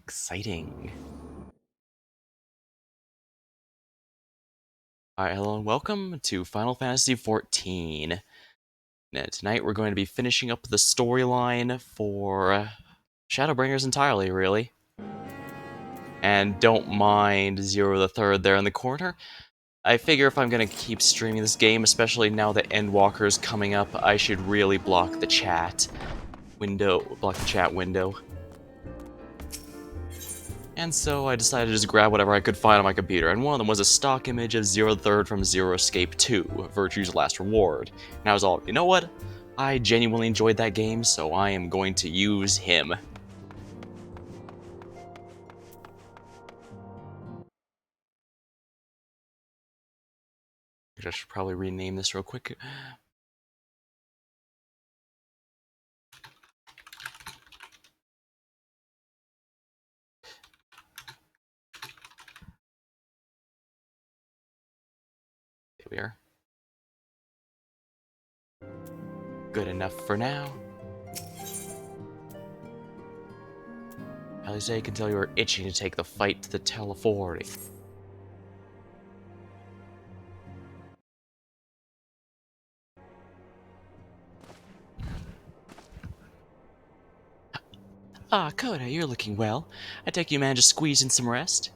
Exciting. Alright, hello and welcome to Final Fantasy XIV. Now, tonight we're going to be finishing up the storyline for Shadowbringers entirely, really. And don't mind Zero the Third there in the corner. I figure if I'm going to keep streaming this game, especially now that Endwalker is coming up, I should really block the chat window. And so I decided to just grab whatever I could find on my computer, and one of them was a stock image of Zero the Third from Zero Escape 2, Virtue's Last Reward. And I was all, you know what? I genuinely enjoyed that game, so I am going to use him. I should probably rename this real quick. There we are. Good enough for now. Alice can tell you were itching to take the fight to the Telefori. Ah, Coda, you're looking well. I take you managed to squeeze in some rest.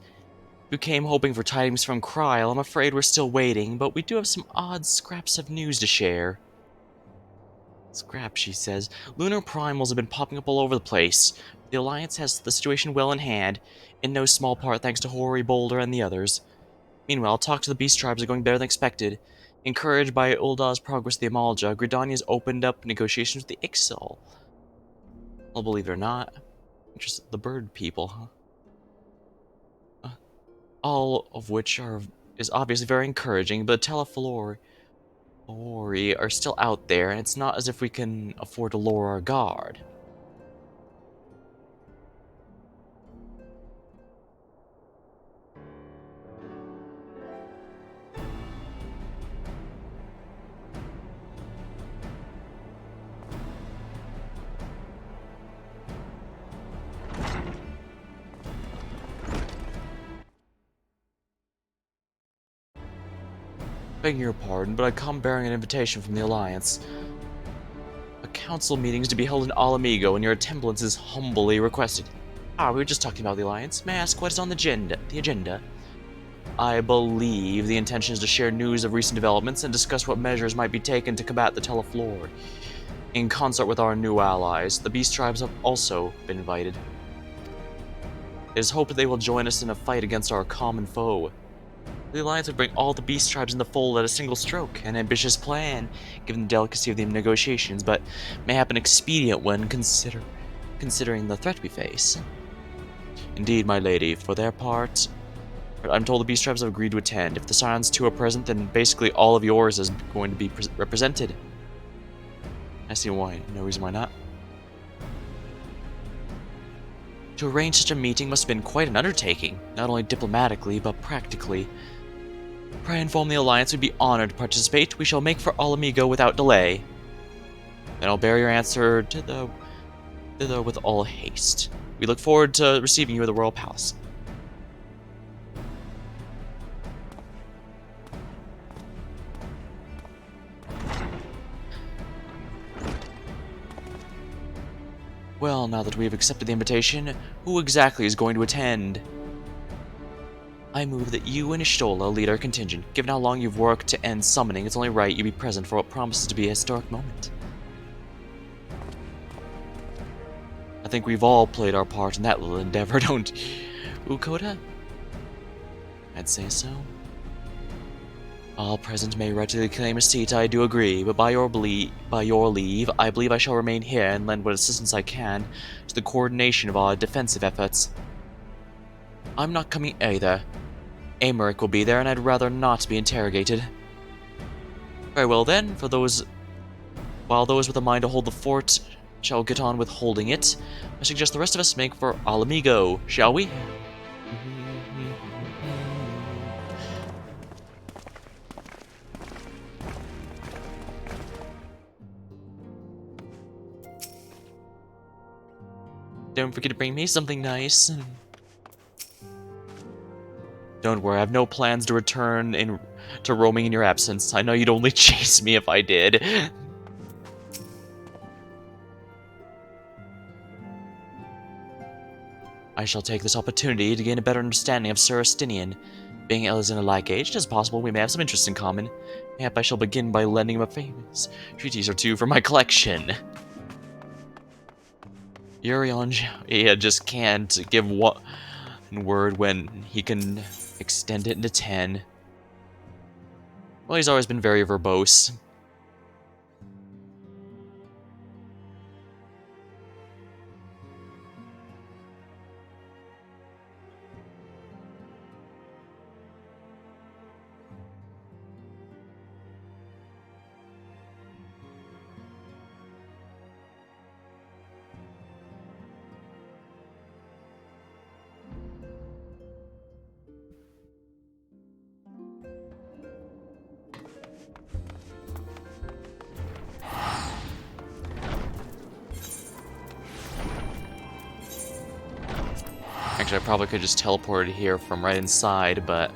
You came hoping for tidings from Kryl. I'm afraid we're still waiting, but we do have some odd scraps of news to share. Scraps, she says. Lunar primals have been popping up all over the place. The Alliance has the situation well in hand, in no small part thanks to Hori, Boulder, and the others. Meanwhile, talks to the beast tribes are going better than expected. Encouraged by Ulda's progress with the Amalja, Gridania's opened up negotiations with the Ixal. Well, believe it or not, just the bird people, huh? All of which is obviously very encouraging, but Teleflor Ori are still out there, and it's not as if we can afford to lower our guard. Begging your pardon, but I come bearing an invitation from the Alliance. A council meeting is to be held in Alamigo, and your attendance is humbly requested. Ah, we were just talking about the Alliance. May I ask what is on the agenda? I believe the intention is to share news of recent developments and discuss what measures might be taken to combat the Teleflor. In concert with our new allies, the Beast Tribes have also been invited. It is hoped that they will join us in a fight against our common foe. The Alliance would bring all the Beast Tribes in the fold at a single stroke, an ambitious plan, given the delicacy of the negotiations, but mayhap an expedient one considering the threat we face. Indeed, my lady, for their part, I'm told the Beast Tribes have agreed to attend. If the Scions too are present, then basically all of yours is going to be represented. I see why. No reason why not. To arrange such a meeting must have been quite an undertaking, not only diplomatically, but practically. Pray inform the Alliance we'd be honored to participate. We shall make for Alamigo without delay. Then I'll bear your answer thither with all haste. We look forward to receiving you at the Royal Palace. Well, now that we have accepted the invitation, who exactly is going to attend? I move that you and Ishtola lead our contingent. Given how long you've worked to end summoning, it's only right you be present for what promises to be a historic moment. I think we've all played our part in that little endeavor, don't Ukoda? I'd say so. All present may rightly claim a seat, I do agree, but by your leave, I believe I shall remain here and lend what assistance I can to the coordination of our defensive efforts. I'm not coming either. Amaric will be there, and I'd rather not be interrogated. Very well then, while those with a mind to hold the fort shall get on with holding it, I suggest the rest of us make for Alamigo, shall we? Don't forget to bring me something nice. Don't worry, I have no plans to return to roaming in your absence. I know you'd only chase me if I did. I shall take this opportunity to gain a better understanding of Sir Estinian. Being elders in a like age, it is possible we may have some interests in common. Mayhap I shall begin by lending him a famous treatise or two from my collection. Urion just can't give one word when he can extend it into 10. Well, he's always been very verbose. Actually, I probably could just teleport here from right inside, but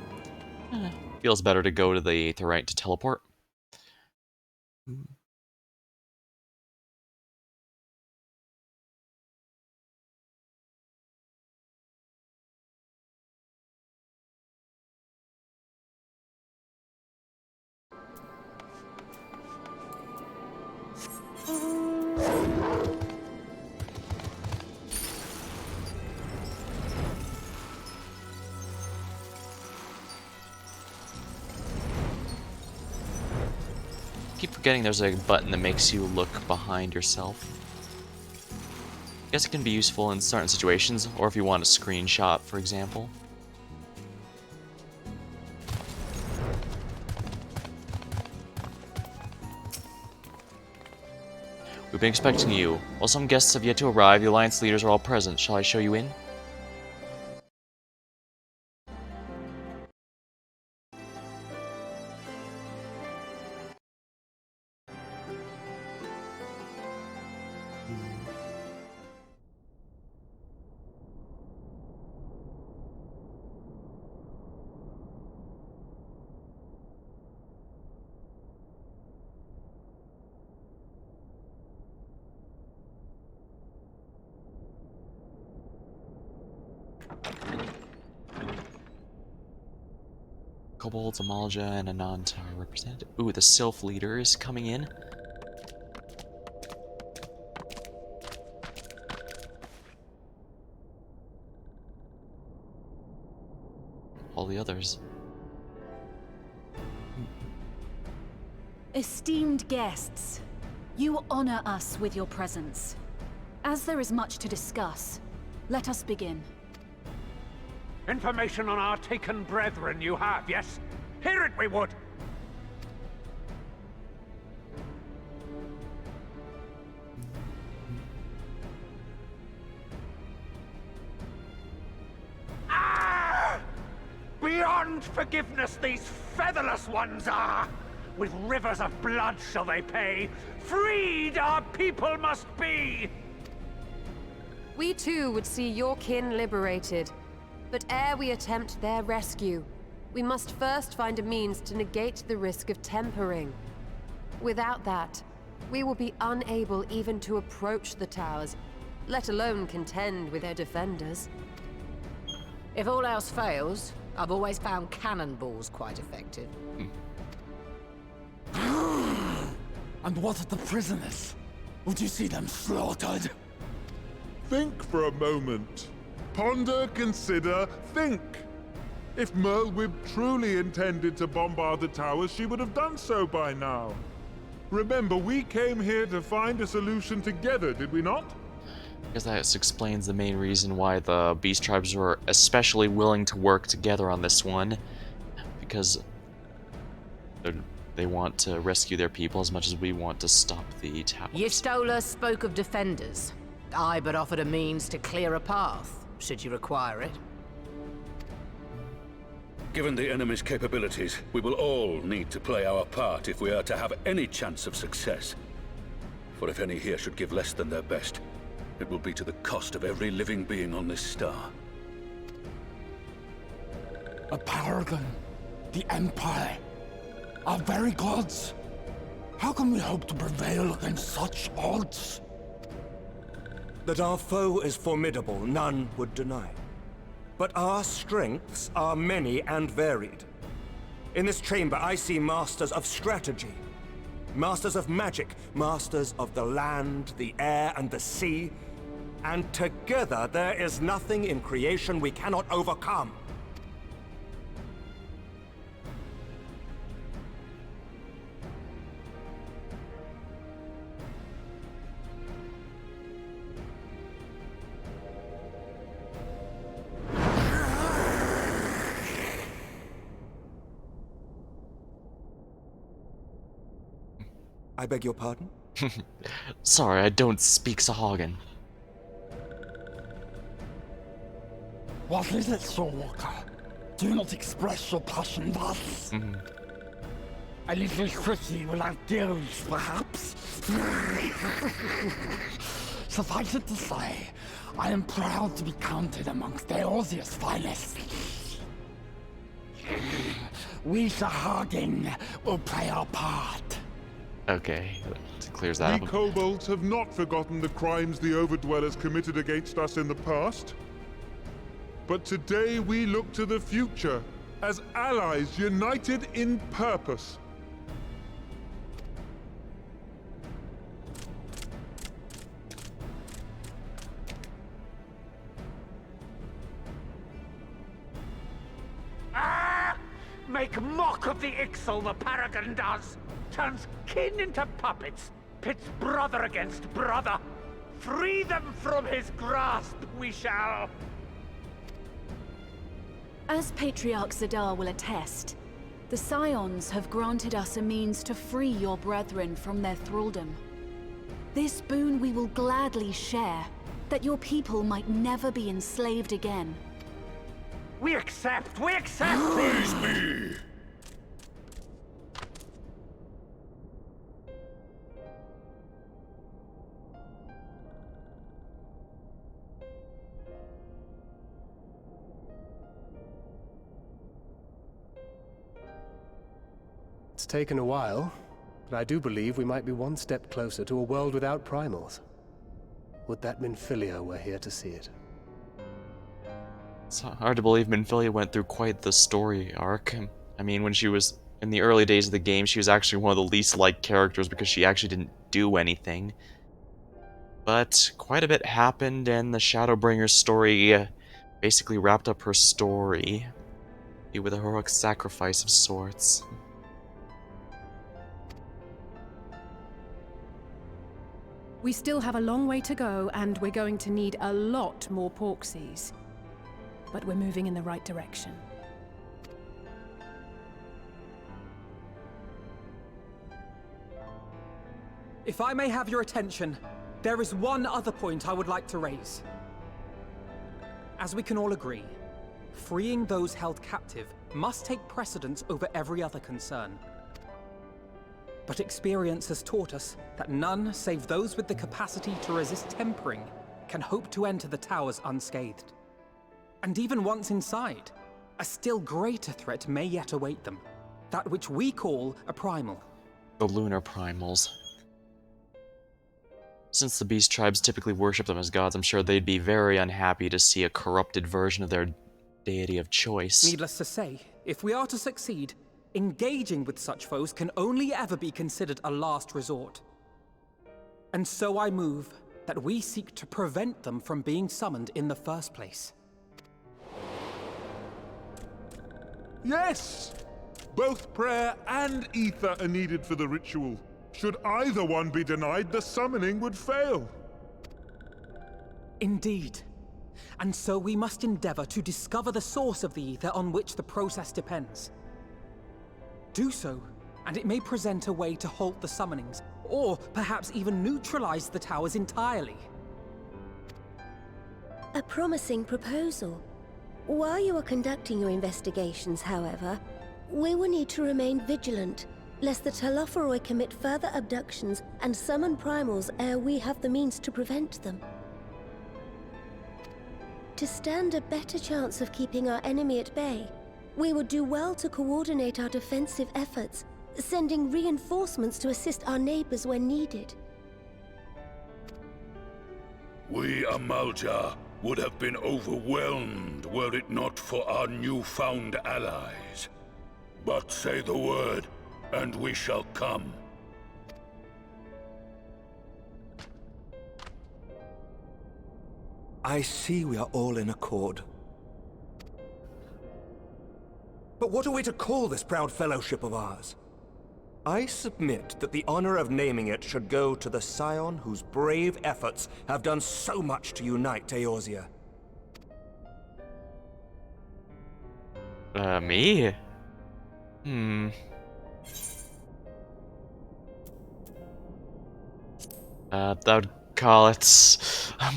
feels better to go to the right to teleport. Keep forgetting there's a button that makes you look behind yourself. I guess it can be useful in certain situations, or if you want a screenshot, for example. We've been expecting you. While some guests have yet to arrive, the Alliance leaders are all present. Shall I show you in? Kobolds, Amalja, and Ananta are represented. Ooh, the Sylph leader is coming in. All the others. Esteemed guests, you honor us with your presence. As there is much to discuss, let us begin. Information on our taken brethren you have, yes? Hear it we would! Ah! Beyond forgiveness these featherless ones are! With rivers of blood shall they pay! Freed our people must be! We too would see your kin liberated. But ere we attempt their rescue, we must first find a means to negate the risk of tempering. Without that, we will be unable even to approach the towers, let alone contend with their defenders. If all else fails, I've always found cannonballs quite effective. And what of the prisoners? Would you see them slaughtered? Think for a moment. Ponder, consider, think. If Merlwyb truly intended to bombard the towers, she would have done so by now. Remember, we came here to find a solution together, did we not? I guess that explains the main reason why the Beast Tribes were especially willing to work together on this one. Because they want to rescue their people as much as we want to stop the towers. Yistola spoke of defenders. I but offered a means to clear a path, should you require it. Given the enemy's capabilities, we will all need to play our part if we are to have any chance of success. For if any here should give less than their best, it will be to the cost of every living being on this star. A paragon, the Empire, our very gods. How can we hope to prevail against such odds? That our foe is formidable, none would deny. But our strengths are many and varied. In this chamber, I see masters of strategy, masters of magic, masters of the land, the air, and the sea. And together, there is nothing in creation we cannot overcome. I beg your pardon? Sorry, I don't speak Sahagan. What is it, Soulwalker? Do not express your passion thus. A little pretty without deals, perhaps? Suffice it to say, I am proud to be counted amongst Eorzea's finest. We Sahagan will play our part. Okay, that clears that We up. kobolds have not forgotten the crimes the Overdwellers committed against us in the past. But today we look to the future, as allies united in purpose. Make mock of the Ixal, the Paragon does! Turns kin into puppets, pits brother against brother. Free them from his grasp, we shall! As Patriarch Zadar will attest, the Scions have granted us a means to free your brethren from their thraldom. This boon we will gladly share, that your people might never be enslaved again. We accept! We accept! Praise me! It's taken a while, but I do believe we might be one step closer to a world without primals. Would that Minfilia were here to see it. It's hard to believe Minfilia went through quite the story arc. I mean, when she was in the early days of the game, she was actually one of the least liked characters because she actually didn't do anything. But quite a bit happened, and the Shadowbringer's story basically wrapped up her story with a heroic sacrifice of sorts. We still have a long way to go, and we're going to need a lot more Porksies. But we're moving in the right direction. If I may have your attention, there is one other point I would like to raise. As we can all agree, freeing those held captive must take precedence over every other concern. But experience has taught us that none save those with the capacity to resist tempering can hope to enter the towers unscathed. And even once inside, a still greater threat may yet await them. That which we call a primal. The lunar primals. Since the beast tribes typically worship them as gods, I'm sure they'd be very unhappy to see a corrupted version of their deity of choice. Needless to say, if we are to succeed, engaging with such foes can only ever be considered a last resort. And so I move that we seek to prevent them from being summoned in the first place. Yes! Both prayer and ether are needed for the ritual. Should either one be denied, the summoning would fail. Indeed. And so we must endeavor to discover the source of the ether on which the process depends. Do so, and it may present a way to halt the summonings, or perhaps even neutralize the towers entirely. A promising proposal. While you are conducting your investigations, however, we will need to remain vigilant, lest the Telophoroi commit further abductions and summon primals ere we have the means to prevent them. To stand a better chance of keeping our enemy at bay, we would do well to coordinate our defensive efforts, sending reinforcements to assist our neighbors when needed. We Amalja would have been overwhelmed were it not for our newfound allies. But say the word, and we shall come. I see we are all in accord. But what are we to call this proud fellowship of ours? I submit that the honor of naming it should go to the scion whose brave efforts have done so much to unite Eorzea. Me? That would call it...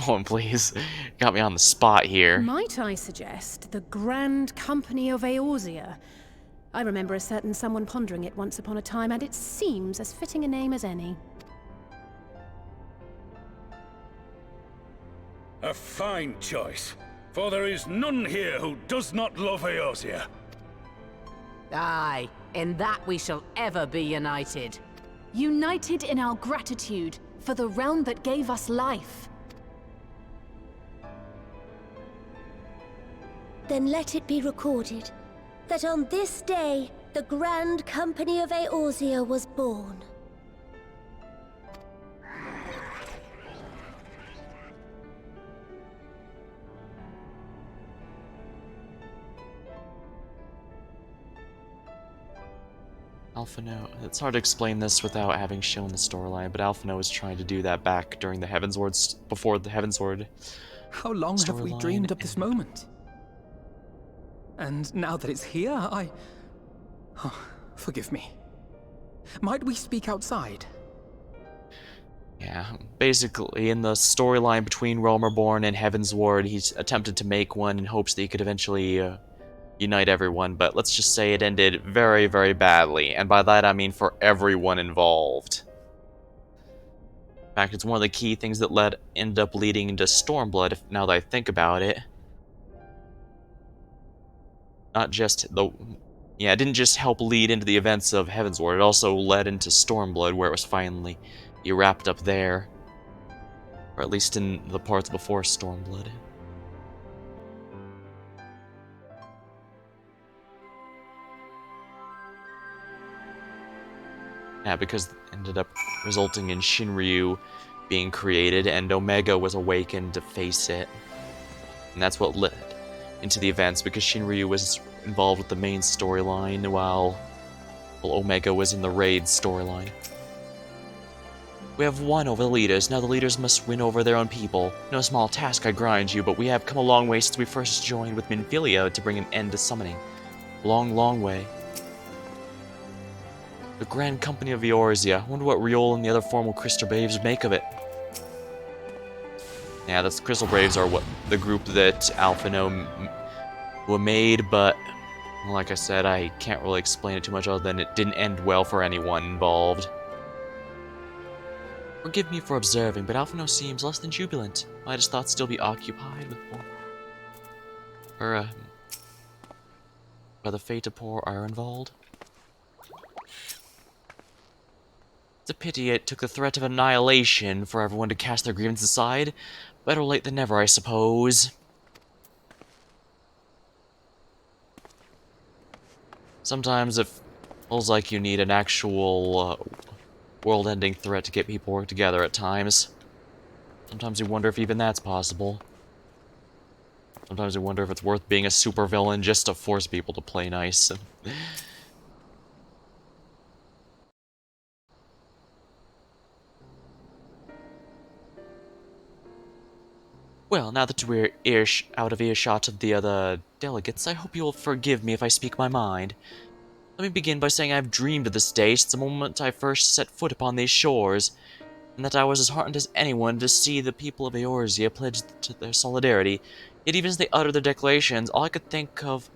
One, please. Got me on the spot here. Might I suggest the Grand Company of Eorzea? I remember a certain someone pondering it once upon a time, and it seems as fitting a name as any. A fine choice, for there is none here who does not love Eorzea. Aye, in that we shall ever be united. United in our gratitude for the realm that gave us life. Then let it be recorded that on this day, the Grand Company of Eorzea was born. Alphino. It's hard to explain this without having shown the storyline, but Alphino was trying to do that back during the Heavensward, before the Heavensward. How long have we dreamed of this moment? And now that it's here, Oh, forgive me. Might we speak outside? Yeah, basically, in the storyline between Realm Reborn and Heavensward, he's attempted to make one in hopes that he could eventually unite everyone, but let's just say it ended very, very badly, and by that I mean for everyone involved. In fact, it's one of the key things that ended up leading into Stormblood, now that I think about it. Not just it didn't just help lead into the events of Heavensward, it also led into Stormblood, where it was finally wrapped up there. Or at least in the parts before Stormblood. Yeah, because it ended up resulting in Shinryu being created, and Omega was awakened to face it. And that's what led into the events, because Shinryu was involved with the main storyline, while Omega was in the raid storyline. We have won over the leaders, now the leaders must win over their own people. No small task, I grind you, but we have come a long way since we first joined with Minfilia to bring an end to summoning. Long, long way. The Grand Company of Eorzea. I wonder what Riol and the other formal Crystal Braves would make of it. Yeah, the Crystal Braves are what the group that Alphino were made, but like I said, I can't really explain it too much other than it didn't end well for anyone involved. Forgive me for observing, but Alphino seems less than jubilant. Might his thoughts still be occupied with by the fate of poor Ironvald? It's a pity it took the threat of annihilation for everyone to cast their grievances aside. Better late than never, I suppose. Sometimes it feels like you need an actual world-ending threat to get people work together at times. Sometimes you wonder if even that's possible. Sometimes you wonder if it's worth being a supervillain just to force people to play nice. Well, now that we're out of earshot of the other delegates, I hope you'll forgive me if I speak my mind. Let me begin by saying I've dreamed of this day since the moment I first set foot upon these shores, and that I was as heartened as anyone to see the people of Eorzea pledge to their solidarity. Yet even as they uttered their declarations, all I could think of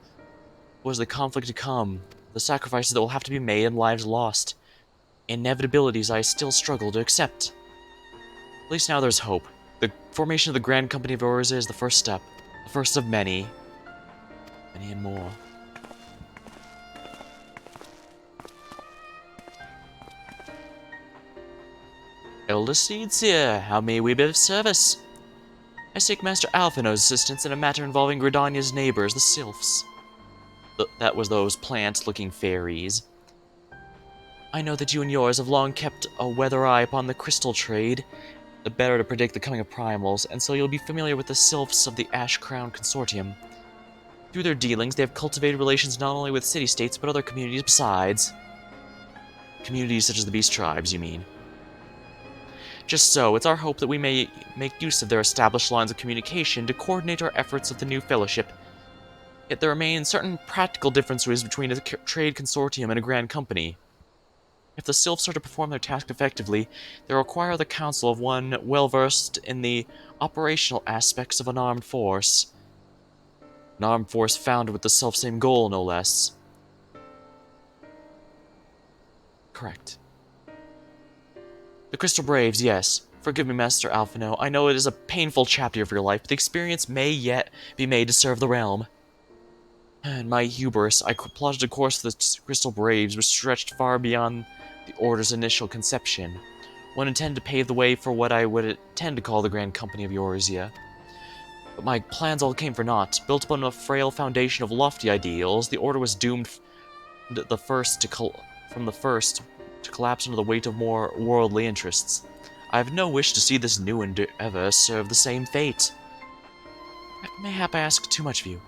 was the conflict to come, the sacrifices that will have to be made and lives lost. Inevitabilities I still struggle to accept. At least now there's hope. The formation of the Grand Company of Eorzea is the first step. The first of many. Many and more. Elder Seeds here. How may we be of service? I seek Master Alphino's assistance in a matter involving Gridania's neighbors, the Sylphs. That was those plant-looking fairies. I know that you and yours have long kept a weather eye upon the crystal trade, the better to predict the coming of primals, and so you'll be familiar with the Sylphs of the Ash Crown Consortium. Through their dealings, they have cultivated relations not only with city-states, but other communities besides. Communities such as the Beast Tribes, you mean? Just so, it's our hope that we may make use of their established lines of communication to coordinate our efforts with the new Fellowship. Yet there remain certain practical differences between a trade consortium and a grand company. If the Sylphs are to perform their task effectively, they require the counsel of one well-versed in the operational aspects of an armed force. An armed force founded with the self-same goal, no less. Correct. The Crystal Braves, yes. Forgive me, Master Alphino. I know it is a painful chapter of your life, but the experience may yet be made to serve the realm. In my hubris, I plotted a course for the Crystal Braves which stretched far beyond the Order's initial conception. One intended to pave the way for what I would intend to call the Grand Company of Eorzea. But my plans all came for naught. Built upon a frail foundation of lofty ideals, the Order was doomed from the first to collapse under the weight of more worldly interests. I have no wish to see this new endeavor serve the same fate. Mayhap I ask too much of you.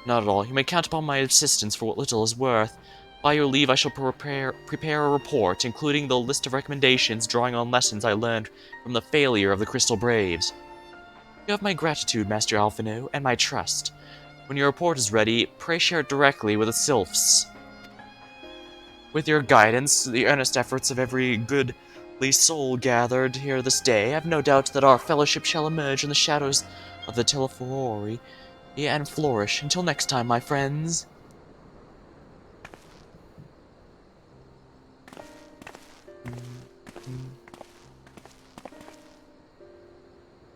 Not at all. You may count upon my assistance for what little is worth. By your leave, I shall prepare a report, including the list of recommendations drawing on lessons I learned from the failure of the Crystal Braves. You have my gratitude, Master Alphino, and my trust. When your report is ready, pray share it directly with the Sylphs. With your guidance, the earnest efforts of every goodly soul gathered here this day, I have no doubt that our fellowship shall emerge in the shadows of the Telephorori and flourish. Until next time, my friends.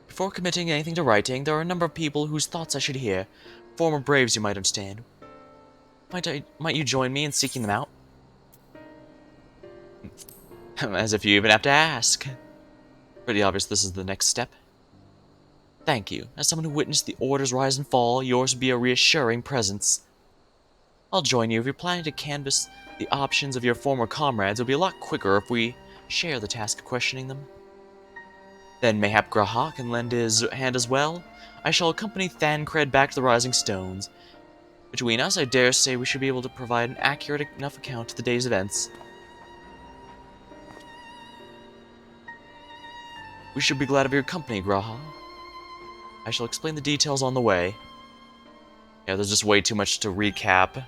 Before committing anything to writing, there are a number of people whose thoughts I should hear. Former Braves, you might understand. Might you join me in seeking them out? As if you even have to ask. Pretty obvious this is the next step. Thank you. As someone who witnessed the Order's rise and fall, yours would be a reassuring presence. I'll join you if you're planning to canvass the options of your former comrades. It'll be a lot quicker if we share the task of questioning them. Then mayhap Graha can lend his hand as well. I shall accompany Thancred back to the Rising Stones. Between us, I dare say we should be able to provide an accurate enough account of the day's events. We should be glad of your company, Graha. I shall explain the details on the way. Yeah, there's just way too much to recap,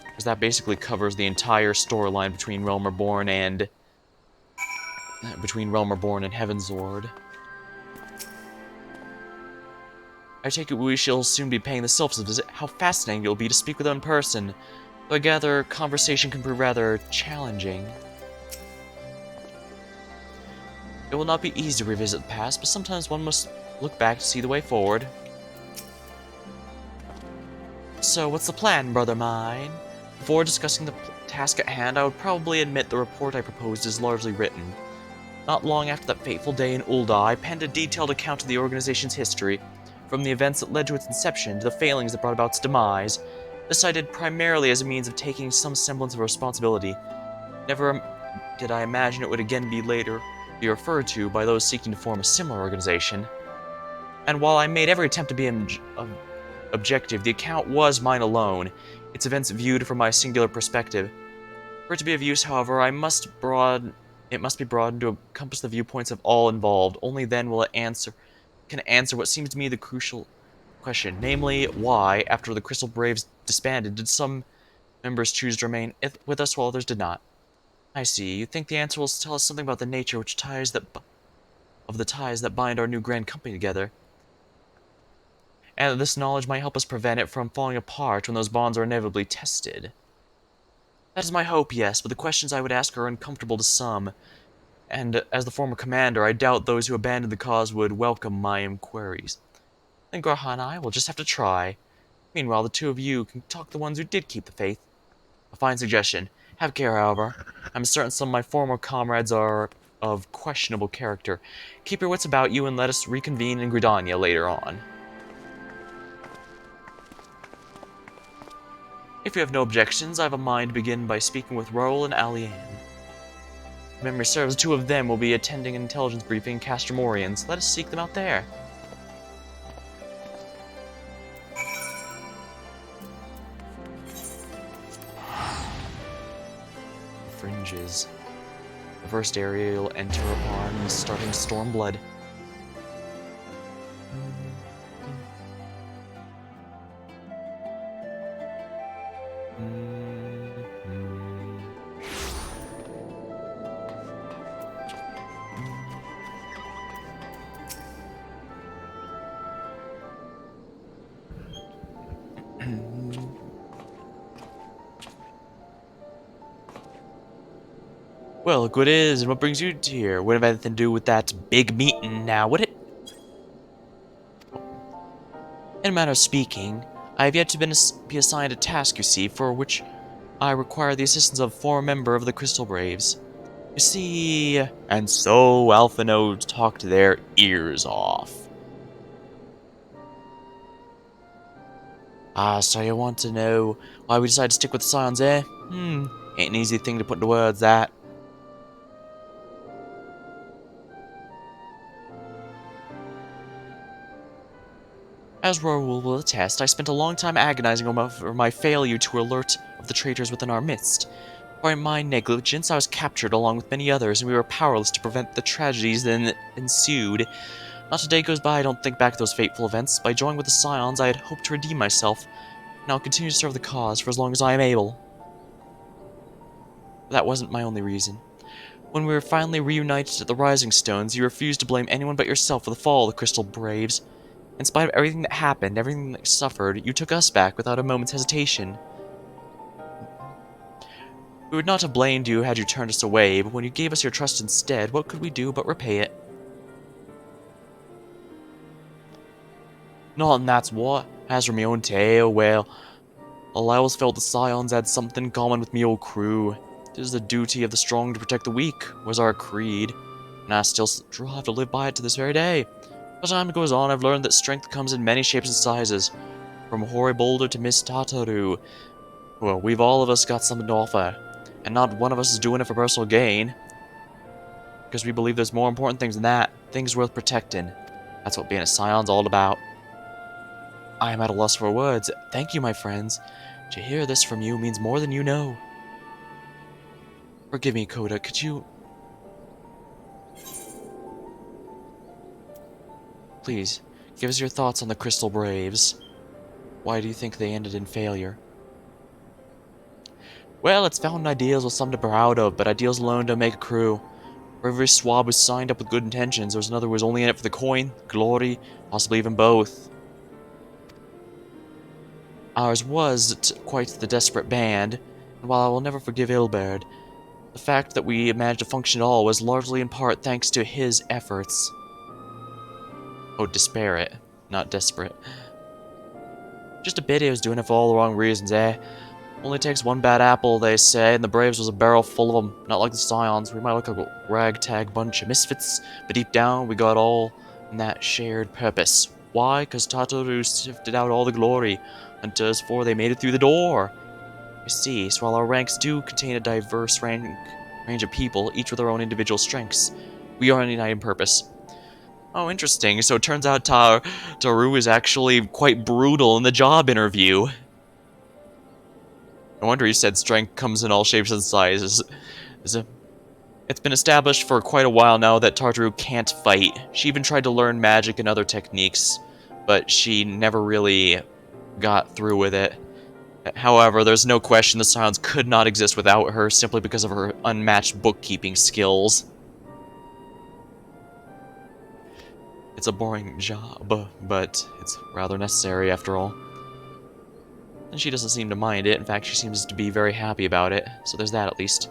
because that basically covers the entire storyline between Realm Reborn and Heavensward. I take it we shall soon be paying the Sylphs a visit. How fascinating it will be to speak with them in person. Though I gather conversation can prove rather challenging. It will not be easy to revisit the past, but sometimes one must look back to see the way forward. So, what's the plan, brother mine? Before discussing the task at hand, I would probably admit the report I proposed is largely written. Not long after that fateful day in Ul'dah, I penned a detailed account of the organization's history, from the events that led to its inception to the failings that brought about its demise. This I did primarily as a means of taking some semblance of responsibility. Never did I imagine it would again be referred to by those seeking to form a similar organization. And while I made every attempt to be objective, the account was mine alone, its events viewed from my singular perspective. For it to be of use, however, it must be broadened to encompass the viewpoints of all involved. Only then will it can answer what seems to me the crucial question, namely, why, after the Crystal Braves disbanded, did some members choose to remain with us while others did not? I see. You think the answer will tell us something about the nature of the ties that bind our new Grand Company together, and that this knowledge might help us prevent it from falling apart when those bonds are inevitably tested. That is my hope, yes, but the questions I would ask are uncomfortable to some, and as the former commander, I doubt those who abandoned the cause would welcome my inquiries. then Garha and I will just have to try. Meanwhile, the two of you can talk the ones who did keep the faith. A fine suggestion. Have care, however. I'm certain some of my former comrades are of questionable character. Keep your wits about you and let us reconvene in Gridania later on. If you have no objections, I have a mind to begin by speaking with Raoul and Alianne. If memory serves, the two of them will be attending an intelligence briefing in Castromorians. Let us seek them out there. Fringes. The first area you'll enter upon is starting Stormblood. Well, look what it is, and what brings you here? Wouldn't have anything to do with that big meeting now, would it? In a manner of speaking, I have yet to be assigned a task, you see, for which I require the assistance of a former member of the Crystal Braves. You see, and so Alphino talked their ears off. Ah, so you want to know why we decided to stick with the Scions, eh? Ain't an easy thing to put into words, that. As Raoul will attest, I spent a long time agonizing over my failure to alert of the traitors within our midst. By my negligence, I was captured along with many others, and we were powerless to prevent the tragedies that ensued. Not a day goes by I don't think back to those fateful events. By joining with the Scions, I had hoped to redeem myself, and I'll continue to serve the cause for as long as I am able. But that wasn't my only reason. When we were finally reunited at the Rising Stones, you refused to blame anyone but yourself for the fall of the Crystal Braves. In spite of everything that happened, everything that suffered, you took us back without a moment's hesitation. We would not have blamed you had you turned us away, but when you gave us your trust instead, what could we do but repay it? Not and that's what. As for me own tale, well, I always felt the Scions had something in common with me old crew. It is the duty of the strong to protect the weak, was our creed, and I still strive to live by it to this very day. As time goes on, I've learned that strength comes in many shapes and sizes, from Hoary Boulder to Miss Tataru. Well, we've all of us got something to offer, and not one of us is doing it for personal gain, because we believe there's more important things than that, things worth protecting. That's what being a Scion's all about. I am at a loss for words. Thank you, my friends. To hear this from you means more than you know. Forgive me, Coda, could you... Please, give us your thoughts on the Crystal Braves. Why do you think they ended in failure? Well, its founding ideals was something to be proud of, but ideals alone don't make a crew. For every swab was signed up with good intentions, there was another who was only in it for the coin, glory, possibly even both. Ours was quite the desperate band, and while I will never forgive Ilberd, the fact that we managed to function at all was largely in part thanks to his efforts. Oh, disparate, not desperate. Just a bit he was doing it for all the wrong reasons, eh? Only takes one bad apple, they say, and the Braves was a barrel full of them. Not like the Scions, we might look like a ragtag bunch of misfits, but deep down we got all in that shared purpose. Why? Because Tataru sifted out all the glory until as for they made it through the door. You see, so while our ranks do contain a diverse range of people, each with their own individual strengths, we are united in purpose. Oh, interesting. So it turns out Taru is actually quite brutal in the job interview. No wonder he said strength comes in all shapes and sizes. It's been established for quite a while now that Tartaru can't fight. She even tried to learn magic and other techniques, but she never really got through with it. However, there's no question the Scions could not exist without her simply because of her unmatched bookkeeping skills. It's a boring job, but it's rather necessary after all. And she doesn't seem to mind it. In fact, she seems to be very happy about it, so there's that at least.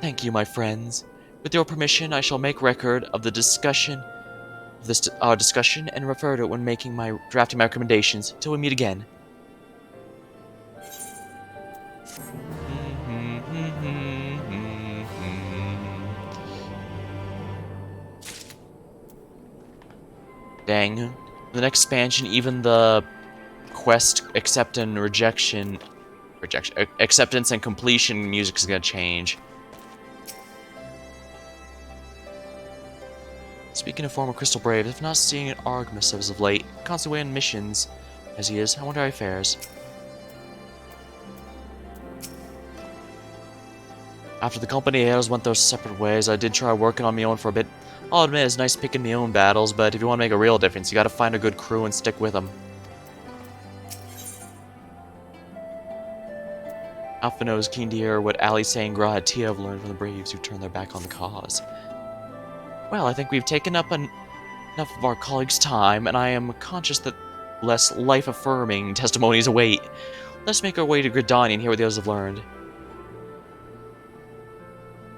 Thank you, my friends. With your permission, I shall make record of the discussion of this discussion and refer to it when drafting my recommendations. Till we meet again. Dang. The next expansion, even the quest acceptance and completion music is gonna change. Speaking of former Crystal Braves, if not seeing an Argmus as of late, constantly on missions as he is, I wonder how he fares. After the company heroes went their separate ways, I did try working on my own for a bit. I'll admit it's nice picking my own battles, but if you want to make a real difference, you gotta find a good crew and stick with them. Alphino is keen to hear what Ali Sangra and Tia have learned from the Braves who turned their back on the cause. Well, I think we've taken up enough of our colleagues' time, and I am conscious that less life-affirming testimonies await. Let's make our way to Gridani and hear what the others have learned.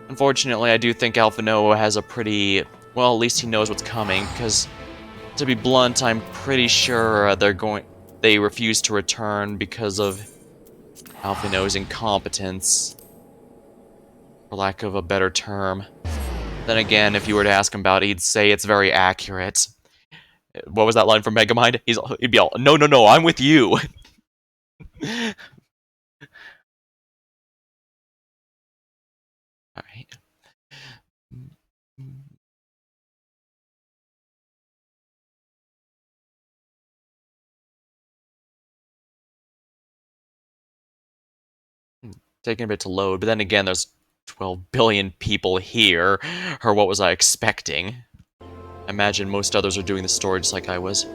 Unfortunately, I do think Alphino has a pretty... well, at least he knows what's coming, because, to be blunt, I'm pretty sure they refuse to return because of Alphino's incompetence, for lack of a better term. Then again, if you were to ask him about it, he'd say it's very accurate. What was that line from Megamind? He'd be all, no, no, no, I'm with you! Alright. Taking a bit to load, but then again, there's 12 billion people here, or what was I expecting? I imagine most others are doing the story just like I was.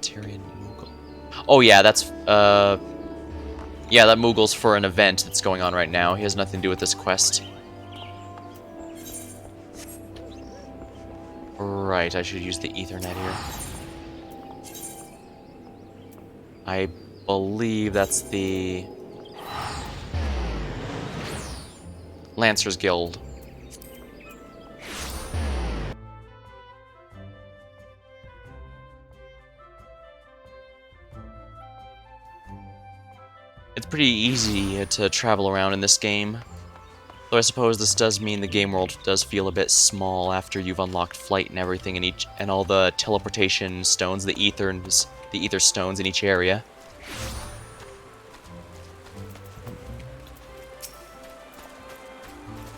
Tyrion Moogle. Oh yeah, that's, yeah, that Moogle's for an event that's going on right now. He has nothing to do with this quest. Right, I should use the Ethernet here. I believe that's the Lancers Guild. It's pretty easy to travel around in this game, though I suppose this does mean the game world does feel a bit small after you've unlocked flight and everything and all the teleportation stones, the ether stones in each area.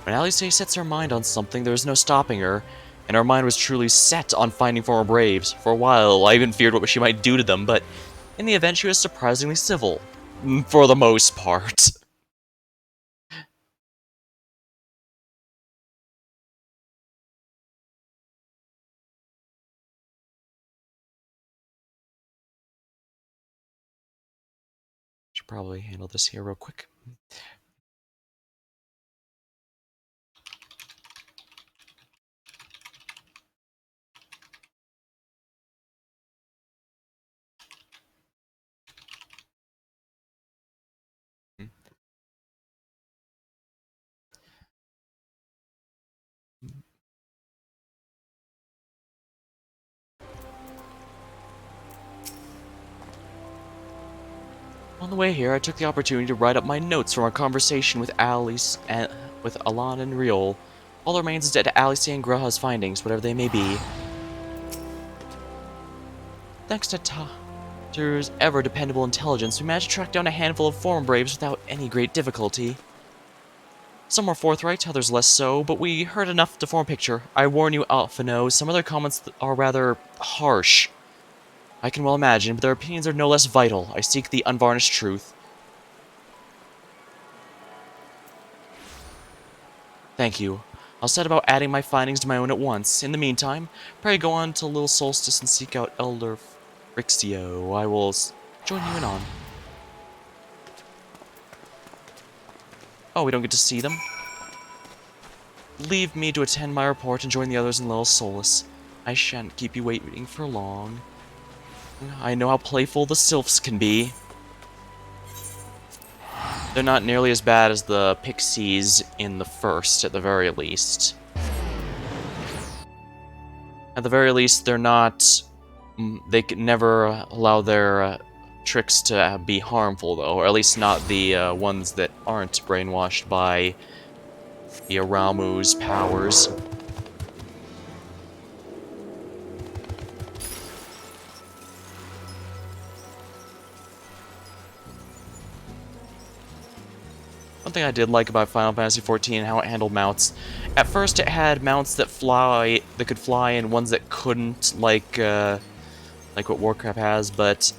When Alice sets her mind on something, there is no stopping her, and her mind was truly set on finding former Braves. For a while, I even feared what she might do to them, but in the event she was surprisingly civil. For the most part. Should probably handle this here real quick. On the way here, I took the opportunity to write up my notes from our conversation with Alice and with Alan and Riol. All that remains is to Alice and Graha's findings, whatever they may be. Thanks to Tater's ever-dependable intelligence, we managed to track down a handful of former Braves without any great difficulty. Some were forthright, others less so, but we heard enough to form a picture. I warn you, Alphino, some of their comments are rather harsh. I can well imagine, but their opinions are no less vital. I seek the unvarnished truth. Thank you. I'll set about adding my findings to my own at once. In the meantime, pray go on to Little Solstice and seek out Elder Frixio. I will join you in on. Oh, we don't get to see them? Leave me to attend my report and join the others in Little Solace. I shan't keep you waiting for long. I know how playful the Sylphs can be. They're not nearly as bad as the Pixies in the first, at the very least. At the very least, they're not... They can never allow their tricks to be harmful, though. Or at least not the ones that aren't brainwashed by the Aramu's powers. One thing I did like about Final Fantasy XIV and how it handled mounts. At first, it had mounts that could fly, and ones that couldn't, like what Warcraft has. But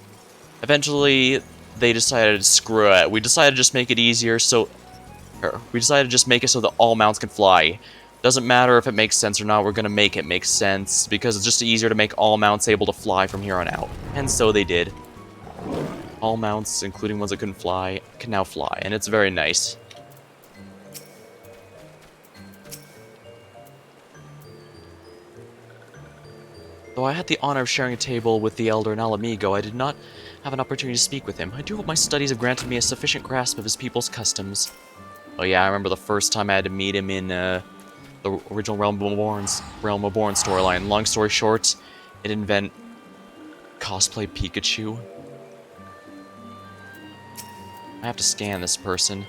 eventually, they decided, screw it. We decided to just make it easier, so we decided to just make it so that all mounts can fly. Doesn't matter if it makes sense or not. We're gonna make it make sense because it's just easier to make all mounts able to fly from here on out. And so they did. All mounts, including ones that couldn't fly, can now fly, and it's very nice. Though I had the honor of sharing a table with the Elder in Alamigo, I did not have an opportunity to speak with him. I do hope my studies have granted me a sufficient grasp of his people's customs. Oh yeah, I remember the first time I had to meet him in the original Realm of Born storyline. Long story short, it invent cosplay Pikachu. I have to scan this person.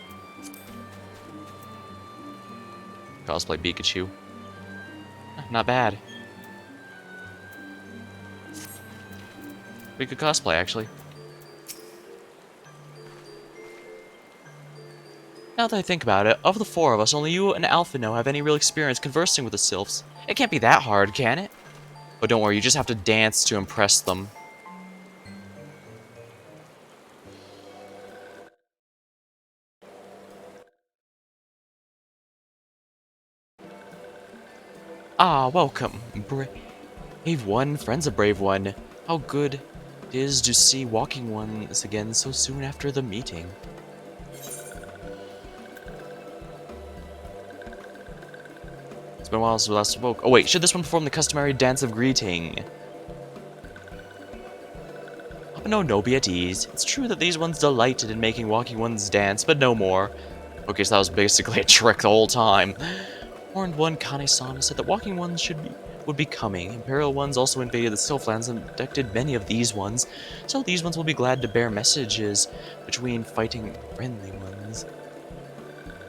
Cosplay Pikachu. Not bad. We could cosplay, actually. Now that I think about it, of the four of us, only you and Alphino have any real experience conversing with the sylphs. It can't be that hard, can it? But don't worry, you just have to dance to impress them. Ah, welcome. Brave one, friends of Brave One. How good it is to see walking ones again so soon after the meeting. It's been a while since we last spoke. Oh wait, should this one perform the customary dance of greeting? No, be at ease. It's true that these ones delighted in making walking ones dance, but no more. Okay, so that was basically a trick the whole time. Horned one Kane-sama said that walking ones would be coming. Imperial ones also invaded the Sylphlands and abducted many of these ones, so these ones will be glad to bear messages between fighting friendly ones.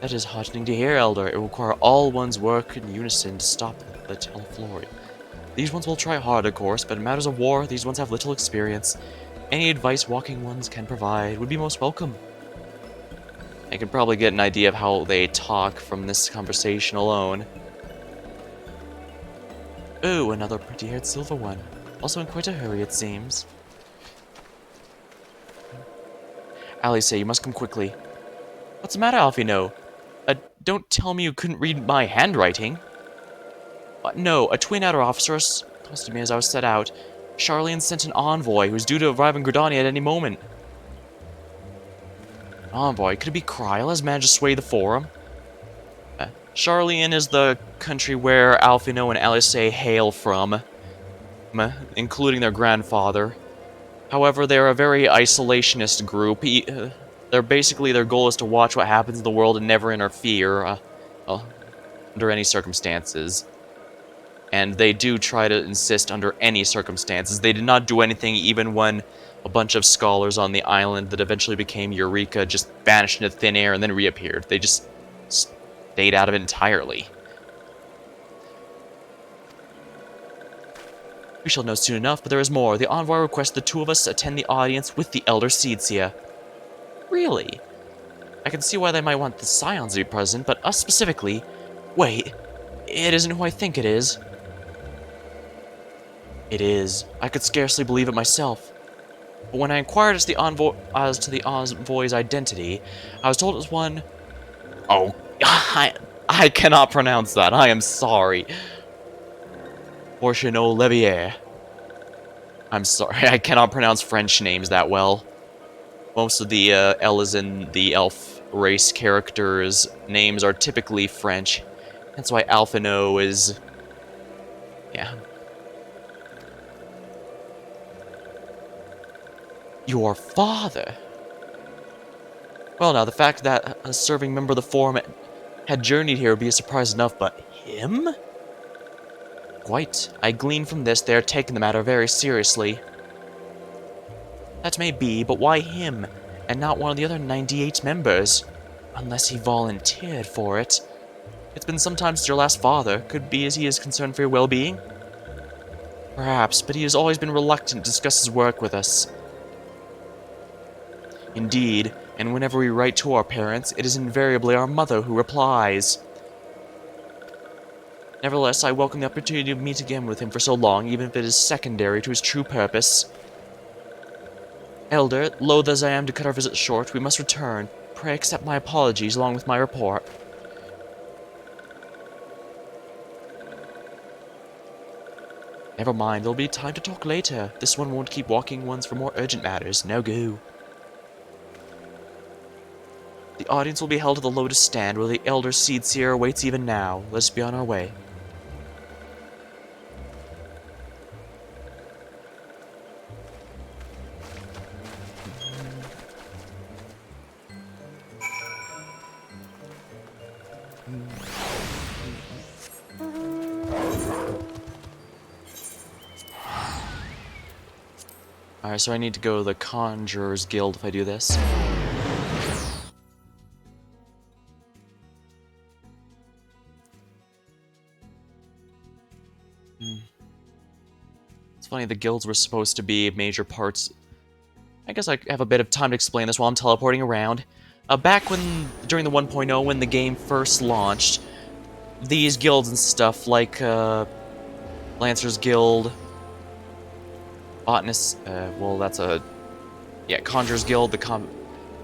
That is heartening to hear, Elder. It will require all ones work in unison to stop the Teleflori. These ones will try hard, of course, but in matters of war, these ones have little experience. Any advice walking ones can provide would be most welcome. I can probably get an idea of how they talk from this conversation alone. Oh, another pretty-haired silver one. Also in quite a hurry, it seems. Alice, you must come quickly. What's the matter, Alphino? Don't tell me you couldn't read my handwriting. No, a twin outer officer accosted me as I was set out. Charlene sent an envoy who's due to arrive in Gridania at any moment. Envoy? Could it be Kryl has managed to sway the forum? Charlene is the country where Alphino and Alice hail from, including their grandfather. However, they're a very isolationist group. Their goal is to watch what happens in the world and never interfere, under any circumstances. And they do try to insist under any circumstances. They did not do anything even when a bunch of scholars on the island that eventually became Eureka just vanished into thin air and then reappeared. They just stayed out of it entirely. We shall know soon enough, but there is more. The envoy requests the two of us attend the audience with the Elder Seedsia. Really? I can see why they might want the Scions to be present, but us specifically... Wait, it isn't who I think it is. It is. I could scarcely believe it myself. But when I inquired as to the envoy's identity, I was told it was one... Oh, I cannot pronounce that. I am sorry. Orchenot Levier. I'm sorry, I cannot pronounce French names that well. Most of the Elysian, the elf race characters' names are typically French. That's why Alphino is... Yeah. Your father? Well, now, the fact that a serving member of the Forum had journeyed here would be a surprise enough, but him? Quite. I glean from this they are taking the matter very seriously. That may be, but why him, and not one of the other 98 members? Unless he volunteered for it. It's been some time since your last father. Could be as he is concerned for your well-being? Perhaps, but he has always been reluctant to discuss his work with us. Indeed, and whenever we write to our parents, it is invariably our mother who replies. Nevertheless, I welcome the opportunity to meet again with him for so long, even if it is secondary to his true purpose. Elder, loath as I am to cut our visit short, we must return. Pray accept my apologies along with my report. Never mind, there'll be time to talk later. This one won't keep walking ones for more urgent matters. No go. The audience will be held at the Lotus Stand, where the Elder Seed Seer awaits even now. Let's be on our way. Alright, so I need to go to the Conjurer's Guild if I do this. It's funny, the guilds were supposed to be major parts. I guess I have a bit of time to explain this while I'm teleporting around. Back during the 1.0, when the game first launched, these guilds and stuff, like Lancer's Guild, Botanist, well, that's a... yeah, Conjurer's Guild,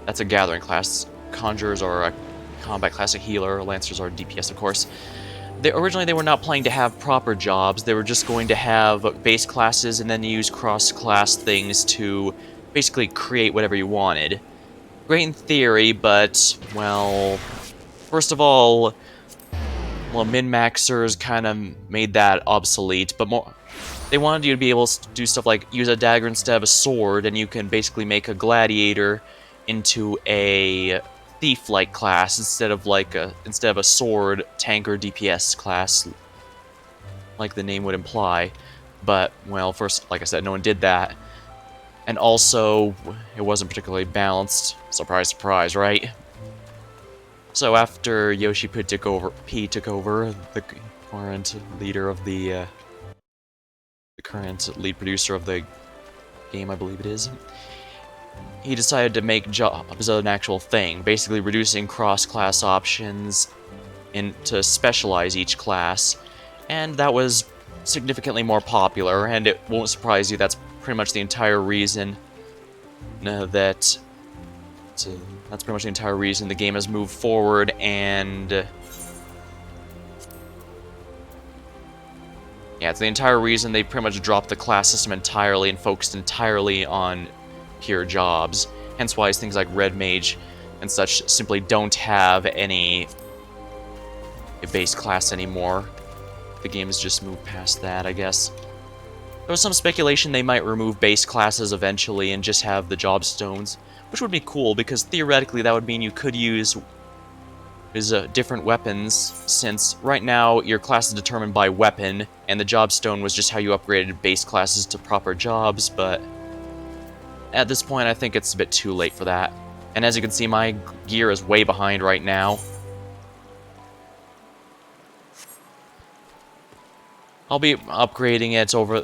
that's a gathering class. Conjurers are a combat class, a healer. Lancers are DPS, of course. Originally, they were not planning to have proper jobs. They were just going to have base classes and then use cross-class things to basically create whatever you wanted. Great in theory, but, well... first of all, well, min-maxers kind of made that obsolete, but more... they wanted you to be able to do stuff like use a dagger instead of a sword, and you can basically make a gladiator into a thief-like class instead of a sword, tank, or DPS class, like the name would imply. But, well, first, like I said, no one did that. And also, it wasn't particularly balanced. Surprise, surprise, right? So after Yoshi P took over, the current leader of the current lead producer of the game, I believe it is, he decided to make jobs an actual thing, basically reducing cross-class options to specialize each class, and that was significantly more popular, and it won't surprise you that's pretty much the entire reason that's pretty much the entire reason the game has moved forward, and yeah, it's the entire reason they pretty much dropped the class system entirely and focused entirely on pure jobs. Hence why things like Red Mage and such simply don't have any base class anymore. The game has just moved past that, I guess. There was some speculation they might remove base classes eventually and just have the job stones, which would be cool because theoretically that would mean you could use different weapons, since right now your class is determined by weapon, and the job stone was just how you upgraded base classes to proper jobs, but at this point I think it's a bit too late for that. And as you can see, my gear is way behind right now. I'll be upgrading it over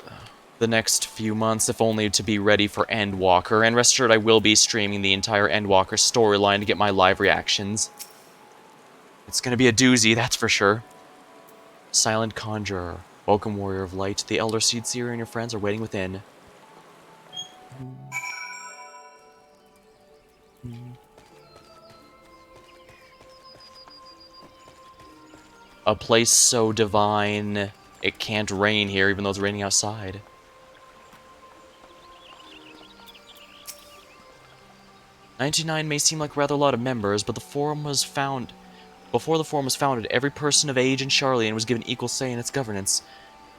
the next few months, if only to be ready for Endwalker, and rest assured I will be streaming the entire Endwalker storyline to get my live reactions. It's gonna be a doozy, that's for sure. Silent Conjurer. Welcome, Warrior of Light. The Elder Seed Seer and your friends are waiting within. A place so divine, it can't rain here, even though it's raining outside. "99 may seem like rather a lot of members, but before the Forum was founded, every person of age in Charlian was given equal say in its governance.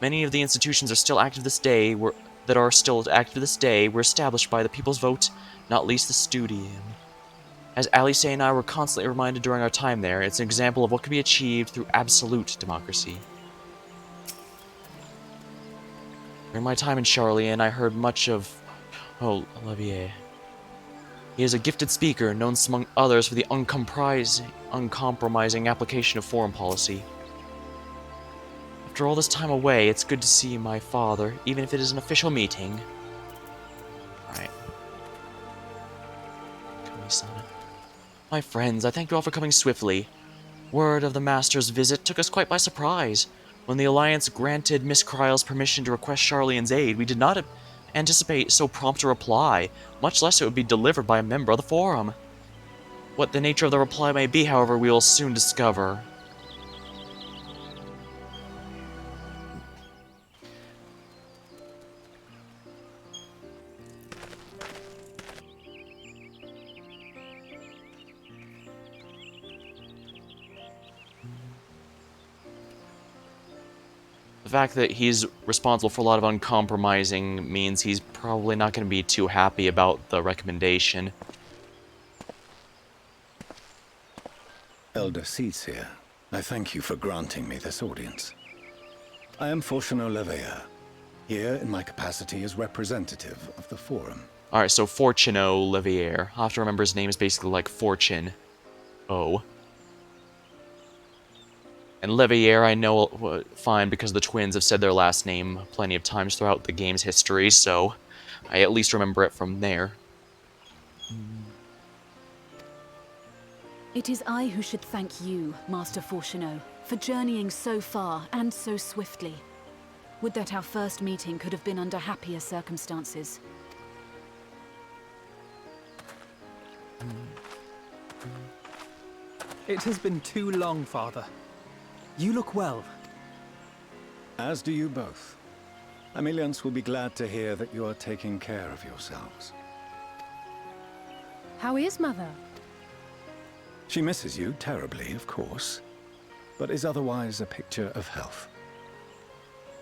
Many of the institutions are still active this day, were established by the people's vote, not least the Studium. As Alice and I were constantly reminded during our time there, it's an example of what can be achieved through absolute democracy." During my time in Charlian, I heard much of... Oh, Olivier. He is a gifted speaker, known among others for the uncompromising application of foreign policy. After all this time away, it's good to see my father, even if it is an official meeting. Alright. My friends, I thank you all for coming swiftly. Word of the Master's visit took us quite by surprise. When the Alliance granted Miss Kryle's permission to request Charlian's aid, we did not anticipate so prompt a reply, much less it would be delivered by a member of the Forum. What the nature of the reply may be, however, we will soon discover. The fact that he's responsible for a lot of uncompromising means he's probably not going to be too happy about the recommendation. Elder Seedseer, I thank you for granting me this audience. I am Fortuno Leveilleur, here in my capacity as representative of the Forum. Alright, so Fortuno Leveilleur. I'll have to remember his name is basically like Fortune. Oh. And Leveilleur I know fine because the twins have said their last name plenty of times throughout the game's history, so I at least remember it from there. It is I who should thank you, Master Fortuno, for journeying so far and so swiftly. Would that our first meeting could have been under happier circumstances. It has been too long, Father. You look well. As do you both. Ameliance will be glad to hear that you are taking care of yourselves. How is Mother? She misses you terribly, of course, but is otherwise a picture of health.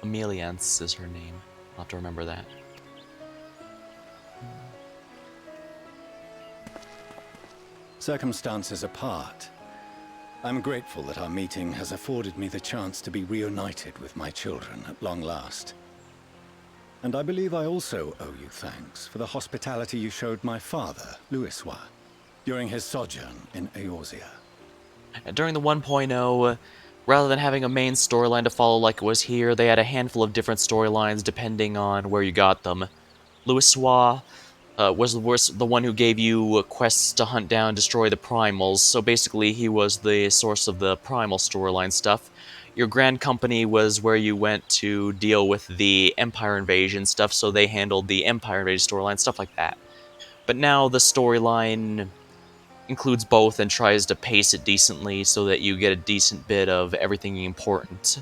Ameliance is her name. I'll have to remember that. Circumstances apart, I'm grateful that our meeting has afforded me the chance to be reunited with my children at long last. And I believe I also owe you thanks for the hospitality you showed my father, Louisoix, during his sojourn in Eorzea. During the 1.0, rather than having a main storyline to follow like it was here, they had a handful of different storylines depending on where you got them. Louisoix was the one who gave you quests to hunt down and destroy the primals, so basically he was the source of the primal storyline stuff. Your Grand Company was where you went to deal with the Empire Invasion stuff, so they handled the Empire Invasion storyline, stuff like that. But now the storyline includes both and tries to pace it decently so that you get a decent bit of everything important.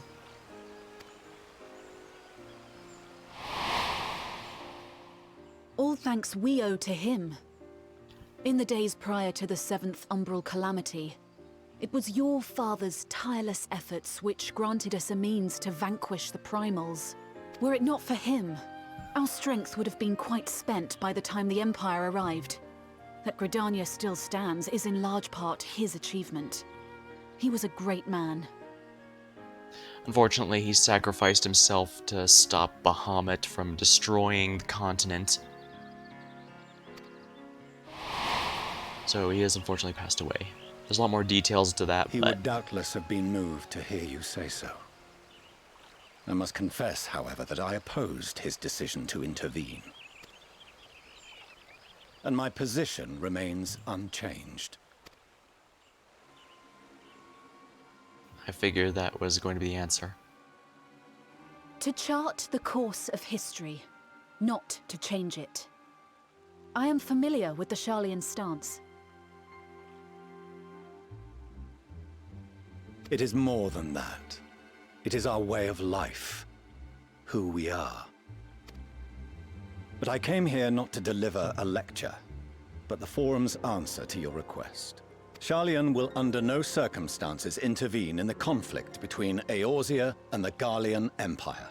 All thanks we owe to him. In the days prior to the 7th Umbral Calamity, it was your father's tireless efforts which granted us a means to vanquish the primals. Were it not for him, our strength would have been quite spent by the time the Empire arrived. That Gridania still stands is in large part his achievement. He was a great man. Unfortunately, he sacrificed himself to stop Bahamut from destroying the continent. So he has unfortunately passed away. There's a lot more details to that, He but... would doubtless have been moved to hear you say so. I must confess, however, that I opposed his decision to intervene. And my position remains unchanged. I figured that was going to be the answer. To chart the course of history, not to change it. I am familiar with the Charlian stance. It is more than that. It is our way of life, who we are. But I came here not to deliver a lecture, but the Forum's answer to your request. Charlian will under no circumstances intervene in the conflict between Eorzea and the Garlean Empire.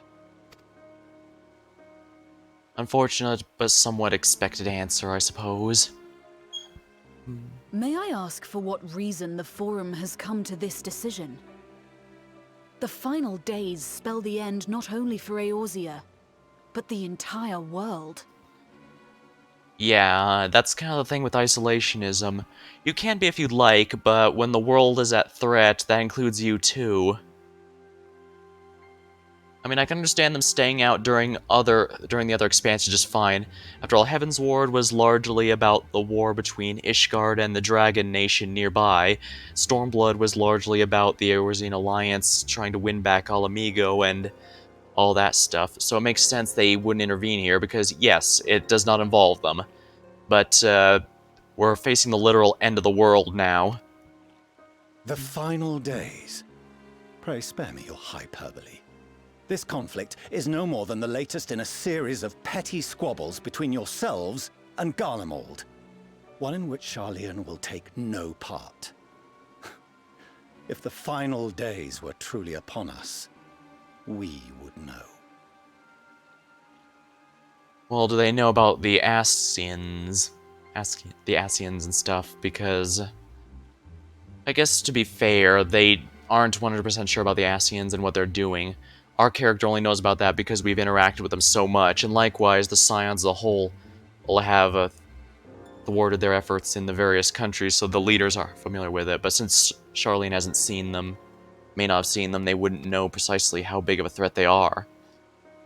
Unfortunate, but somewhat expected answer, I suppose. May I ask for what reason the Forum has come to this decision? The final days spell the end not only for Eorzea, but the entire world. Yeah, that's kind of the thing with isolationism. You can be if you'd like, but when the world is at threat, that includes you too. I mean, I can understand them staying out during the other expansion just fine. After all, Heaven's Ward was largely about the war between Ishgard and the Dragon Nation nearby. Stormblood was largely about the Eorzean Alliance trying to win back Alamigo and all that stuff. So it makes sense they wouldn't intervene here because, yes, it does not involve them. But we're facing the literal end of the world now. The final days. Pray spare me your hyperbole. This conflict is no more than the latest in a series of petty squabbles between yourselves and Garlemald. One in which Sharlayan will take no part. If the final days were truly upon us, we would know. Well, do they know about the Ascians? The Ascians and stuff, because I guess to be fair, they aren't 100% sure about the Ascians and what they're doing. Our character only knows about that because we've interacted with them so much, and likewise, the Scions as a whole will have thwarted their efforts in the various countries, so the leaders are familiar with it. But since Sharlayan hasn't seen them, may not have seen them, they wouldn't know precisely how big of a threat they are.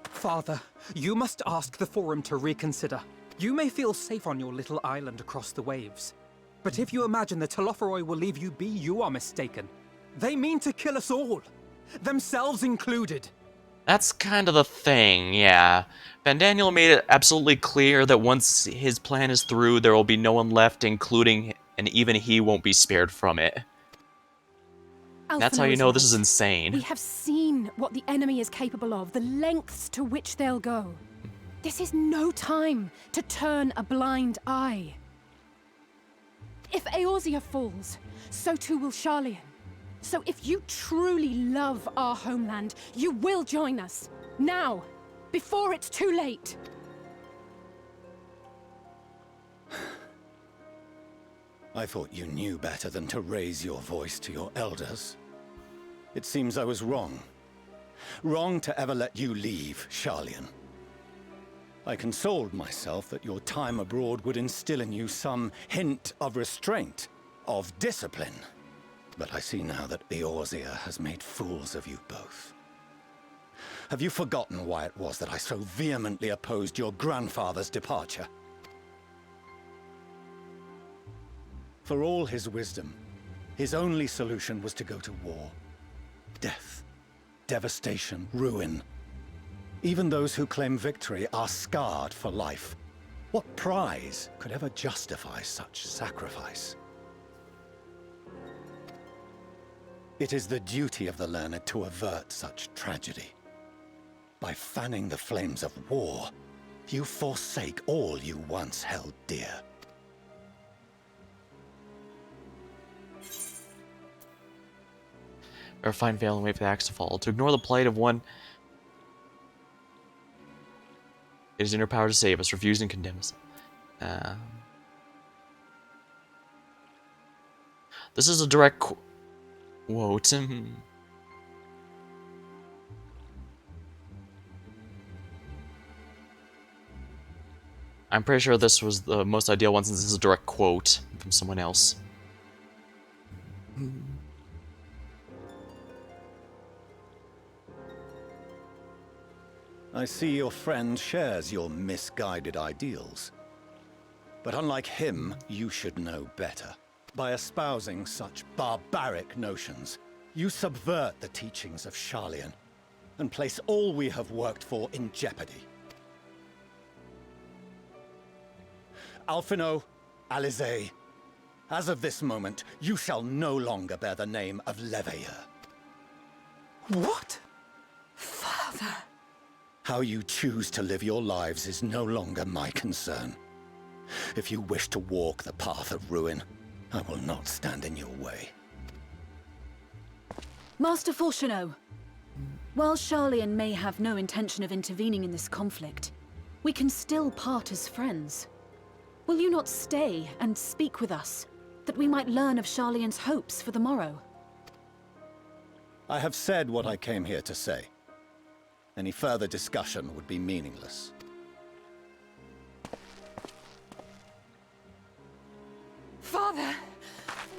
Father, you must ask the Forum to reconsider. You may feel safe on your little island across the waves. But if you imagine the Telophoroi will leave you be, you are mistaken. They mean to kill us all, themselves included. That's kind of the thing, yeah. Van Daniel made it absolutely clear that once his plan is through, there will be no one left, including, and even he won't be spared from it. That's how you know this is insane. We have seen what the enemy is capable of, the lengths to which they'll go. This is no time to turn a blind eye. If Eorzea falls, so too will Sharlayan. So if you truly love our homeland, you will join us. Now, before it's too late. I thought you knew better than to raise your voice to your elders. It seems I was wrong. Wrong to ever let you leave, Sharlayan. I consoled myself that your time abroad would instill in you some hint of restraint, of discipline. But I see now that Eorzea has made fools of you both. Have you forgotten why it was that I so vehemently opposed your grandfather's departure? For all his wisdom, his only solution was to go to war. Death, devastation, ruin. Even those who claim victory are scarred for life. What prize could ever justify such sacrifice? It is the duty of the learned to avert such tragedy. By fanning the flames of war, you forsake all you once held dear. Or find veil and wait for the axe to fall. To ignore the plight of one, it is in her power to save us, refuse and condemn us. This is a direct quote. I'm pretty sure this was the most ideal one since this is a direct quote from someone else. I see your friend shares your misguided ideals. But unlike him, you should know better. By espousing such barbaric notions, you subvert the teachings of Sharlayan and place all we have worked for in jeopardy. Alphino, Alizé, as of this moment, you shall no longer bear the name of Leveilleur. What? Father! How you choose to live your lives is no longer my concern. If you wish to walk the path of ruin, I will not stand in your way. Master Fourcheneau, while Sharlayan may have no intention of intervening in this conflict, we can still part as friends. Will you not stay and speak with us, that we might learn of Sharlayan's hopes for the morrow? I have said what I came here to say. Any further discussion would be meaningless. Father!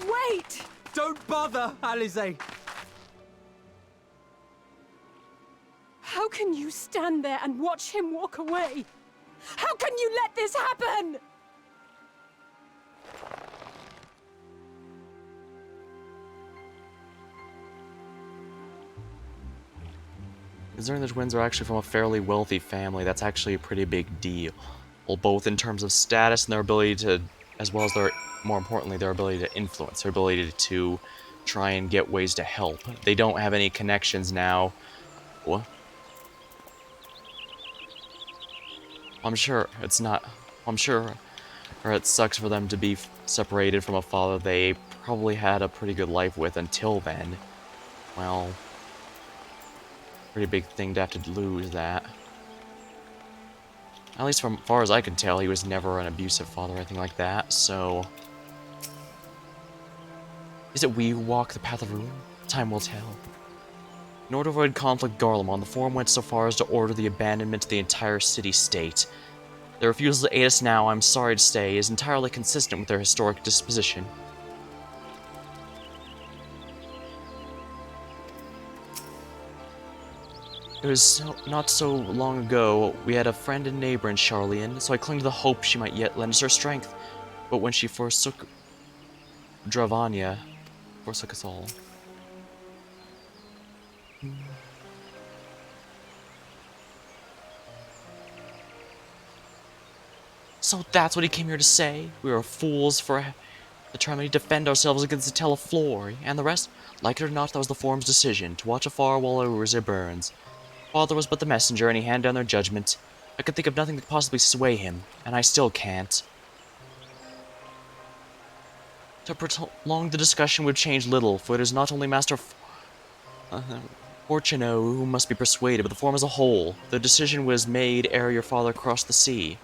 Wait! Don't bother, Alize! How can you stand there and watch him walk away? How can you let this happen? Considering the twins are actually from a fairly wealthy family, that's actually a pretty big deal. Well, both in terms of status and their ability to, as well as their, more importantly, their ability to influence, their ability to try and get ways to help. They don't have any connections now. What? I'm sure it's not. I'm sure, or it sucks for them to be separated from a father they probably had a pretty good life with until then. Well, pretty big thing to have to lose that. At least from far as I can tell, he was never an abusive father or anything like that, so... Is it we who walk the path of ruin? Time will tell. In order to avoid conflict Garlemald, the Forum went so far as to order the abandonment of the entire city-state. Their refusal to aid us now, I'm sorry to say, is entirely consistent with their historic disposition. It was not so long ago, we had a friend and neighbor in Charlian, so I clung to the hope she might yet lend us her strength. But when she forsook Dravania, forsook us all. So that's what he came here to say? We were fools for determined to defend ourselves against the Teleflori, and the rest? Like it or not, that was the Forum's decision, to watch afar while our Urza burns. Father was but the messenger, and he handed down their judgment. I could think of nothing that could possibly sway him, and I still can't. To prolong the discussion would change little, for it is not only Master Fortuno who must be persuaded, but the Forum as a whole. The decision was made ere your father crossed the sea.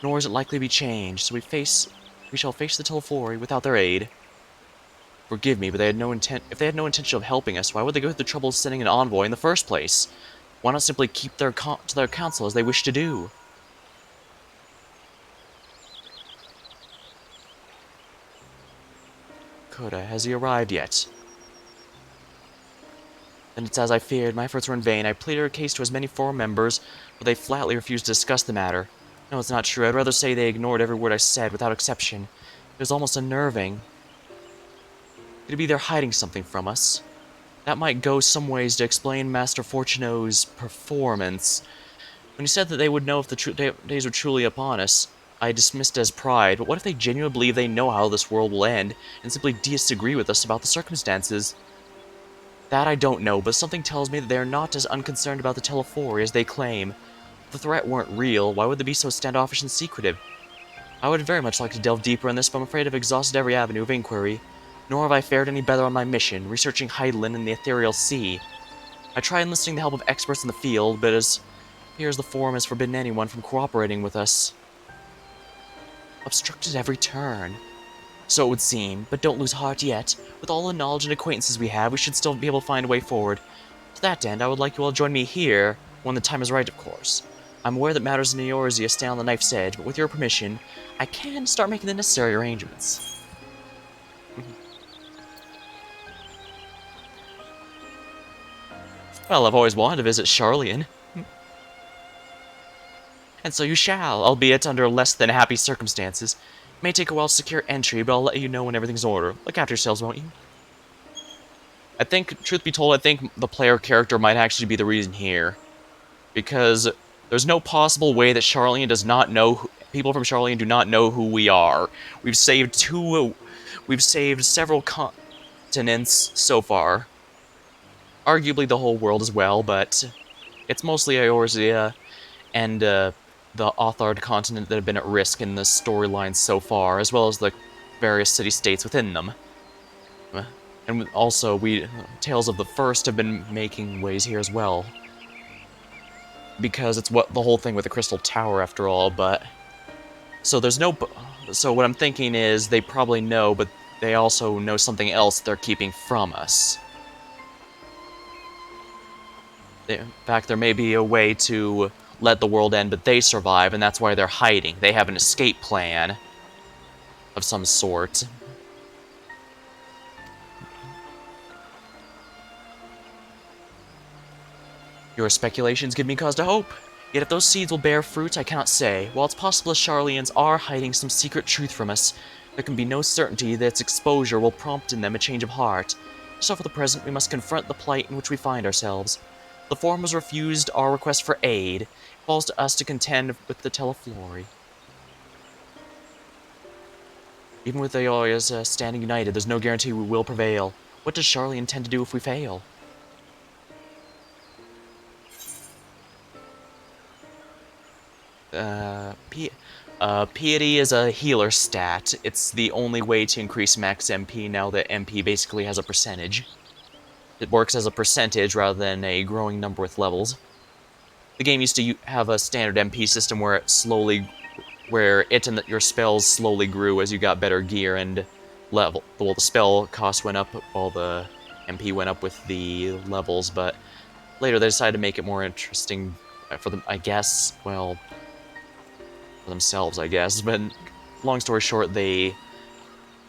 Nor is it likely to be changed, so we shall face the Teleflori without their aid. Forgive me, but if they had no intention of helping us, why would they go through the trouble of sending an envoy in the first place? Why not simply keep to their counsel as they wish to do? Coda, has he arrived yet? Then it's as I feared. My efforts were in vain. I pleaded our case to as many Forum members, but they flatly refused to discuss the matter. No, it's not true. I'd rather say they ignored every word I said, without exception. It was almost unnerving. Could it be they're hiding something from us? That might go some ways to explain Master Fortuno's performance. When he said that they would know if the days were truly upon us, I dismissed it as pride, but what if they genuinely believe they know how this world will end, and simply disagree with us about the circumstances? That I don't know, but something tells me that they are not as unconcerned about the Teleflori as they claim. If the threat weren't real, why would they be so standoffish and secretive? I would very much like to delve deeper in this, but I'm afraid I've exhausted every avenue of inquiry. Nor have I fared any better on my mission, researching Hydaelyn and the Ethereal Sea. I tried enlisting the help of experts in the field, but it appears the Forum has forbidden anyone from cooperating with us. Obstructed every turn. So it would seem, but don't lose heart yet. With all the knowledge and acquaintances we have, we should still be able to find a way forward. To that end, I would like you all to join me here, when the time is right, of course. I'm aware that matters in Eorzea stay on the knife's edge, but with your permission, I can start making the necessary arrangements. Well, I've always wanted to visit Charlian. And so you shall, albeit under less than happy circumstances. It may take a while to secure entry, but I'll let you know when everything's in order. Look after yourselves, won't you? I think, truth be told, I think the player character might actually be the reason here. Because there's no possible way that Charlian does not know, people from Charlian do not know who we are. We've saved several continents so far. Arguably the whole world as well, but it's mostly Eorzea and the Othard continent that have been at risk in the storylines so far, as well as the various city-states within them. And also, Tales of the First have been making ways here as well. Because it's the whole thing with the Crystal Tower, after all, but... So what I'm thinking is, they probably know, but they also know something else they're keeping from us. In fact, there may be a way to let the world end, but they survive, and that's why they're hiding. They have an escape plan of some sort. Your speculations give me cause to hope. Yet if those seeds will bear fruit, I cannot say. While it's possible the Sharlayans are hiding some secret truth from us, there can be no certainty that its exposure will prompt in them a change of heart. So for the present, we must confront the plight in which we find ourselves. The Forum has refused our request for aid. It falls to us to contend with the Teleflori. Even with the Aeolias standing united, there's no guarantee we will prevail. What does Sharley intend to do if we fail? Piety is a healer stat. It's the only way to increase max MP now that MP basically has a percentage. It works as a percentage rather than a growing number with levels. The game used to have a standard MP system where it and your spells slowly grew as you got better gear and level. Well, the spell cost went up while the MP went up with the levels, but later they decided to make it more interesting for them, I guess. Well, for themselves, I guess. But long story short, they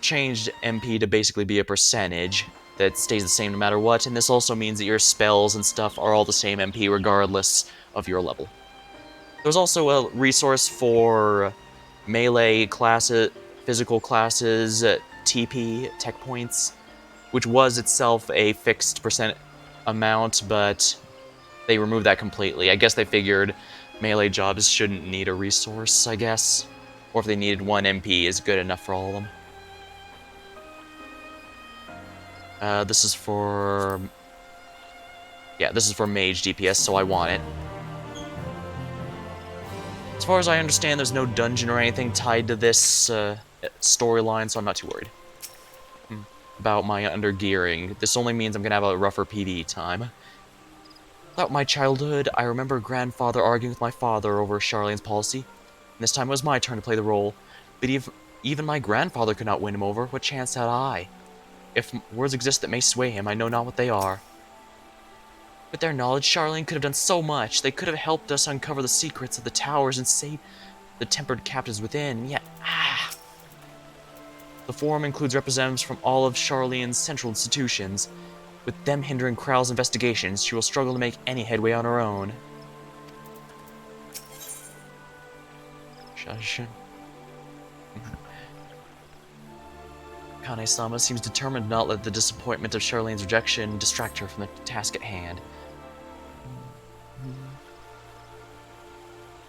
changed MP to basically be a percentage that stays the same no matter what, and this also means that your spells and stuff are all the same MP regardless of your level. There's also a resource for melee classes, physical classes, TP, tech points, which was itself a fixed percent amount, but they removed that completely. I guess they figured melee jobs shouldn't need a resource, I guess. Or if they needed 1 MP is good enough for all of them. This is for... Yeah, this is for mage DPS, so I want it. As far as I understand, there's no dungeon or anything tied to this storyline, so I'm not too worried about my undergearing. This only means I'm gonna have a rougher PvE time. Throughout my childhood, I remember grandfather arguing with my father over Sharlayan's policy. And this time it was my turn to play the role. But even my grandfather could not win him over. What chance had I? If words exist that may sway him, I know not what they are. With their knowledge, Sharlayan could have done so much. They could have helped us uncover the secrets of the towers and save the tempered captives within. Yet, The Forum includes representatives from all of Sharlayan's central institutions. With them hindering Kral's investigations, she will struggle to make any headway on her own. Shush. Kane-sama seems determined to not let the disappointment of Sharlayan's rejection distract her from the task at hand.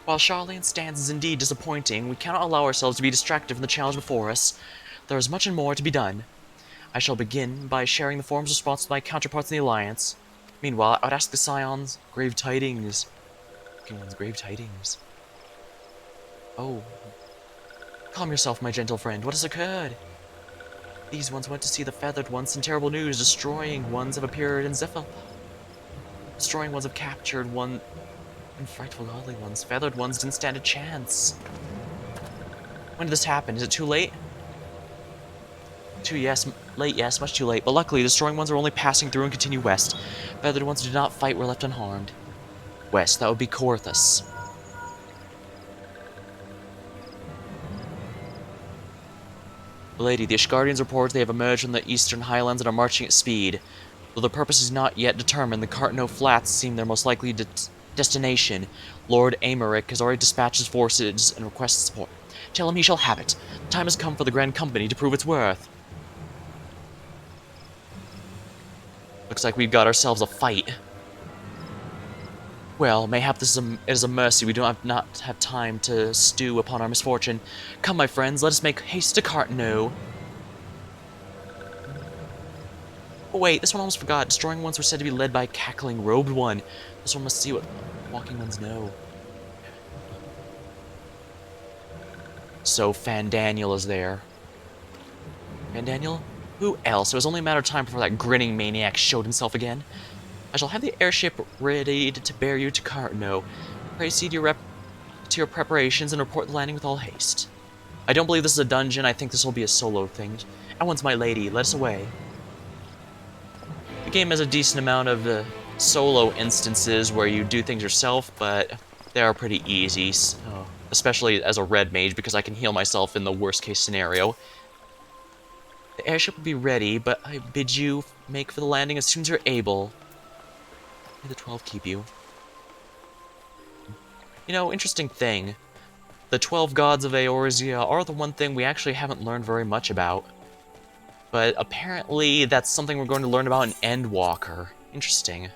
While Sharlayan's stance is indeed disappointing, we cannot allow ourselves to be distracted from the challenge before us. There is much and more to be done. I shall begin by sharing the Forum's response to my counterparts in the Alliance. Meanwhile, I would ask the Scions grave tidings. Grave tidings. Oh. Calm yourself, my gentle friend. What has occurred? These ones went to see the feathered ones, and terrible news. Destroying ones have appeared in Zephyr. Destroying ones have captured one, and frightful godly ones. Feathered ones didn't stand a chance. When did this happen? Is it too late? Late, yes, much too late. But luckily, destroying ones are only passing through and continue west. Feathered ones who did not fight were left unharmed. West, that would be Korthus. Lady, the Ishgardians report they have emerged from the eastern highlands and are marching at speed. Though their purpose is not yet determined, the Cartno Flats seem their most likely destination. Lord Amaric has already dispatched his forces and requests support. Tell him he shall have it. The time has come for the Grand Company to prove its worth. Looks like we've got ourselves a fight. Well, mayhap it is a mercy we do not have time to stew upon our misfortune. Come, my friends, let us make haste to Cartno. Oh wait, this one almost forgot. Destroying ones were said to be led by a cackling robed one. This one must see what walking ones know. So Fandaniel is there. Fandaniel? Who else? It was only a matter of time before that grinning maniac showed himself again. I shall have the airship ready to bear you to Cartno. Pray see to your preparations and report the landing with all haste. I don't believe this is a dungeon. I think this will be a solo thing. At once, my lady, let us away. The game has a decent amount of solo instances where you do things yourself, but they are pretty easy, especially as a red mage, because I can heal myself in the worst case scenario. The airship will be ready, but I bid you make for the landing as soon as you're able. May the 12 keep you. You know, interesting thing. The 12 gods of Eorzea are the one thing we actually haven't learned very much about. But apparently that's something we're going to learn about in Endwalker. Interesting.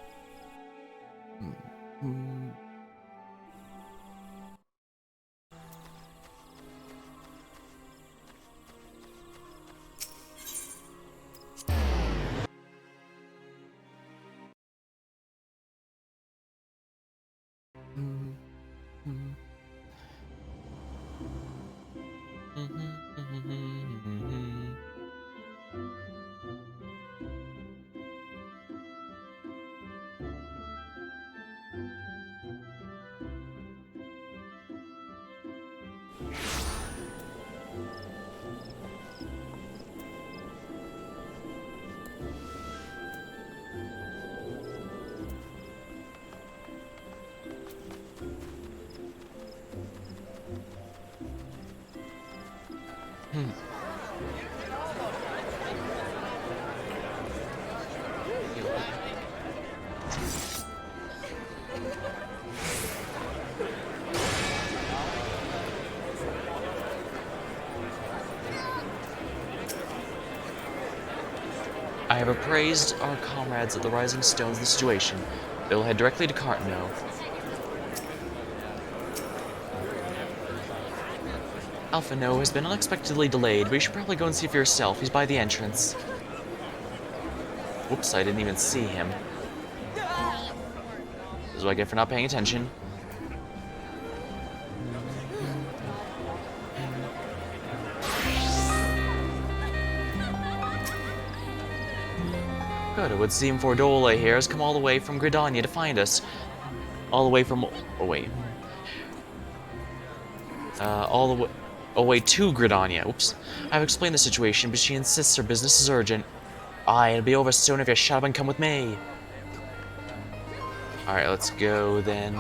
I have appraised our comrades at the Rising Stones of the situation. They will head directly to Cartano. Alphino has been unexpectedly delayed, but you should probably go and see for yourself. He's by the entrance. Whoops, I didn't even see him. This is what I get for not paying attention. Good, it would seem Fordola here has come all the way from Gridania to find us. All the way from... oh, wait. All the way to Gridania. Oops. I've explained the situation, but she insists her business is urgent. Aye, it'll be over soon if you shut up and come with me. Alright, let's go then.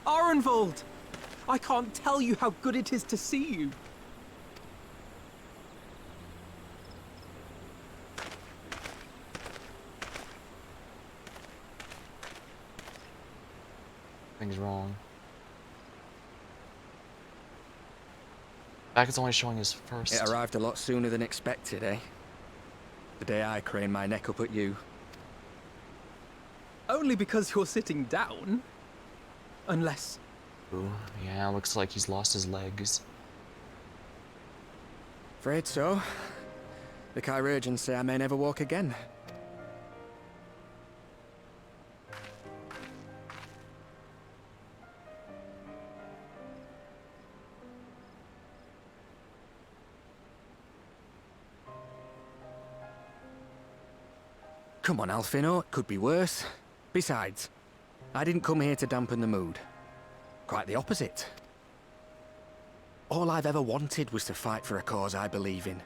Arenvold! I can't tell you how good it is to see you. Things wrong. Back it's only showing his first. It arrived a lot sooner than expected, eh? The day I craned my neck up at you. Only because you're sitting down. Unless... Ooh, yeah, looks like he's lost his legs. Afraid so. The chirurgeons say I may never walk again. Come on, Alphino, it could be worse. Besides, I didn't come here to dampen the mood. Quite the opposite. All I've ever wanted was to fight for a cause I believe in.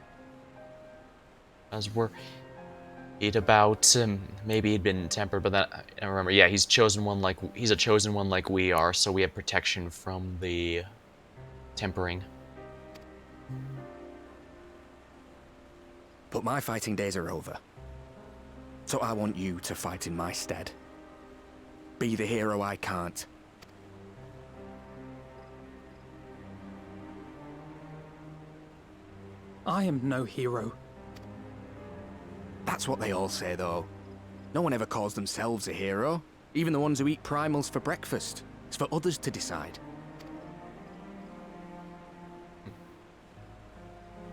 As we're... about maybe he'd been tempered, but then I remember, yeah, he's a chosen one like we are, so we have protection from the tempering. But my fighting days are over. So I want you to fight in my stead. Be the hero I can't. I am no hero. That's what they all say, though. No one ever calls themselves a hero. Even the ones who eat primals for breakfast. It's for others to decide.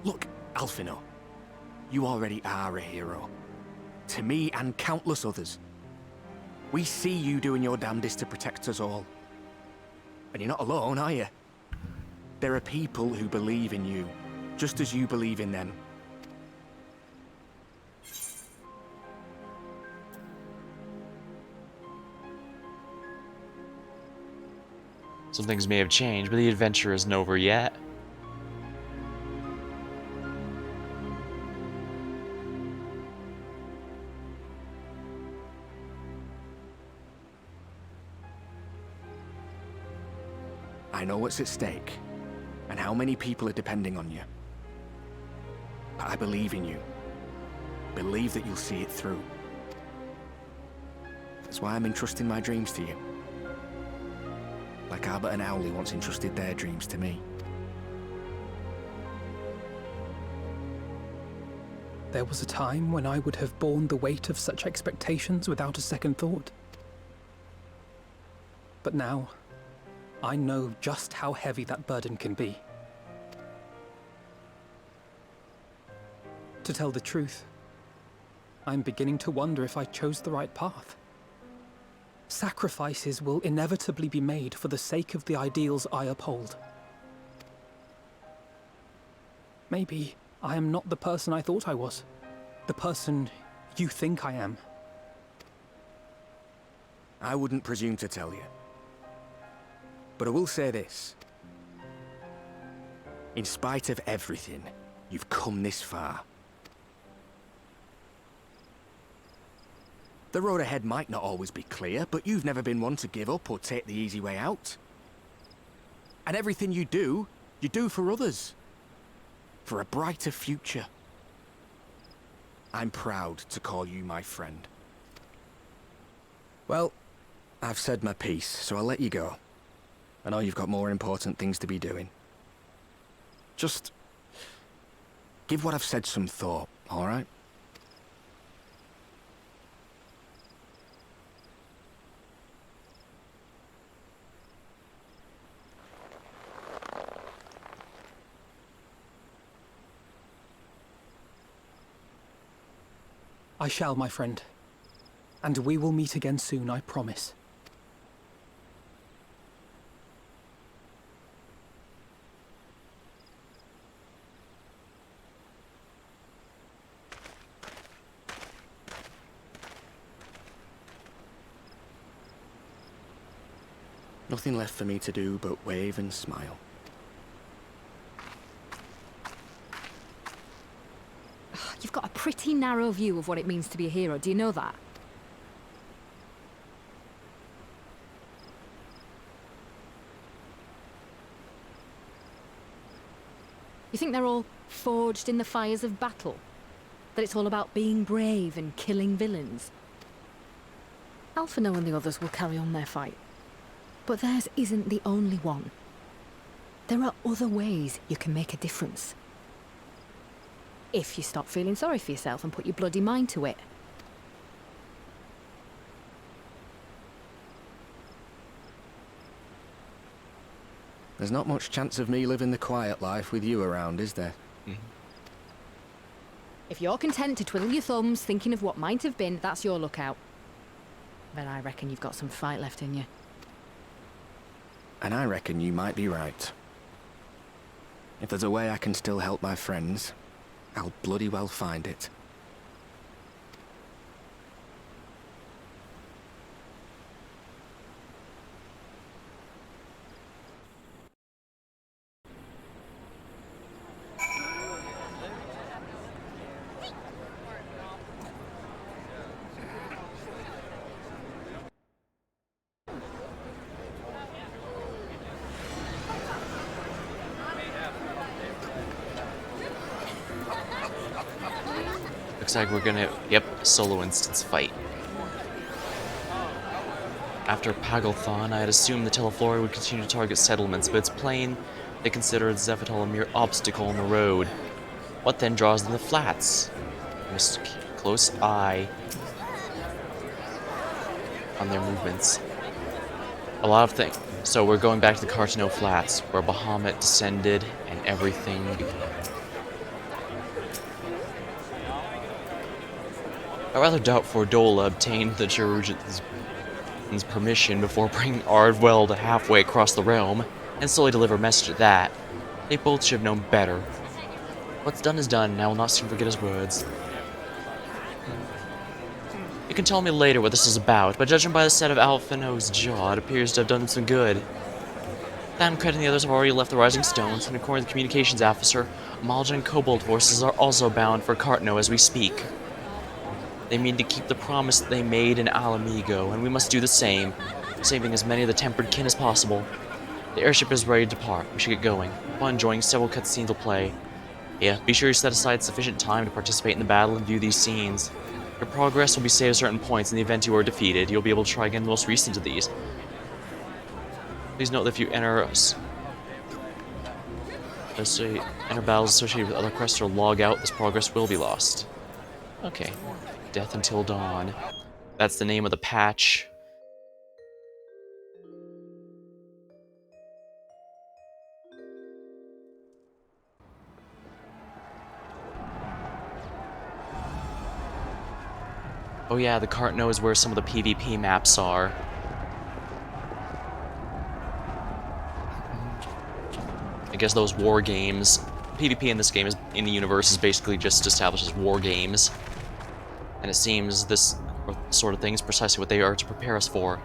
Look, Alphino. You already are a hero. To me and countless others. We see you doing your damnedest to protect us all. And you're not alone, are you? There are people who believe in you, just as you believe in them. Some things may have changed, but the adventure isn't over yet. I know what's at stake, and how many people are depending on you. But I believe in you. Believe that you'll see it through. That's why I'm entrusting my dreams to you. Like Albert and Owley once entrusted their dreams to me. There was a time when I would have borne the weight of such expectations without a second thought. But now, I know just how heavy that burden can be. To tell the truth, I'm beginning to wonder if I chose the right path. Sacrifices will inevitably be made for the sake of the ideals I uphold. Maybe I am not the person I thought I was. The person you think I am. I wouldn't presume to tell you. But I will say this. In spite of everything, you've come this far. The road ahead might not always be clear, but you've never been one to give up or take the easy way out. And everything you do for others. For a brighter future. I'm proud to call you my friend. Well, I've said my piece, so I'll let you go. I know you've got more important things to be doing. Just give what I've said some thought, all right? I shall, my friend. And we will meet again soon, I promise. Nothing left for me to do but wave and smile. You've got a pretty narrow view of what it means to be a hero, do you know that? You think they're all forged in the fires of battle? That it's all about being brave and killing villains? Alphino and the others will carry on their fight. But theirs isn't the only one. There are other ways you can make a difference. If you stop feeling sorry for yourself and put your bloody mind to it. There's not much chance of me living the quiet life with you around, is there? If you're content to twiddle your thumbs thinking of what might have been, that's your lookout. But I reckon you've got some fight left in you. And I reckon you might be right. If there's a way I can still help my friends, I'll bloody well find it. Looks like we're gonna, solo instance fight. After Pagalthon, I had assumed the Teleflori would continue to target settlements, but it's plain they considered Zephytal a mere obstacle on the road. What then draws them to the flats? I must keep a close eye on their movements. A lot of things. So we're going back to the Cartano Flats, where Bahamut descended and everything began. I rather doubt Fordola obtained the Jerujan's permission before bringing Ardwell to halfway across the realm. and slowly deliver a message at that. They both should have known better. What's done is done, and I will not soon forget his words. You can tell me later what this is about, but judging by the set of Alphino's jaw, it appears to have done some good. Thancred and the others have already left the Rising Stones, and according to the communications officer, Malja and Kobold forces are also bound for Cartno as we speak. They mean to keep the promise that they made in Alamigo, and we must do the same, saving as many of the tempered kin as possible. The airship is ready to depart. We should get going. While enjoying several cutscenes will play. Yeah, be sure you set aside sufficient time to participate in the battle and view these scenes. Your progress will be saved at certain points in the event you are defeated. You'll be able to try again the most recent of these. Please note that if you enter battles associated with other quests or log out, this progress will be lost. Okay. Death Until Dawn. That's the name of the patch. Oh yeah, the cart knows where some of the PvP maps are. I guess those war games. PvP in this game in the universe is basically just established as war games. And it seems this sort of thing is precisely what they are to prepare us for.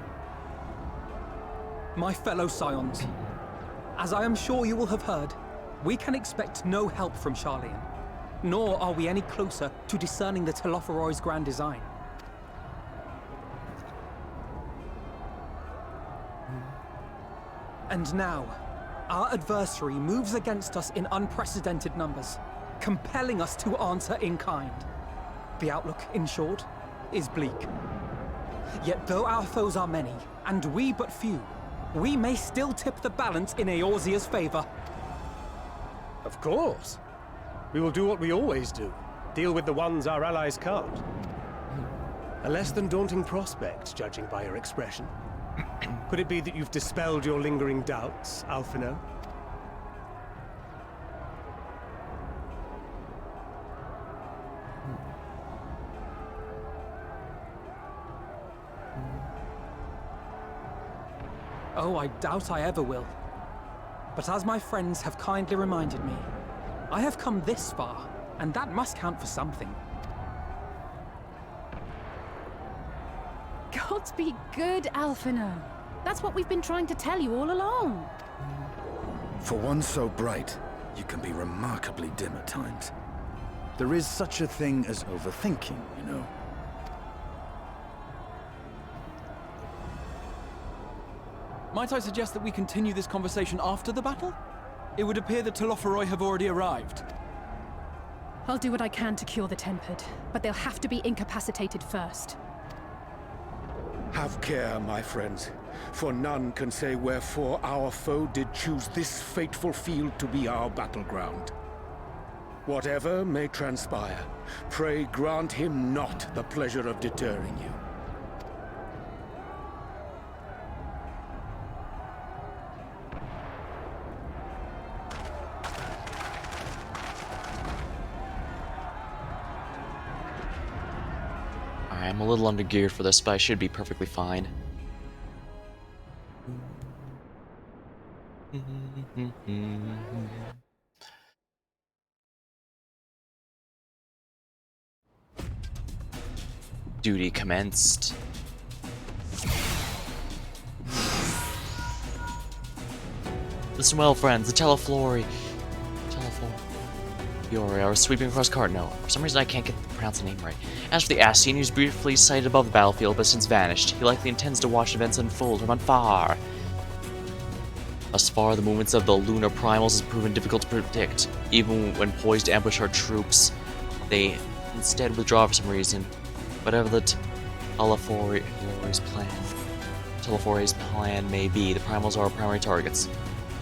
My fellow Scions, as I am sure you will have heard, we can expect no help from Sharlayan, nor are we any closer to discerning the Telophoroi's grand design. And now, our adversary moves against us in unprecedented numbers, compelling us to answer in kind. The outlook, in short, is bleak. Yet though our foes are many, and we but few, we may still tip the balance in Eorzea's favor. Of course. We will do what we always do. Deal with the ones our allies can't. A less than daunting prospect, judging by your expression. Could it be that you've dispelled your lingering doubts, Alphino? Oh, I doubt I ever will. But as my friends have kindly reminded me, I have come this far, and that must count for something. Gods be good, Alphino. That's what we've been trying to tell you all along. For one so bright, you can be remarkably dim at times. There is such a thing as overthinking, you know. Might I suggest that we continue this conversation after the battle? It would appear that Telophoroi have already arrived. I'll do what I can to cure the Tempered, but they'll have to be incapacitated first. Have care, my friends, for none can say wherefore our foe did choose this fateful field to be our battleground. Whatever may transpire, pray grant him not the pleasure of deterring you. I'm a little undergeared for this, but I should be perfectly fine. Duty commenced. Listen well, friends, the Telophori are sweeping across Cartno. For some reason I can't pronounce the name right. As for the Ascian, he was briefly sighted above the battlefield but since vanished. He likely intends to watch events unfold from afar. Thus far, the movements of the lunar primals has proven difficult to predict. Even when poised to ambush our troops, they instead withdraw for some reason. Whatever the Telophori's plan may be, the primals are our primary targets.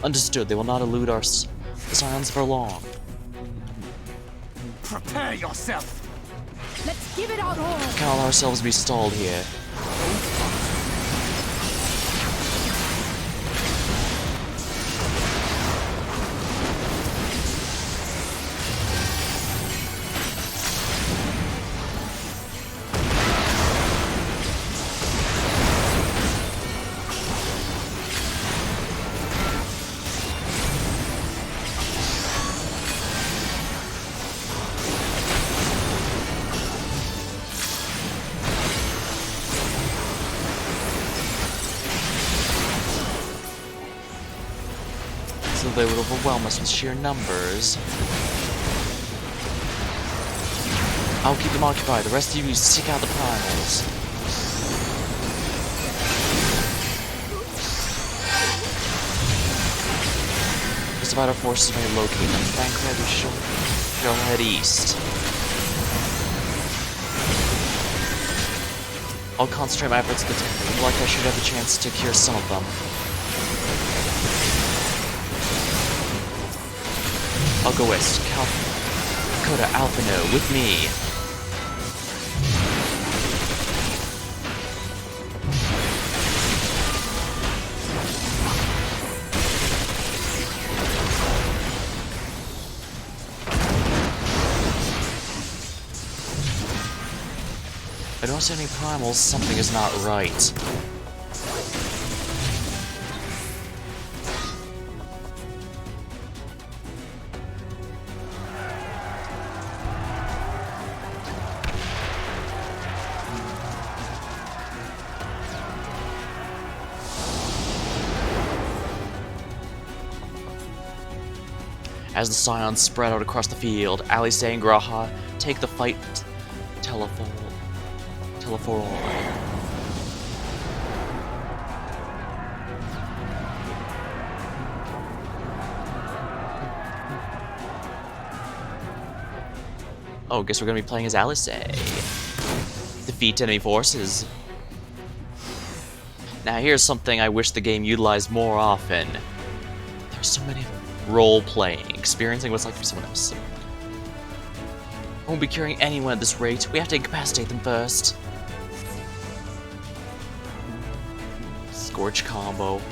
Understood, they will not elude our Scions for long. Prepare yourself! Let's give it our all! Can't allow ourselves to be stalled here. they would overwhelm us with sheer numbers. I'll keep them occupied. The rest of you seek out the primals. Just about our forces may locate them. Frankly, we shall head east. I'll concentrate my efforts at the temple, like I should have a chance to cure some of them. I'll go west. Dakota, Alphino, with me. I don't see any primals. Something is not right. As the scions spread out across the field, Alice and Graha take the fight telephone. Oh, guess we're gonna be playing as Alice. Defeat enemy forces. Now here's something I wish the game utilized more often. There's so many role-playing, experiencing what it's like for someone else. I won't be curing anyone at this rate. We have to incapacitate them first. Scorch combo.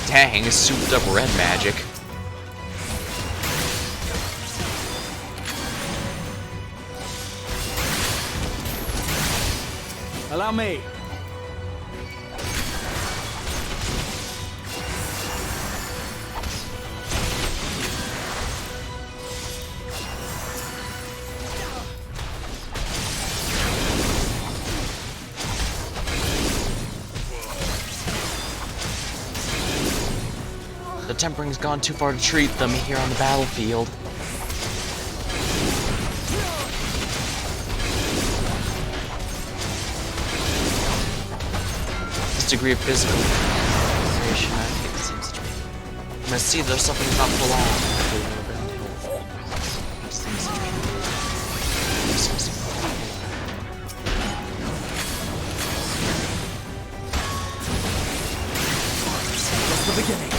Dang, souped up red magic. Allow me. The Tempering's gone too far to treat them here on the battlefield. This degree of physical sensation, I think it seems to be. I'm gonna see their suffering's not for long. Seems to be. Just the beginning.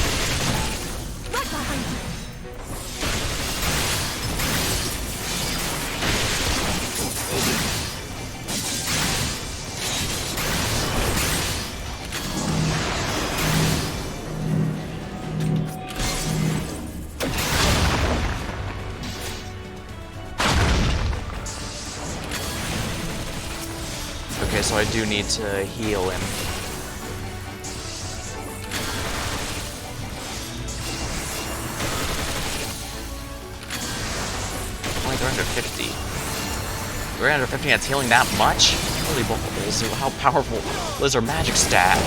Okay, so I do need to heal him. Only 350. 350, that's healing that much? Holy balls, how powerful is our magic stat?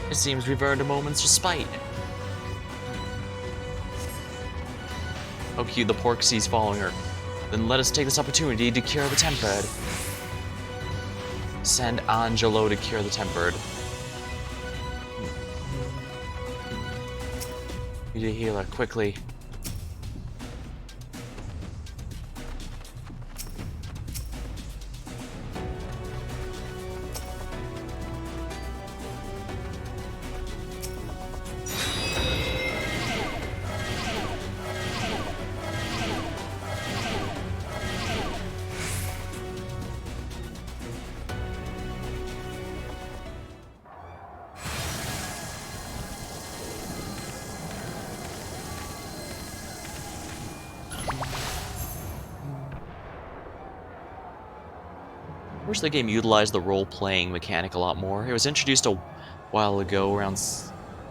It seems we've earned a moment's respite. Oh, cute, the pork sees following her. Then let us take this opportunity to cure the tempered. Send Angelo to cure the tempered. Need a healer, quickly. I wish the game utilized the role-playing mechanic a lot more. It was introduced a while ago, right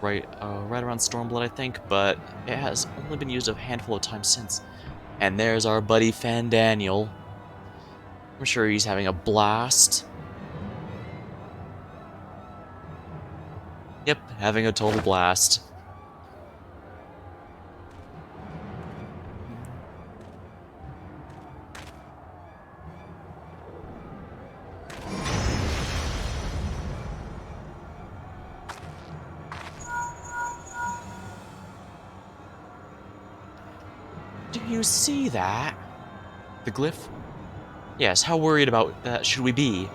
around Stormblood, I think, but it has only been used a handful of times since. And there's our buddy Fandaniel. I'm sure he's having a blast. Yep, having a total blast. Do you see that? The glyph? Yes, how worried about that should we be?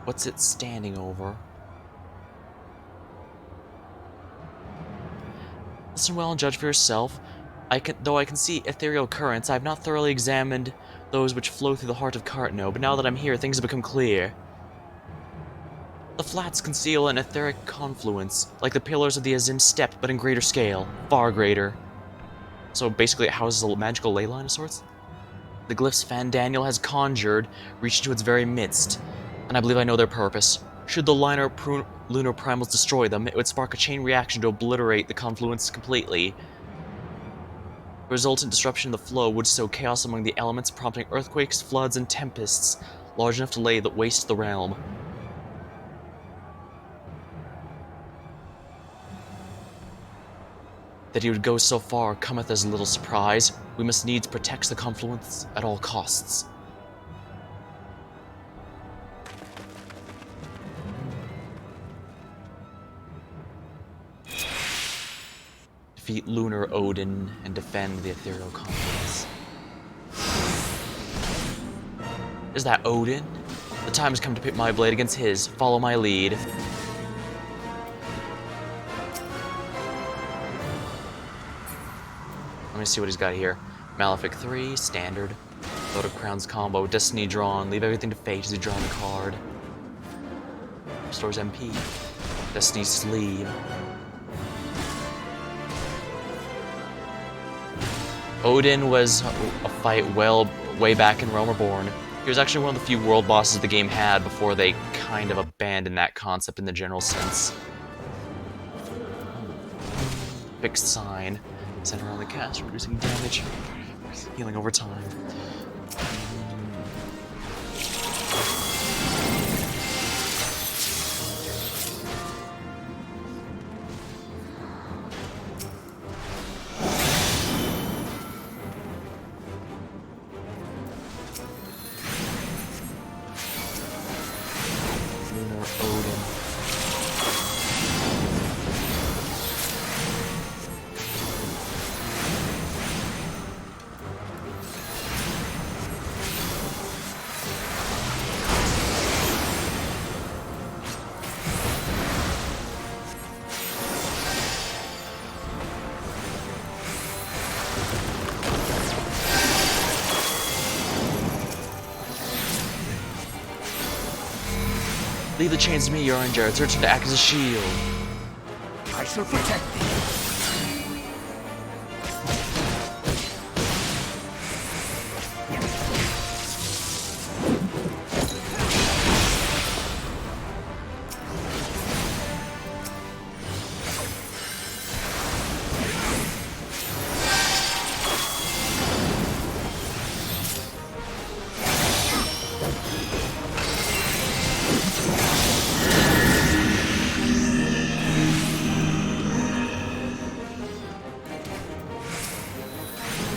What's it standing over? Listen well and judge for yourself. Though I can see ethereal currents, I have not thoroughly examined those which flow through the heart of Cartno, but now that I'm here, things have become clear. The flats conceal an etheric confluence, like the pillars of the Azim Steppe, but in greater scale. Far greater. So basically it houses a magical ley line of sorts? The glyphs Fandaniel has conjured reach into its very midst, and I believe I know their purpose. Should the lunar primals destroy them, it would spark a chain reaction to obliterate the confluence completely. The resultant disruption of the flow would sow chaos among the elements, prompting earthquakes, floods, and tempests large enough to lay waste the realm. That he would go so far cometh as little surprise. We must needs protect the confluence at all costs. Defeat Lunar Odin and defend the ethereal confluence. Is that Odin? The time has come to pit my blade against his. Follow my lead. Let me see what he's got here. Malefic 3, standard. Load of Crowns combo, Destiny drawn, leave everything to fate as you draw a card. Restores MP. Destiny sleeve. Odin was a fight way back in Realm Reborn. He was actually one of the few world bosses the game had before they kind of abandoned that concept in the general sense. Fixed sign. Center around the cast, reducing damage, healing over time. Lunar Odin. Leave the chains to me, Yoringer. It's urgent to act as a shield. I shall protect thee.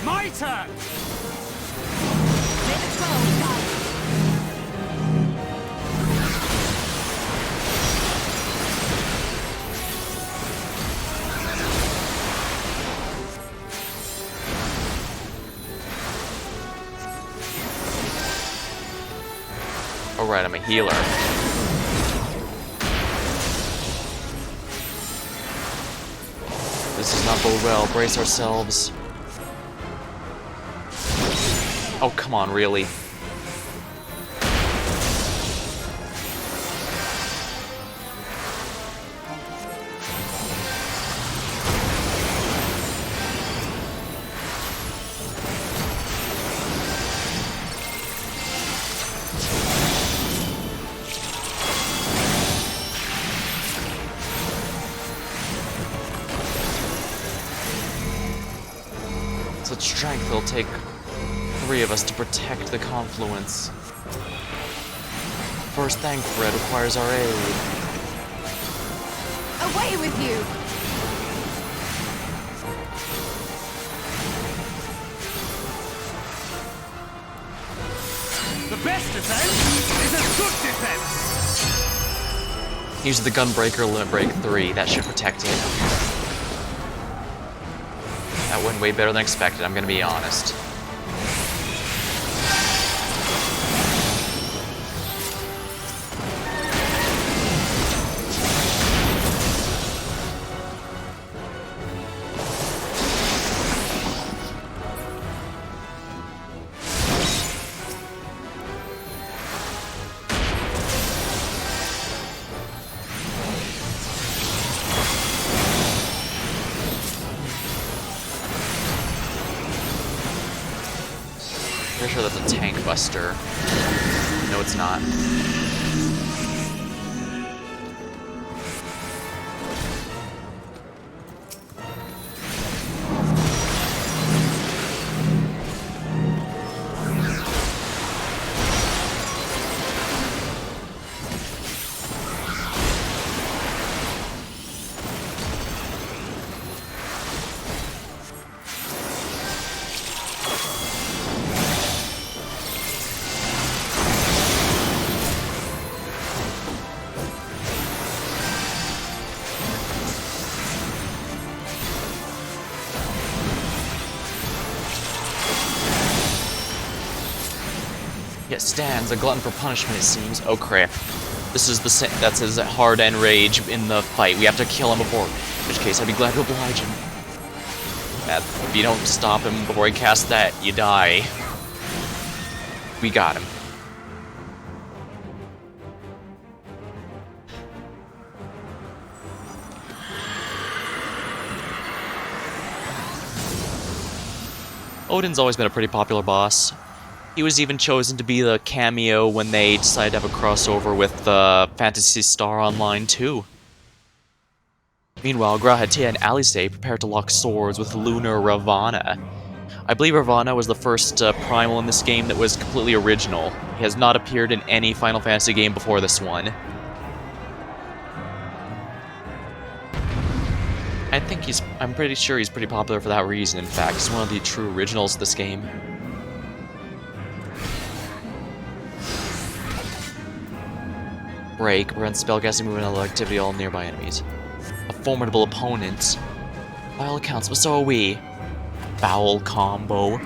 My turn! Oh right, I'm a healer. This does not bode well. Brace ourselves. Oh, come on, really? Such strength it'll take 3 of us to protect the confluence. First Thancred requires our aid. Away with you! The best defense is a good defense! Use the Gunbreaker Limit Break 3. That should protect it. That went way better than expected, I'm gonna be honest. Pretty sure that's a tank buster. No, it's not. Yet stands a glutton for punishment, it seems. Oh crap. This is that's his hard end rage in the fight. We have to kill him before. In which case, I'd be glad to oblige him. If you don't stop him before he casts that, you die. We got him. Odin's always been a pretty popular boss. He was even chosen to be the cameo when they decided to have a crossover with Phantasy Star Online 2. Meanwhile, Grahatia and Alice prepare to lock swords with Lunar Ravana. I believe Ravana was the first primal in this game that was completely original. He has not appeared in any Final Fantasy game before this one. I'm pretty sure he's pretty popular for that reason, in fact. He's one of the true originals of this game. Break prevents spellcasting movement and activity all nearby enemies. A formidable opponent. By all accounts, but so are we. Foul combo.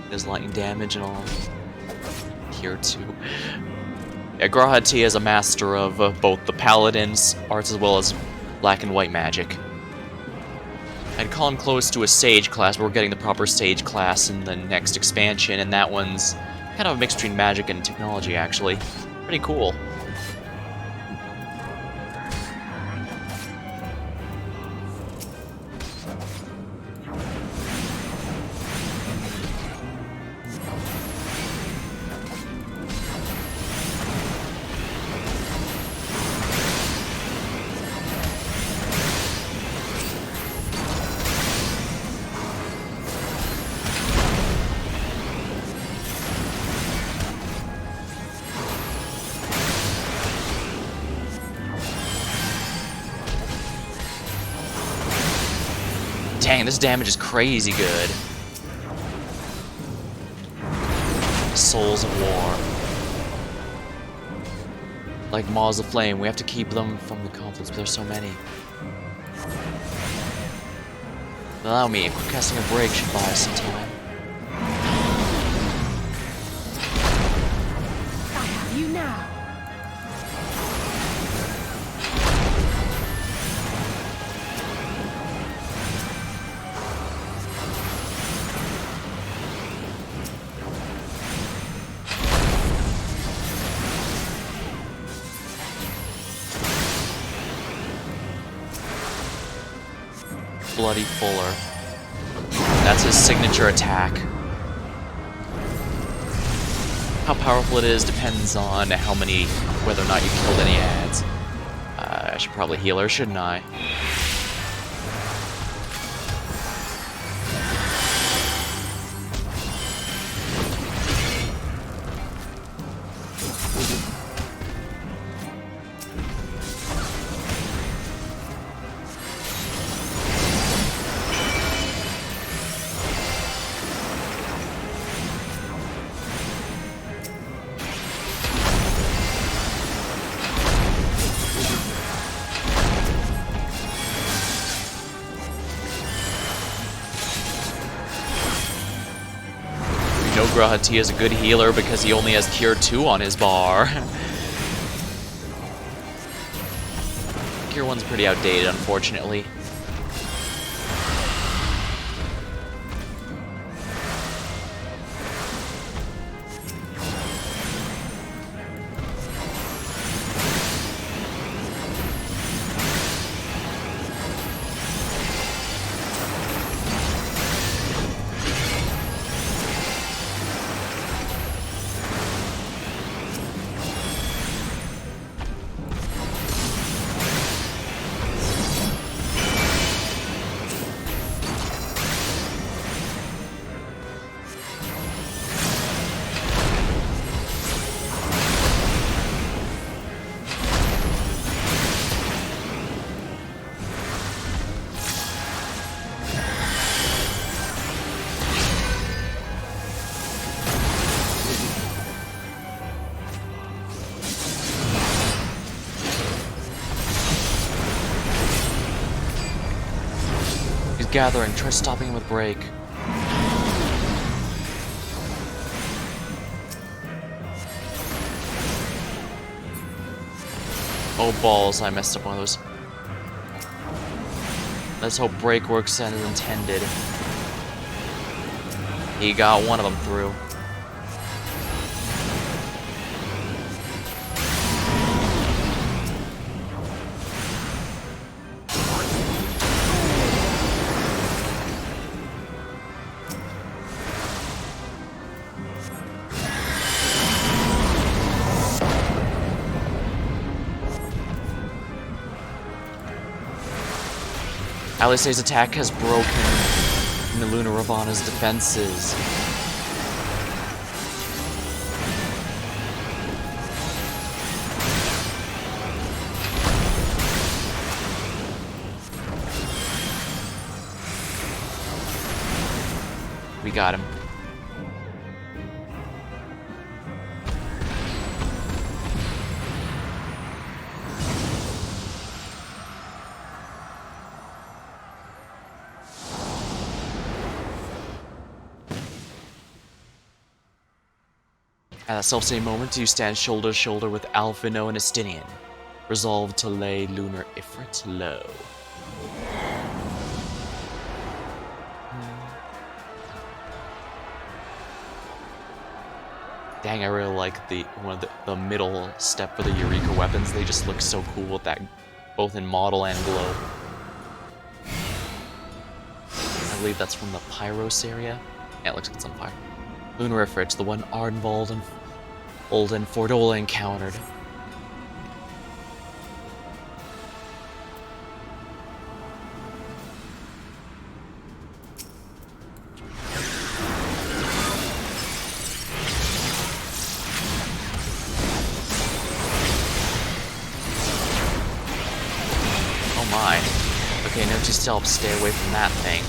Does lightning damage and all. Here too. Yeah, Grahatia is a master of both the Paladin's arts as well as black and white magic. I'd call him close to a Sage class, but we're getting the proper Sage class in the next expansion, and that one's kind of a mix between magic and technology, actually. Pretty cool. Dang, this damage is crazy good. Souls of War. Like Maws of Flame, we have to keep them from the conflicts, but there's so many. Allow me, quick casting a break should buy us some time. I have you now. Bloody Fuller. That's his signature attack. How powerful it is depends on whether or not you killed any ads. I should probably heal her, shouldn't I? Grahati is a good healer because he only has Cure 2 on his bar. Cure 1's pretty outdated, unfortunately. Gathering, try stopping him with break. Oh balls, I messed up one of those. Let's hope break works as intended. He got one of them through. Alisaie's attack has broken Miluna Ravana's defenses. We got him. At that self-same moment, you stand shoulder to shoulder with Alphino and Estinian, resolved to lay Lunar Ifrit low. Dang, I really like the middle step for the Eureka weapons. They just look so cool with that, both in model and glow. I believe that's from the Pyros area. Yeah, it looks like it's on fire. Lunar Ifrit, the one Ardenwald and Olden Fordola encountered. Oh my. Okay, note to self, stay away from that thing.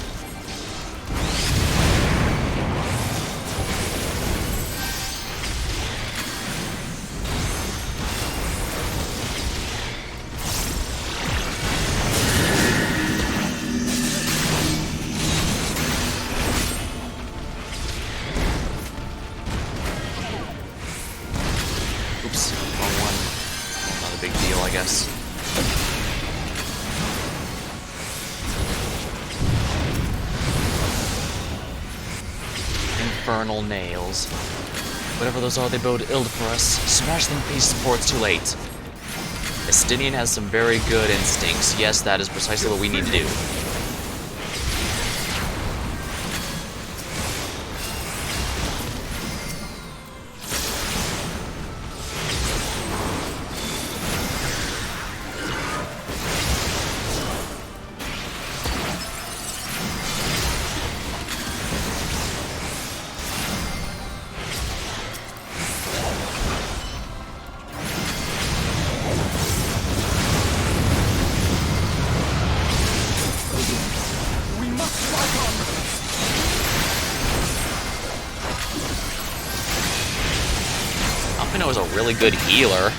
big deal, I guess. Infernal nails. Whatever those are, they bode ill for us. Smash them in pieces before it's too late. Estinian has some very good instincts. Yes, that is precisely what we need to do. Alfino is a really good healer.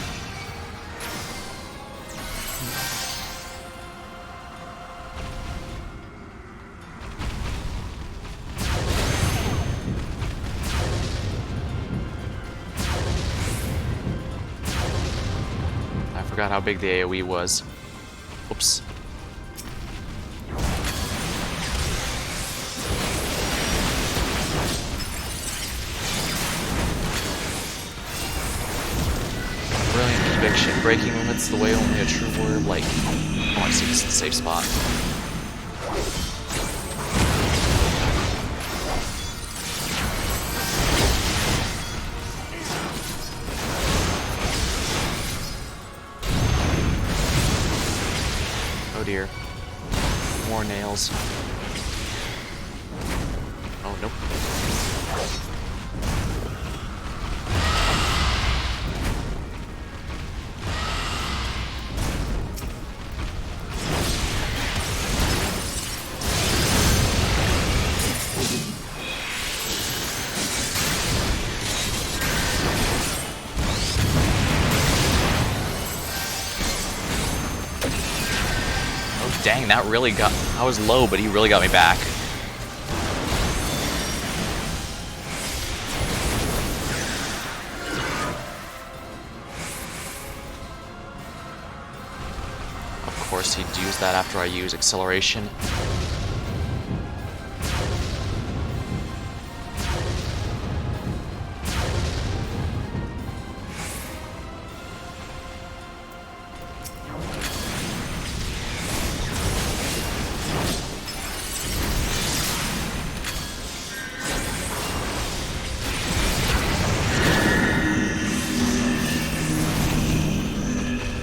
I forgot how big the AoE was. Oops. Brilliant conviction. Breaking limits the way only a true warrior like. Oh, I see this is a safe spot. Oh dear. More nails. Oh, nope. Dang, that really got... I was low, but he really got me back. Of course, he'd use that after I use acceleration.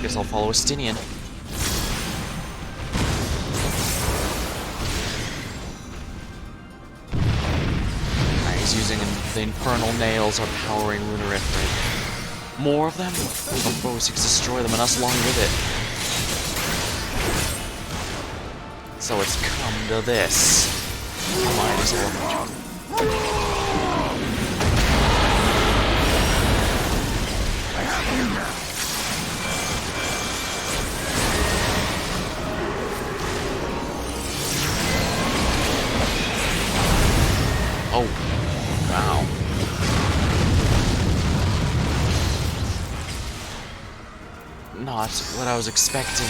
Guess I'll follow Estinian. Alright, he's using the infernal nails are powering Runeriff. More of them? The foe seeks to destroy them and us along with it. So it's come to this. Mine is elemental. Oh, wow. Not what I was expecting.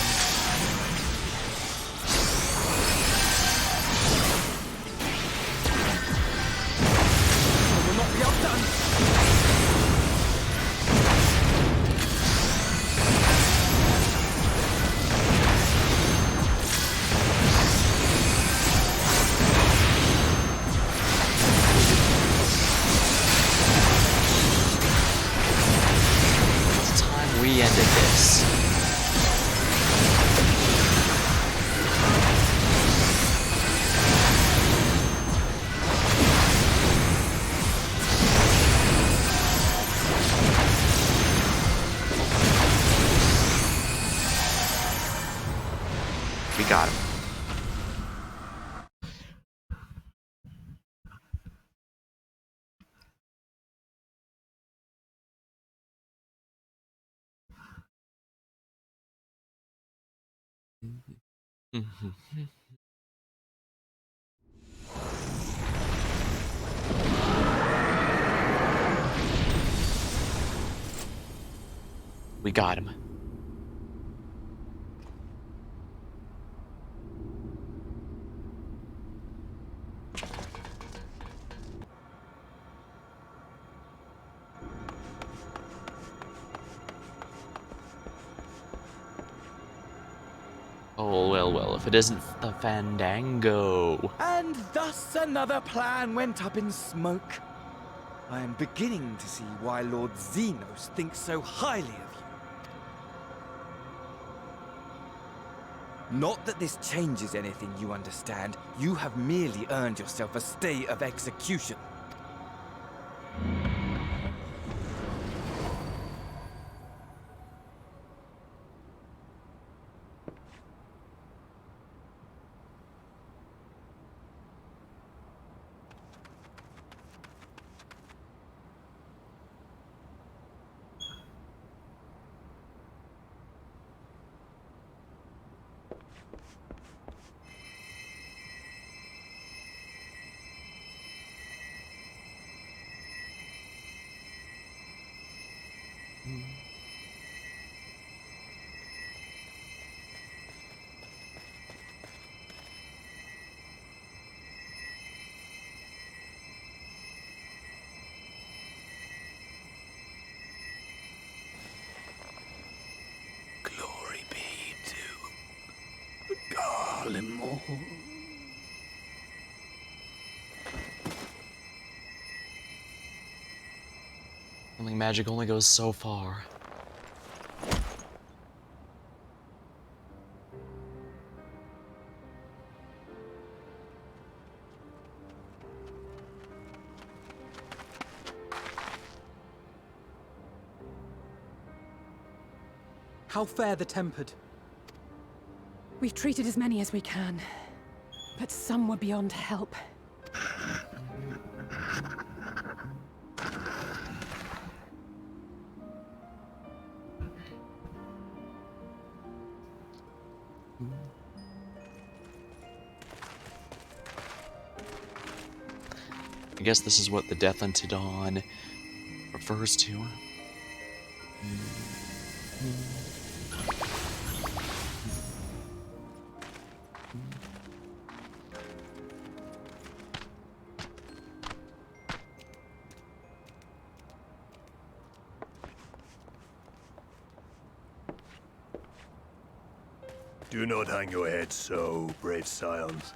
Will not be outdone. We ended this. We got him. We got him. Oh, well, if it isn't the Fandango. And thus another plan went up in smoke. I am beginning to see why Lord Xenos thinks so highly of you. Not that this changes anything, you understand. You have merely earned yourself a stay of execution. Glory be to Garlemore. Healing magic only goes so far. How fare the tempered? We've treated as many as we can, but some were beyond help. I guess this is what the Death Unto Dawn refers to. Do not hang your head so, brave scions.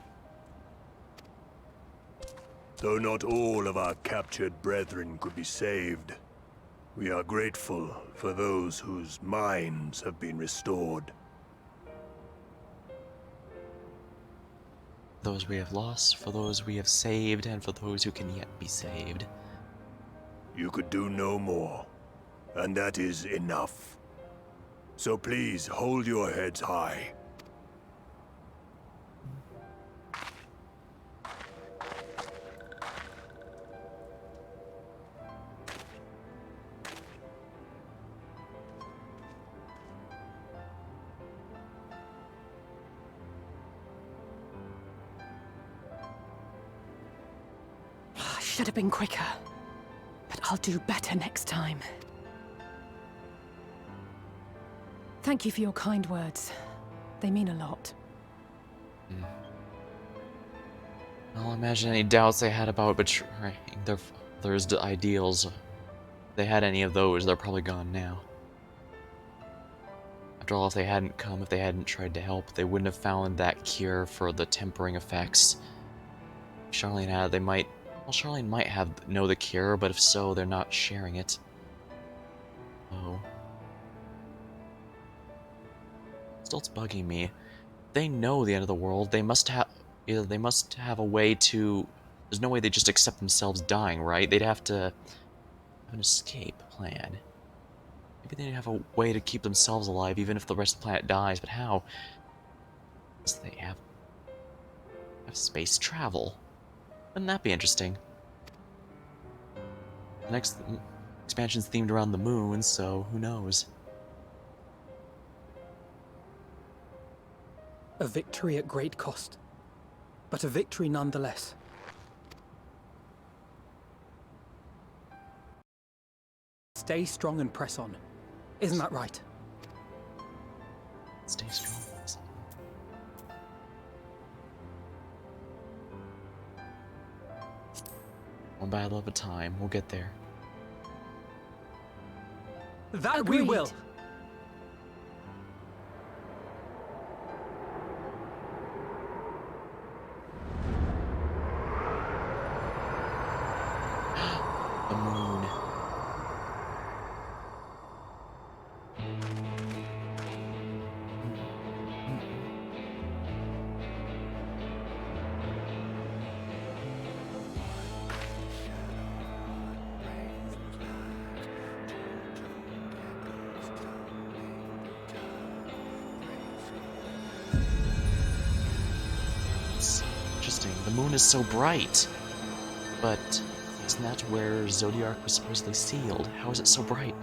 Though not all of our captured brethren could be saved, we are grateful for those whose minds have been restored. Those we have lost, for those we have saved, and for those who can yet be saved. You could do no more, and that is enough. So please hold your heads high. I should have been quicker, but I'll do better next time. Thank you for your kind words. They mean a lot. I'll imagine any doubts they had about betraying their father's ideals. If they had any of those, they're probably gone now. After all, if they hadn't come, if they hadn't tried to help, they wouldn't have found that cure for the tempering effects. If Charlene had, they might... Well, Charlene might know the cure, but if so, they're not sharing it. Oh. Still, it's bugging me. They know the end of the world. They must have... Either they must have a way to... There's no way they just accept themselves dying, right? They'd have to have an escape plan. Maybe they'd have a way to keep themselves alive, even if the rest of the planet dies, but how? So they have space travel. Wouldn't that be interesting? The next expansion's themed around the moon, so who knows? A victory at great cost, but a victory nonetheless. Stay strong and press on. Isn't that right? Stay strong. One battle at a time. We'll get there. That we will. The moon is so bright. But isn't that where Zodiark was supposedly sealed? How is it so bright?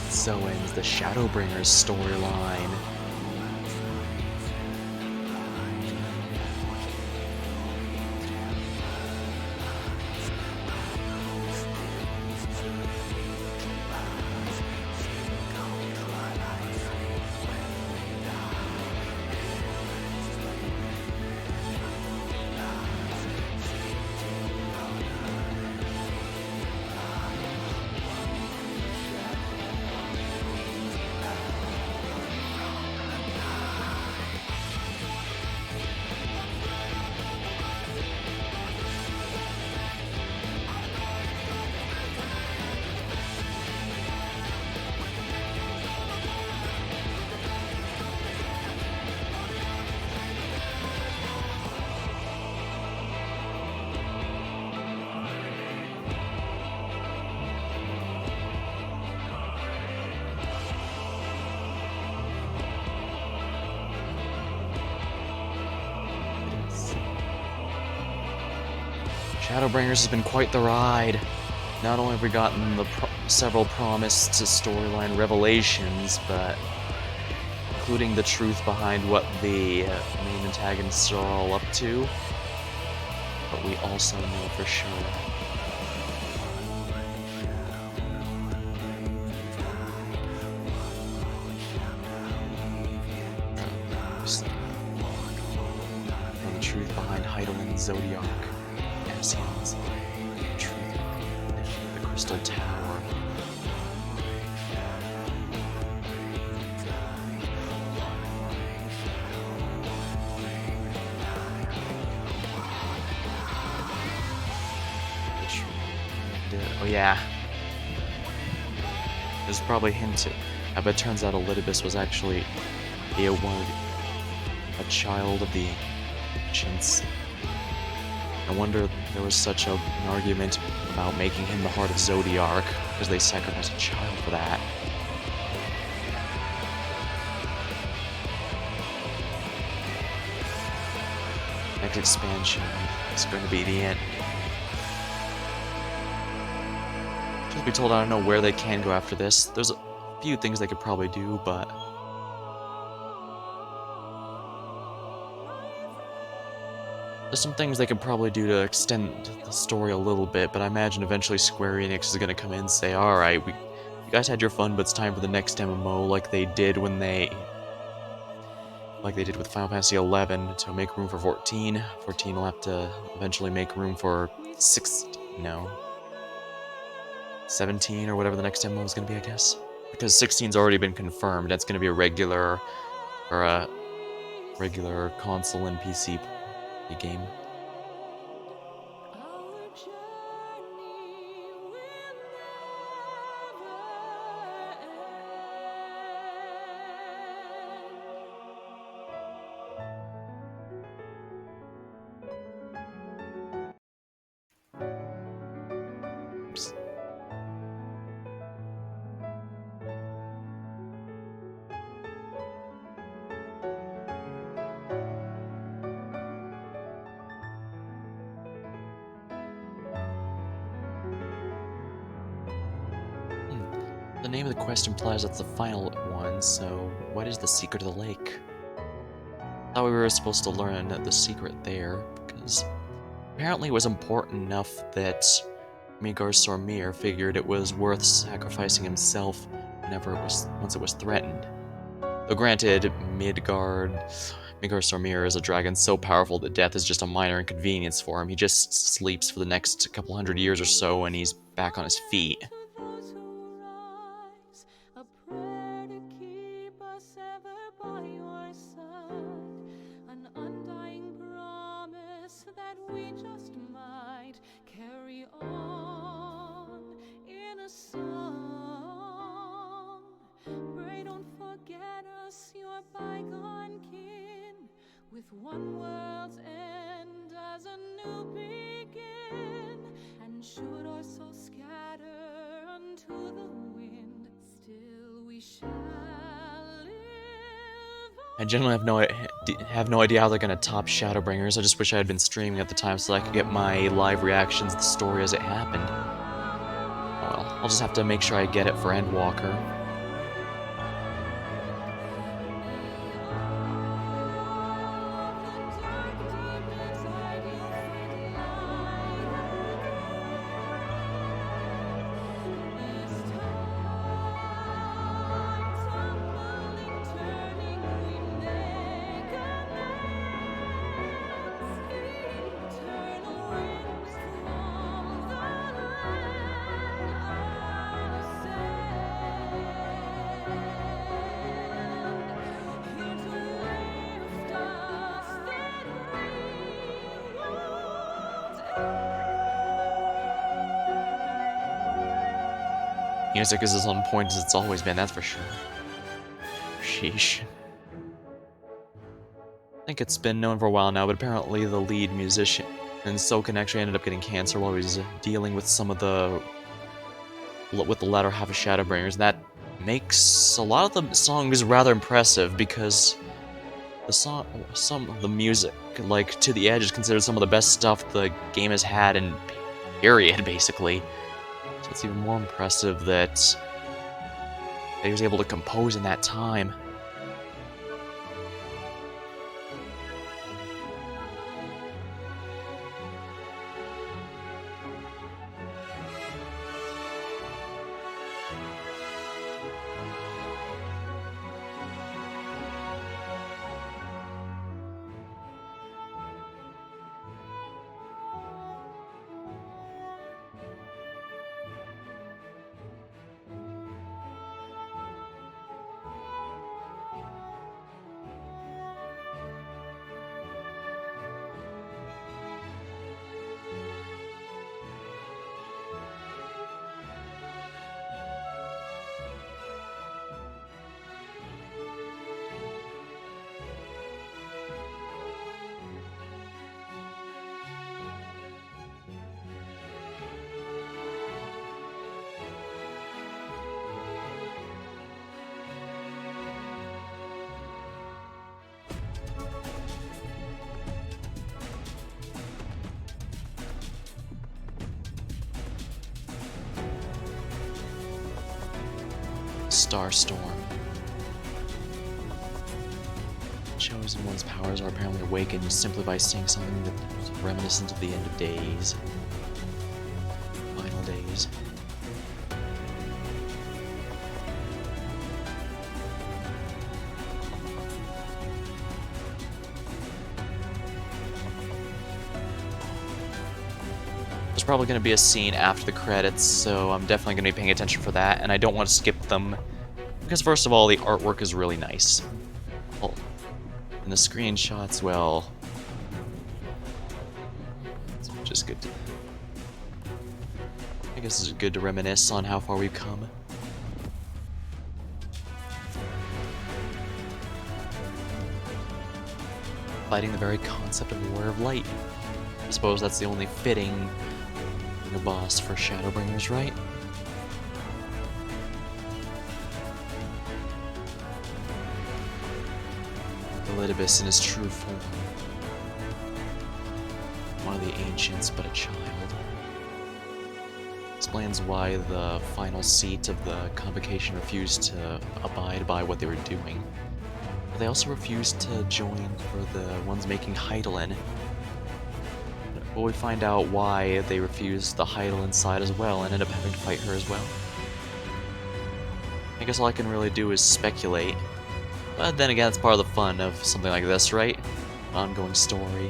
So ends the Shadowbringers storyline. Shadowbringers has been quite the ride. Not only have we gotten the several promised storyline revelations, but including the truth behind what the main antagonists are all up to. But we also know for sure the truth behind Heidelin and Zodiark. Ascians, truth behind the Crystal Tower. Oh yeah. There's probably hinted. I bet it turns out Elidibus was actually a child of the ancients. I wonder there was such an argument about making him the heart of Zodiark, because they sacrificed a child for that. Next expansion is going to be the end. Truth be told, I don't know where they can go after this. There's a few things they could probably do, but there's some things they could probably do to extend the story a little bit, but I imagine eventually Square Enix is going to come in and say, alright, you guys had your fun, but it's time for the next MMO, like they did with Final Fantasy XI, to make room for 14. 14 will have to eventually make room for 17 or whatever the next MMO is going to be, I guess. Because 16's already been confirmed, that's going to be a regular console and PC game. Oops. The name of the quest implies that's the final one, so what is the secret of the lake? I thought we were supposed to learn the secret there, because apparently it was important enough that Migar Sormir figured it was worth sacrificing himself once it was threatened. Though granted, Midgard Sormir is a dragon so powerful that death is just a minor inconvenience for him. He just sleeps for the next couple hundred years or so and he's back on his feet. With one world's end as a new begin, and should our souls scatter unto the wind, still we shall live. I generally have no idea how they're gonna top Shadowbringers. I just wish I had been streaming at the time so I could get my live reactions to the story as it happened. Oh well, I'll just have to make sure I get it for Endwalker. Music is as on point as it's always been, that's for sure. Sheesh. I think it's been known for a while now, but apparently the lead musician and Soken actually ended up getting cancer while he was dealing with with the latter half of Shadowbringers, and that makes a lot of the songs rather impressive because some of the music, like To the Edge, is considered some of the best stuff the game has had in period, basically. So it's even more impressive that he was able to compose in that time. Starstorm. Chosen One's powers are apparently awakened simply by seeing something that's reminiscent of the end of days. Final days. There's probably going to be a scene after the credits, so I'm definitely going to be paying attention for that, and I don't want to skip them, because first of all, the artwork is really nice. Oh, and the screenshots, well, it's just good to... I guess it's good to reminisce on how far we've come. Fighting the very concept of the Warrior of Light. I suppose that's the only fitting boss for Shadowbringers, right? Elidibus in his true form. One of the ancients, but a child. Explains why the final seat of the convocation refused to abide by what they were doing. But they also refused to join for the ones making Hydaelyn. Will we find out why they refused the Heidel inside as well and end up having to fight her as well? I guess all I can really do is speculate. But then again, it's part of the fun of something like this, right? Ongoing story.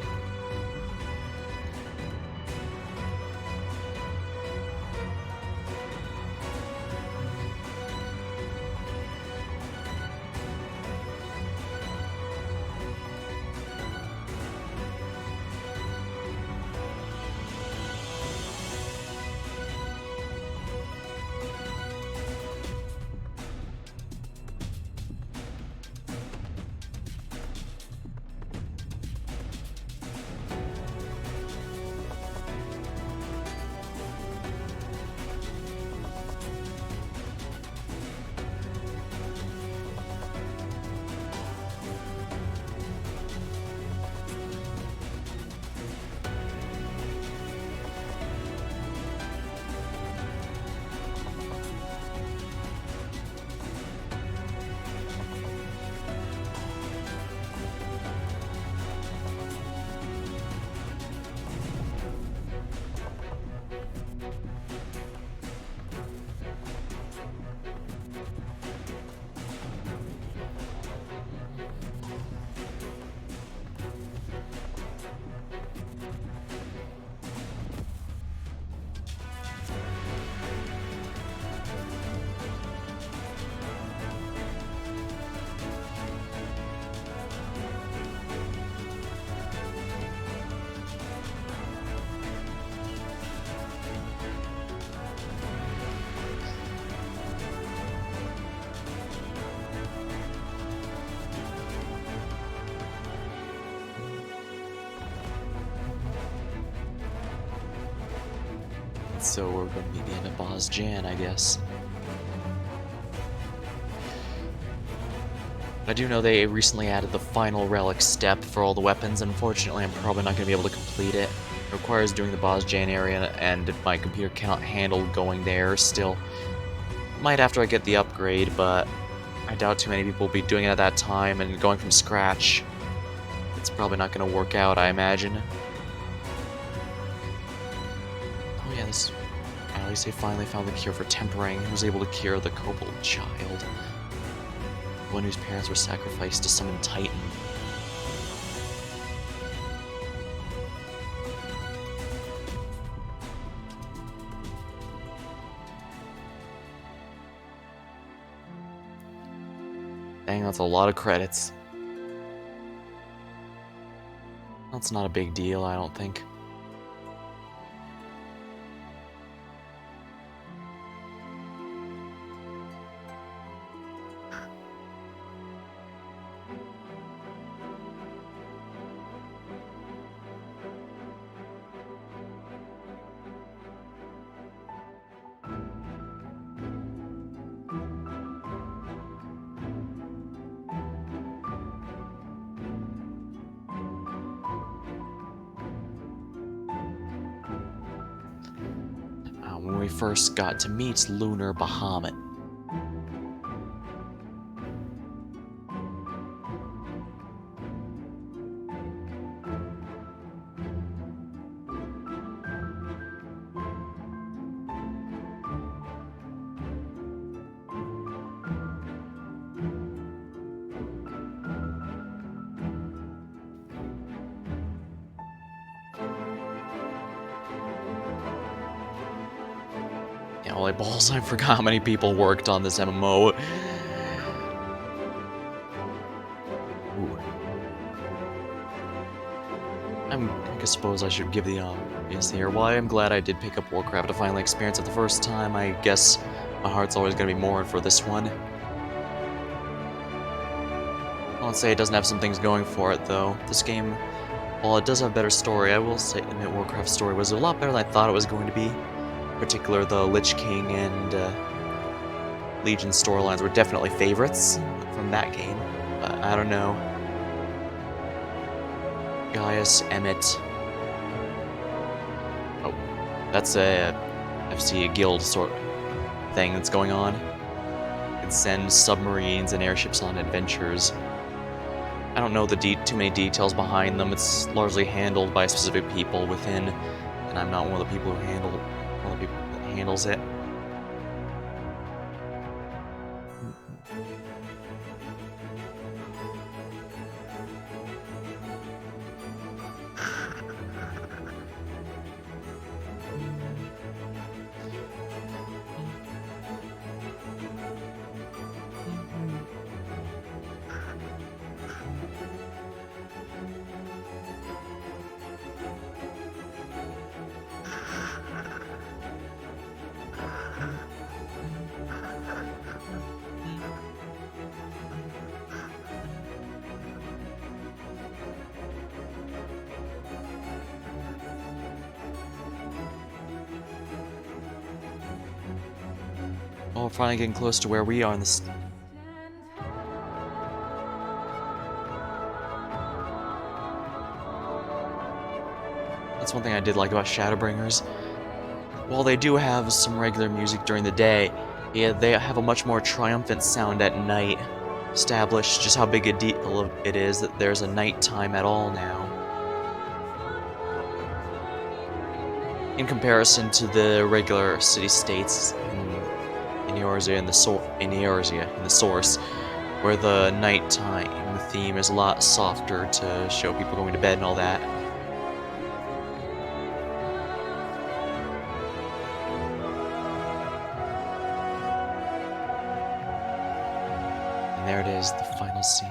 So we're going to be the end of Boss Jan, I guess. I do know they recently added the final relic step for all the weapons. Unfortunately, I'm probably not going to be able to complete it. It requires doing the Boss Jan area, and my computer cannot handle going there still. Might after I get the upgrade, but I doubt too many people will be doing it at that time, and going from scratch, it's probably not going to work out, I imagine. Oh yeah, this... At least they finally found the cure for tempering, and was able to cure the kobold child. The one whose parents were sacrificed to summon Titan. Dang, that's a lot of credits. That's not a big deal, I don't think. When we first got to meet Lunar Bahamut. Holy balls, I forgot how many people worked on this MMO. Ooh. I suppose I should give the obvious here. While I am glad I did pick up Warcraft to finally experience it the first time, I guess my heart's always going to be more for this one. I won't say it doesn't have some things going for it, though. This game, while it does have a better story, I will say admit Warcraft's story was a lot better than I thought it was going to be. In particular, the Lich King and Legion storylines were definitely favorites from that game. But I don't know. Gaius, Emmett. Oh, that's a FC guild sort of thing that's going on. You can send submarines and airships on adventures. I don't know the too many details behind them. It's largely handled by specific people within, and I'm not one of the people who handles it. Well, we're finally getting close to where we are in this. That's one thing I did like about Shadowbringers. While they do have some regular music during the day, yeah, they have a much more triumphant sound at night. Establish just how big a deal it is that there's a nighttime at all now. In comparison to the regular city-states in Eorzea in the source, where the nighttime theme is a lot softer to show people going to bed and all that. And there it is, the final scene.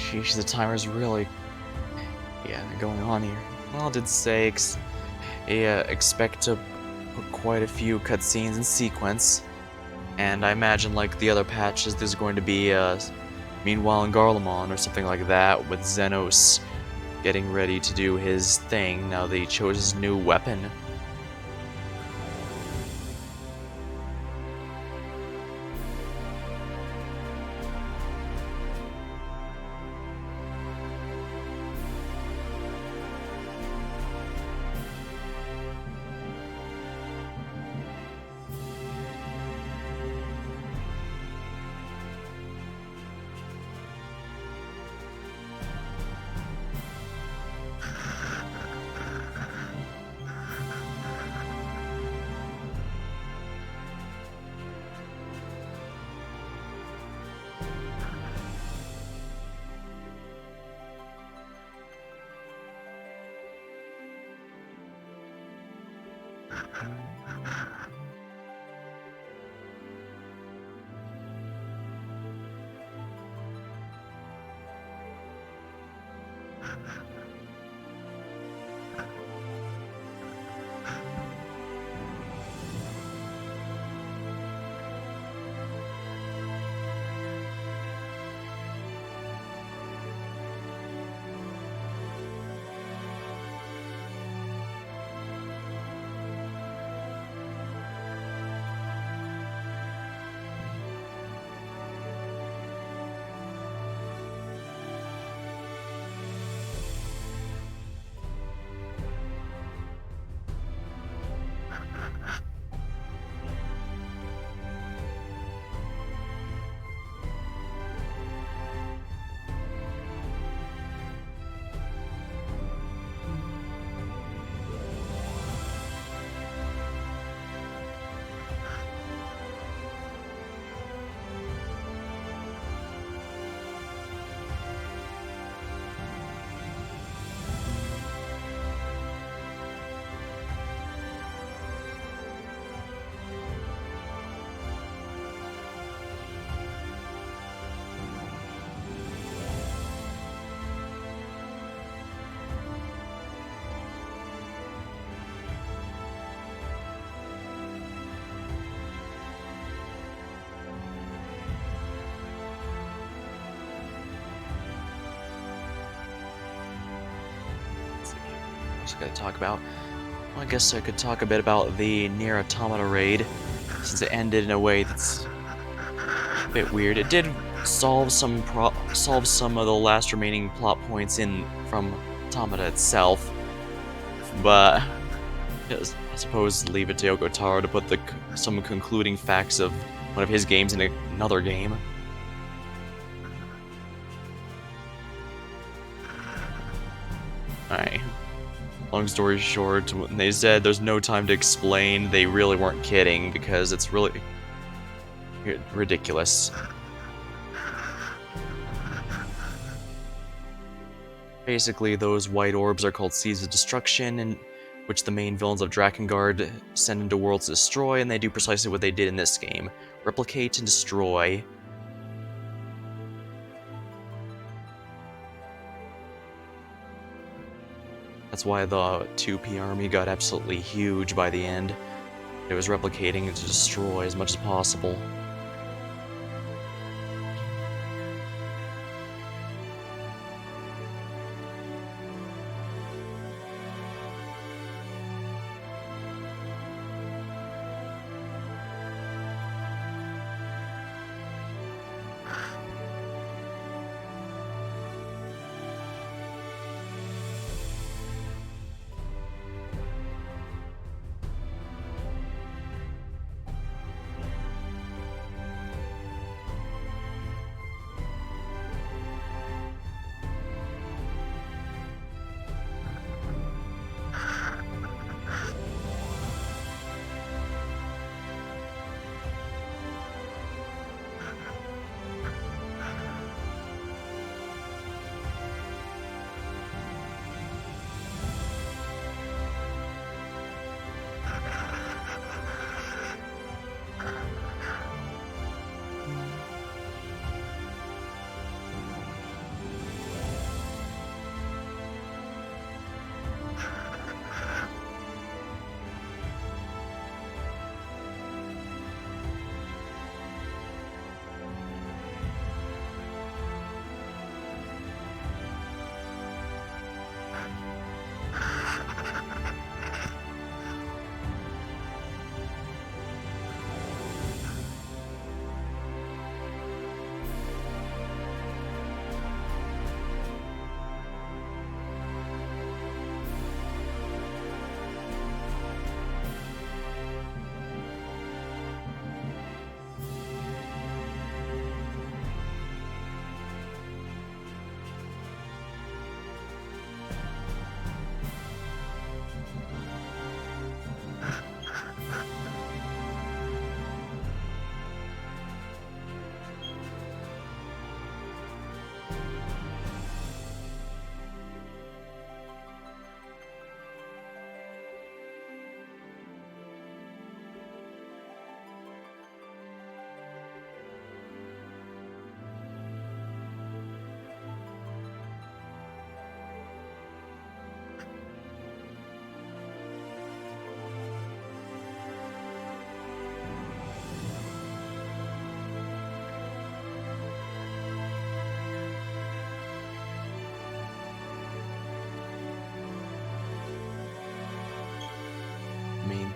Sheesh, the timer's really, going on here. Well, did say expect to put quite a few cutscenes in sequence, and I imagine like the other patches, there's going to be Meanwhile in Garlemald or something like that, with Xenos getting ready to do his thing now that he chose his new weapon. Going to talk about. Well, I guess I could talk a bit about the Nier Automata raid, since it ended in a way that's a bit weird. It did solve some of the last remaining plot points from Automata itself, but I suppose leave it to Yoko Taro to put some concluding facts of one of his games in another game. Alright. Long story short, when they said there's no time to explain, they really weren't kidding, because it's really ridiculous. Basically, those white orbs are called Seeds of Destruction, and which the main villains of Drakengard send into worlds to destroy, and they do precisely what they did in this game. Replicate and destroy. That's why the 2P army got absolutely huge by the end. It was replicating to destroy as much as possible.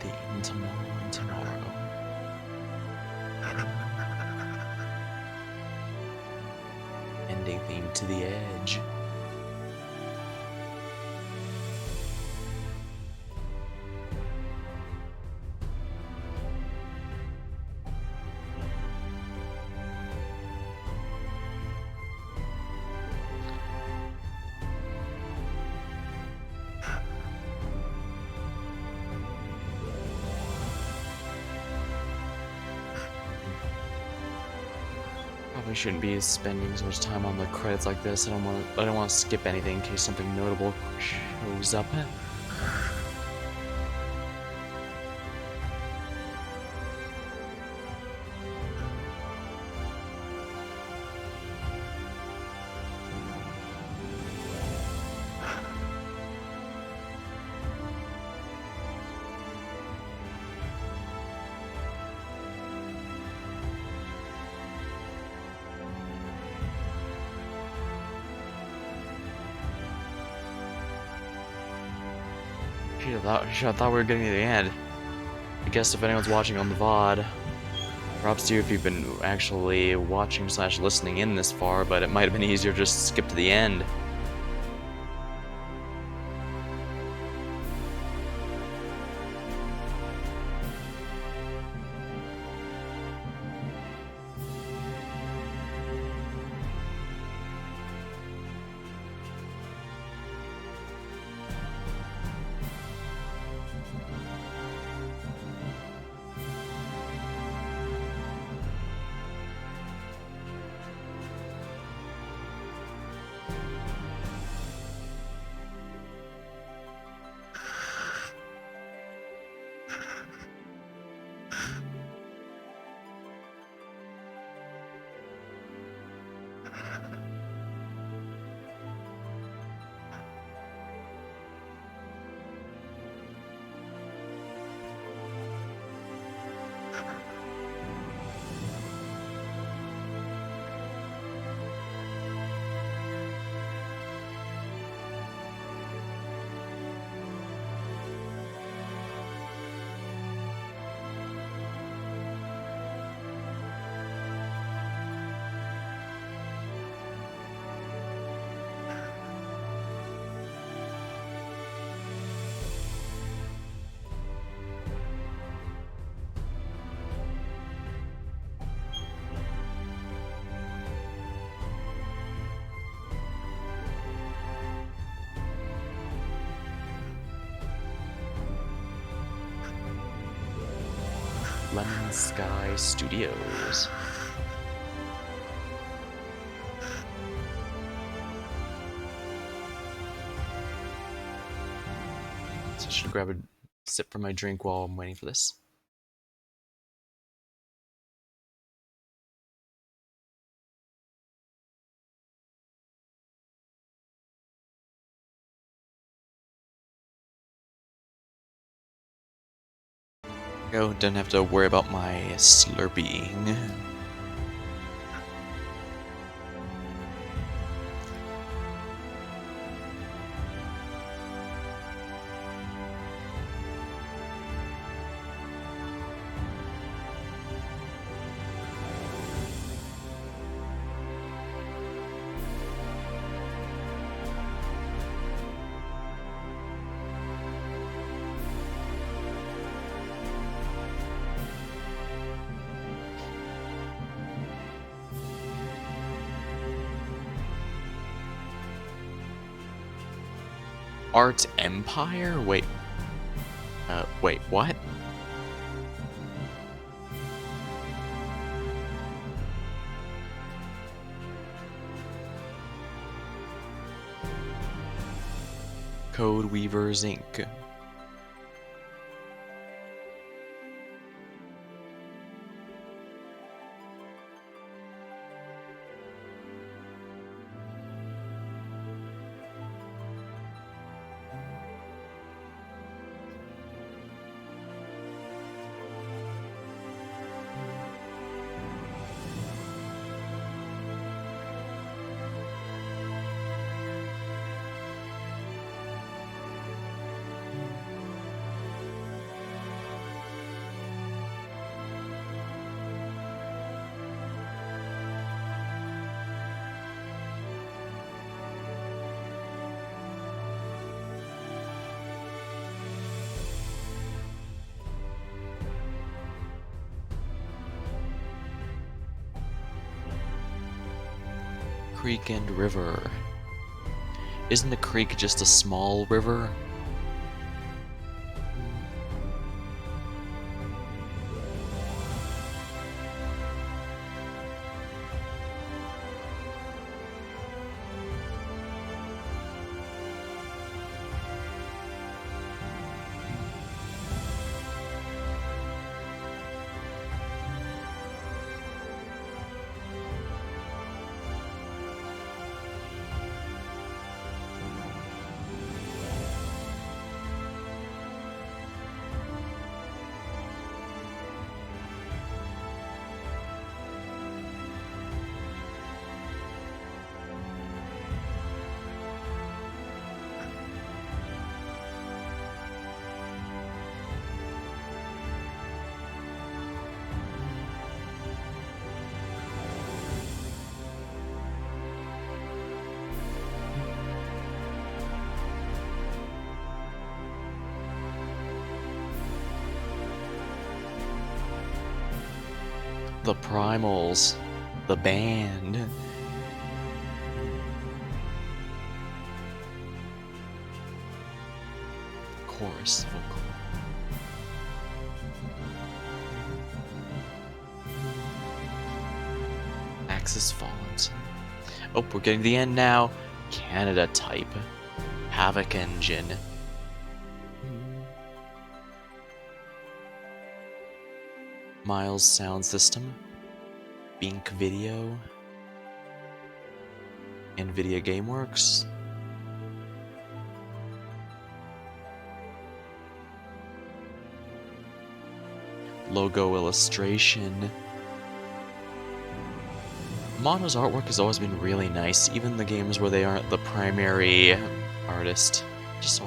theme tomorrow and tomorrow. Ending theme to the edge. Probably shouldn't be spending so much time on the credits like this. I don't want to skip anything in case something notable shows up. I thought we were getting to the end. I guess if anyone's watching on the VOD, props to you if you've been actually watching / listening in this far, but it might have been easier to just skip to the end. Lemon Sky Studios. So I should grab a sip from my drink while I'm waiting for this. Go, don't have to worry about my slurping. Art Empire? Wait, what? Code Weavers Inc. Creek and river. Isn't the creek just a small river? The Primals. The band. Chorus. Vocal. Axis Falls. Oh, we're getting to the end now. Canada type. Havoc engine. Miles sound system. Bink video. NVIDIA GameWorks. Logo illustration. Mono's artwork has always been really nice, even the games where they aren't the primary artist. Just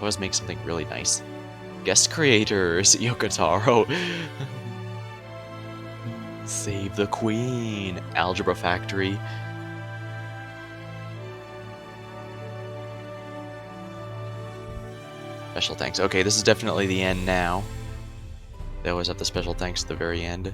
always make something really nice. Guest creators, Yokotaro. Save the Queen, Algebra Factory. Special thanks. Okay, this is definitely the end now. They always have the special thanks at the very end.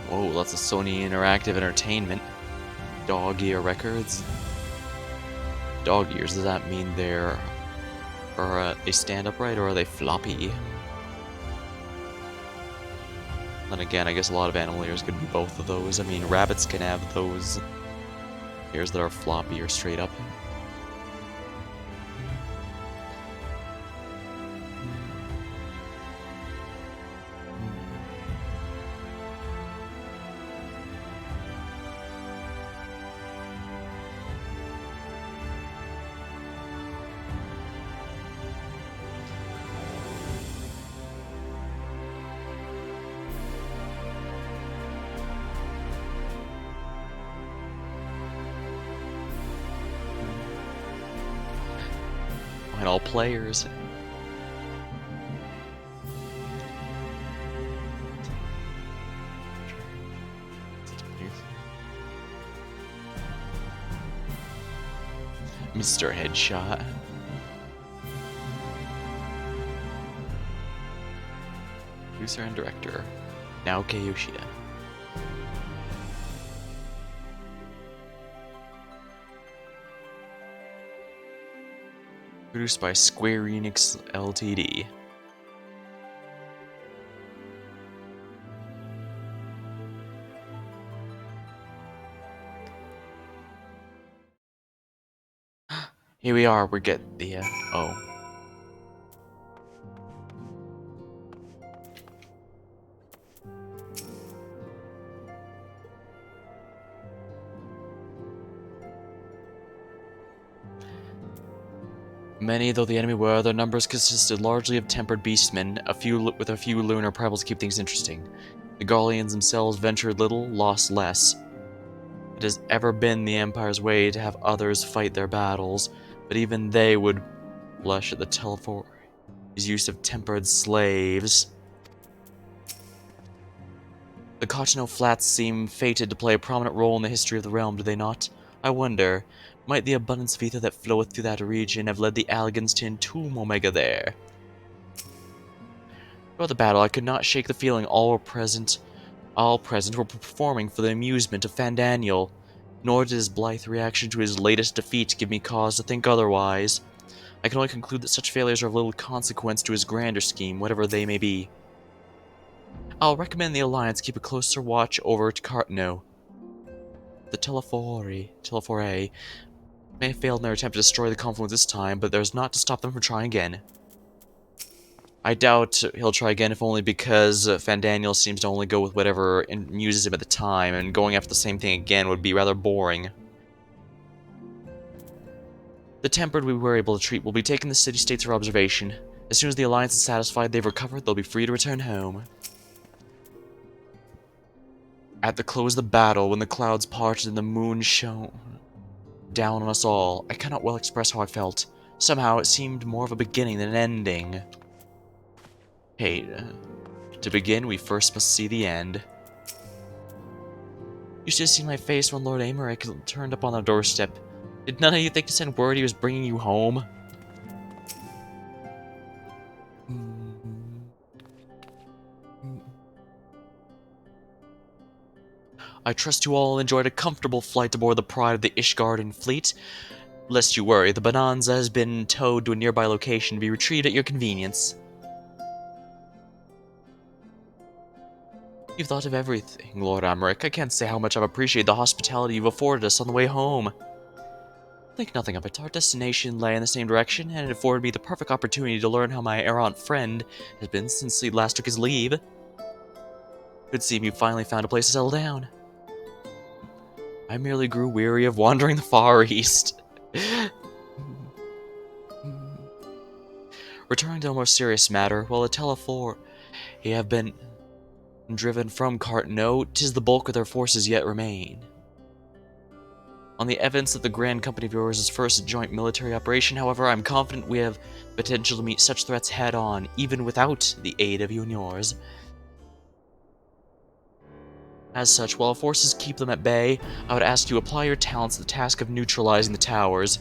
Whoa, that's a Sony Interactive Entertainment. Dog Ear Records. Dog ears, does that mean they stand upright or are they floppy? Then again, I guess a lot of animal ears could be both of those. I mean, rabbits can have those ears that are floppy or straight up. And all players. Mr. Headshot. Producer and director, Naoki Yoshida. Produced by Square Enix Ltd. Here we are, we get the, oh. Many though the enemy were, their numbers consisted largely of tempered beastmen, with a few lunar primals to keep things interesting. The Gallians themselves ventured little, lost less. It has ever been the Empire's way to have others fight their battles, but even they would blush at the his use of tempered slaves. The Cotonou Flats seem fated to play a prominent role in the history of the realm, do they not? I wonder, might the abundance of ether that floweth through that region have led the Alligans to entomb Omega there? Throughout the battle, I could not shake the feeling all present were performing for the amusement of Fandaniel, nor did his blithe reaction to his latest defeat give me cause to think otherwise. I can only conclude that such failures are of little consequence to his grander scheme, whatever they may be. I'll recommend the Alliance keep a closer watch over to Cartno. The Telephore may have failed in their attempt to destroy the Confluence this time, but there's not to stop them from trying again. I doubt he'll try again, if only because Fandaniel seems to only go with whatever amuses him at the time, and going after the same thing again would be rather boring. The Tempered we were able to treat will be taking the city-states for observation. As soon as the Alliance is satisfied they've recovered, they'll be free to return home. At the close of the battle, when the clouds parted and the moon shone down on us all, I cannot well express how I felt. Somehow, it seemed more of a beginning than an ending. Hey, to begin, we first must see the end. You should have seen my face when Lord Amaric turned up on the doorstep. Did none of you think to send word he was bringing you home? I trust you all enjoyed a comfortable flight aboard the Pride of the Ishgarden fleet. Lest you worry, the Bonanza has been towed to a nearby location to be retrieved at your convenience. You've thought of everything, Lord Amaric. I can't say how much I've appreciated the hospitality you've afforded us on the way home. Think nothing of it. Our destination lay in the same direction, and it afforded me the perfect opportunity to learn how my errant friend has been since he last took his leave. Good seem you finally found a place to settle down. I merely grew weary of wandering the Far East. Returning to a more serious matter, while the Telephore have been driven from Cartno, 'tis the bulk of their forces yet remain. On the evidence that the Grand Company of yours' first joint military operation, however, I'm confident we have potential to meet such threats head-on, even without the aid of you and yours. As such, while our forces keep them at bay, I would ask you to apply your talents to the task of neutralizing the towers.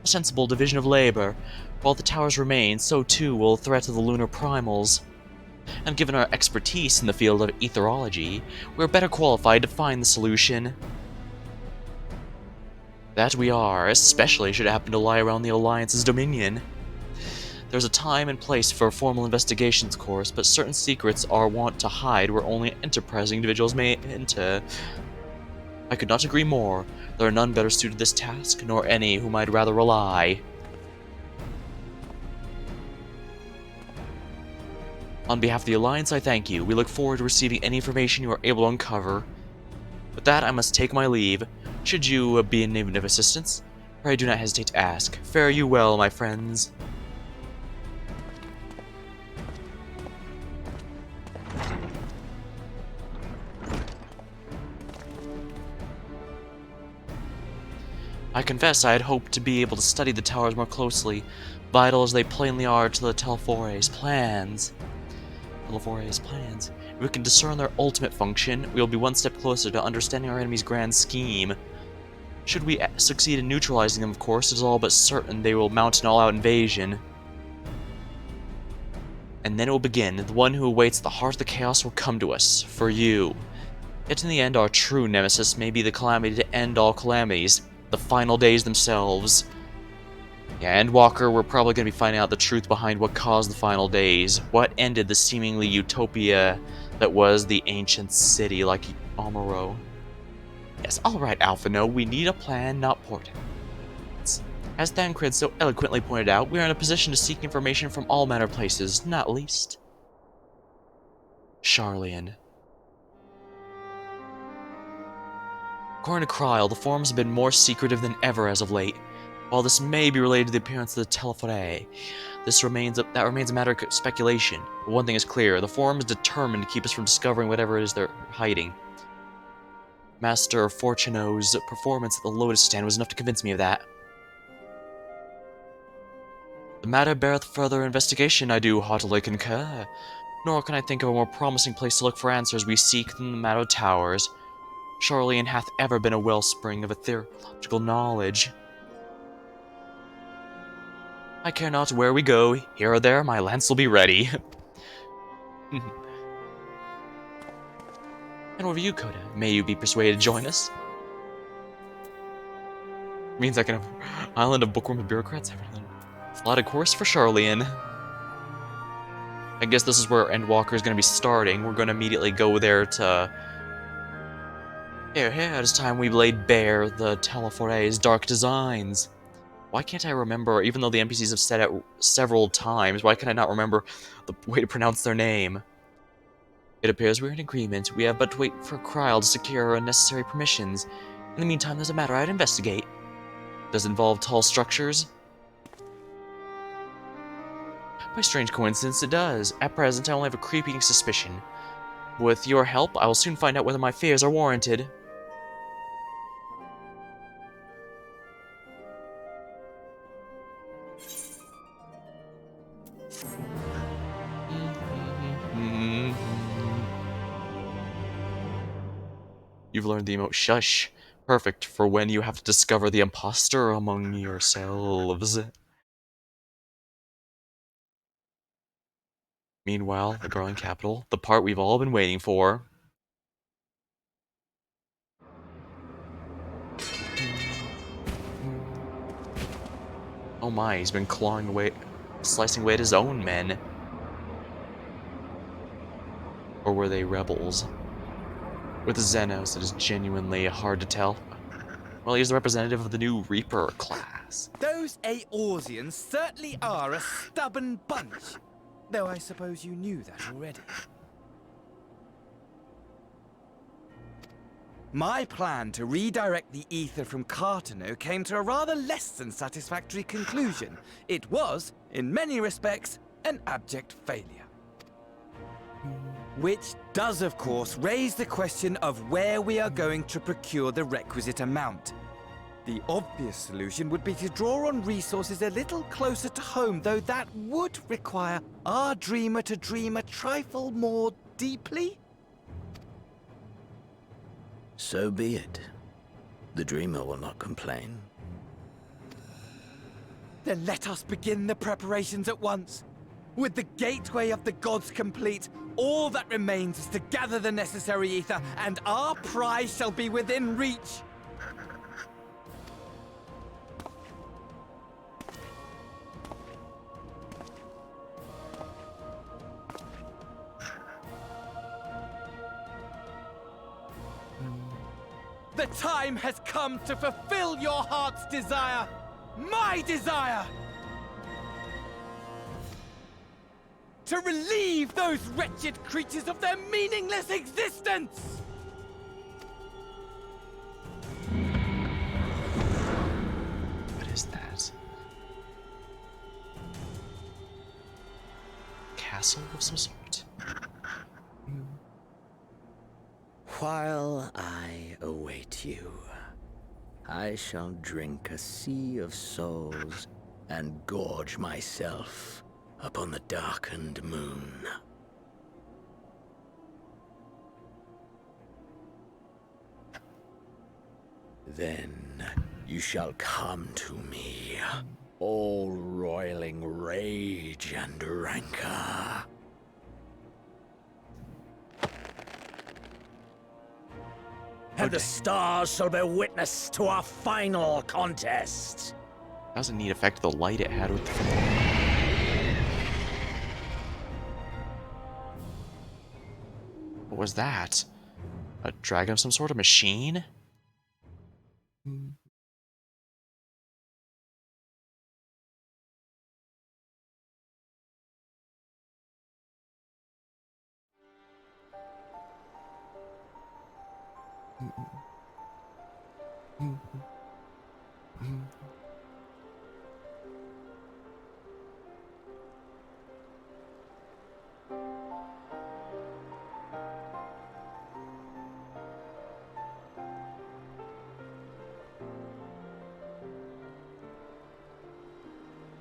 A sensible division of labor. While the towers remain, so too will the threat of the lunar primals. And given our expertise in the field of etherology, we're better qualified to find the solution. That we are, especially should it happen to lie around the Alliance's dominion. There's a time and place for a formal investigations course, but certain secrets are wont to hide where only enterprising individuals may enter. I could not agree more. There are none better suited to this task, nor any whom I'd rather rely. On behalf of the Alliance, I thank you. We look forward to receiving any information you are able to uncover. With that, I must take my leave. Should you be in need of assistance, pray do not hesitate to ask. Fare you well, my friends. I confess I had hoped to be able to study the towers more closely, vital as they plainly are to the Telephore's plans. If we can discern their ultimate function, we will be one step closer to understanding our enemy's grand scheme. Should we succeed in neutralizing them, of course, it is all but certain they will mount an all-out invasion. And then it will begin. The one who awaits the heart of the chaos will come to us, for you. Yet in the end, our true nemesis may be the calamity to end all calamities, the final days themselves. Yeah, Endwalker, we're probably going to be finding out the truth behind what caused the final days, what ended the seemingly utopia that was the ancient city like Amaro. Yes, alright, Alphino, we need a plan, not portents. As Thancred so eloquently pointed out, we are in a position to seek information from all manner of places, not least Sharlayan. According to Kryl, the forms have been more secretive than ever as of late. While this may be related to the appearance of the Telephore, that remains a matter of speculation. But one thing is clear, the Forum is determined to keep us from discovering whatever it is they're hiding. Master Fortuno's performance at the Lotus Stand was enough to convince me of that. The matter beareth further investigation, I do heartily concur. Nor can I think of a more promising place to look for answers we seek than the Maddow Towers. Charlene hath ever been a wellspring of theological knowledge. I care not where we go, here or there, my lance will be ready. And over you, Coda. May you be persuaded to join us. Means I can have Island of Bookworm and Bureaucrats. A lot of course for Charlene. I guess this is where Endwalker is going to be starting. We're going to immediately go there to... Here, it is time we laid bare the Telefore's dark designs. Why can't I remember, even though the NPCs have said it several times, why can I not remember the way to pronounce their name? It appears we're in agreement. We have but to wait for Kryl to secure necessary permissions. In the meantime, there's a matter I'd investigate. Does it involve tall structures? By strange coincidence, it does. At present, I only have a creeping suspicion. With your help, I will soon find out whether my fears are warranted. You've learned the emote Shush. Perfect for when you have to discover the imposter among yourselves. Meanwhile, the growing capital, the part we've all been waiting for. Oh my, he's been clawing away, slicing away at his own men. Or were they rebels? With Xenos, it is genuinely hard to tell. Well, he's the representative of the new Reaper class. Those Eorzeans certainly are a stubborn bunch. Though I suppose you knew that already. My plan to redirect the ether from Cartano came to a rather less than satisfactory conclusion. It was, in many respects, an abject failure. Which does, of course, raise the question of where we are going to procure the requisite amount. The obvious solution would be to draw on resources a little closer to home, though that would require our dreamer to dream a trifle more deeply. So be it. The dreamer will not complain. Then let us begin the preparations at once. With the gateway of the gods complete, all that remains is to gather the necessary ether, and our prize shall be within reach. The time has come to fulfill your heart's desire! My desire! To relieve those wretched creatures of their meaningless existence! What is that? Castle of some sort. While I await you, I shall drink a sea of souls and gorge myself upon the darkened moon. Then you shall come to me, all roiling rage and rancor. And the stars shall bear witness to our final contest. That was a neat effect, the light it had with the... What was that? A dragon of some sort of machine?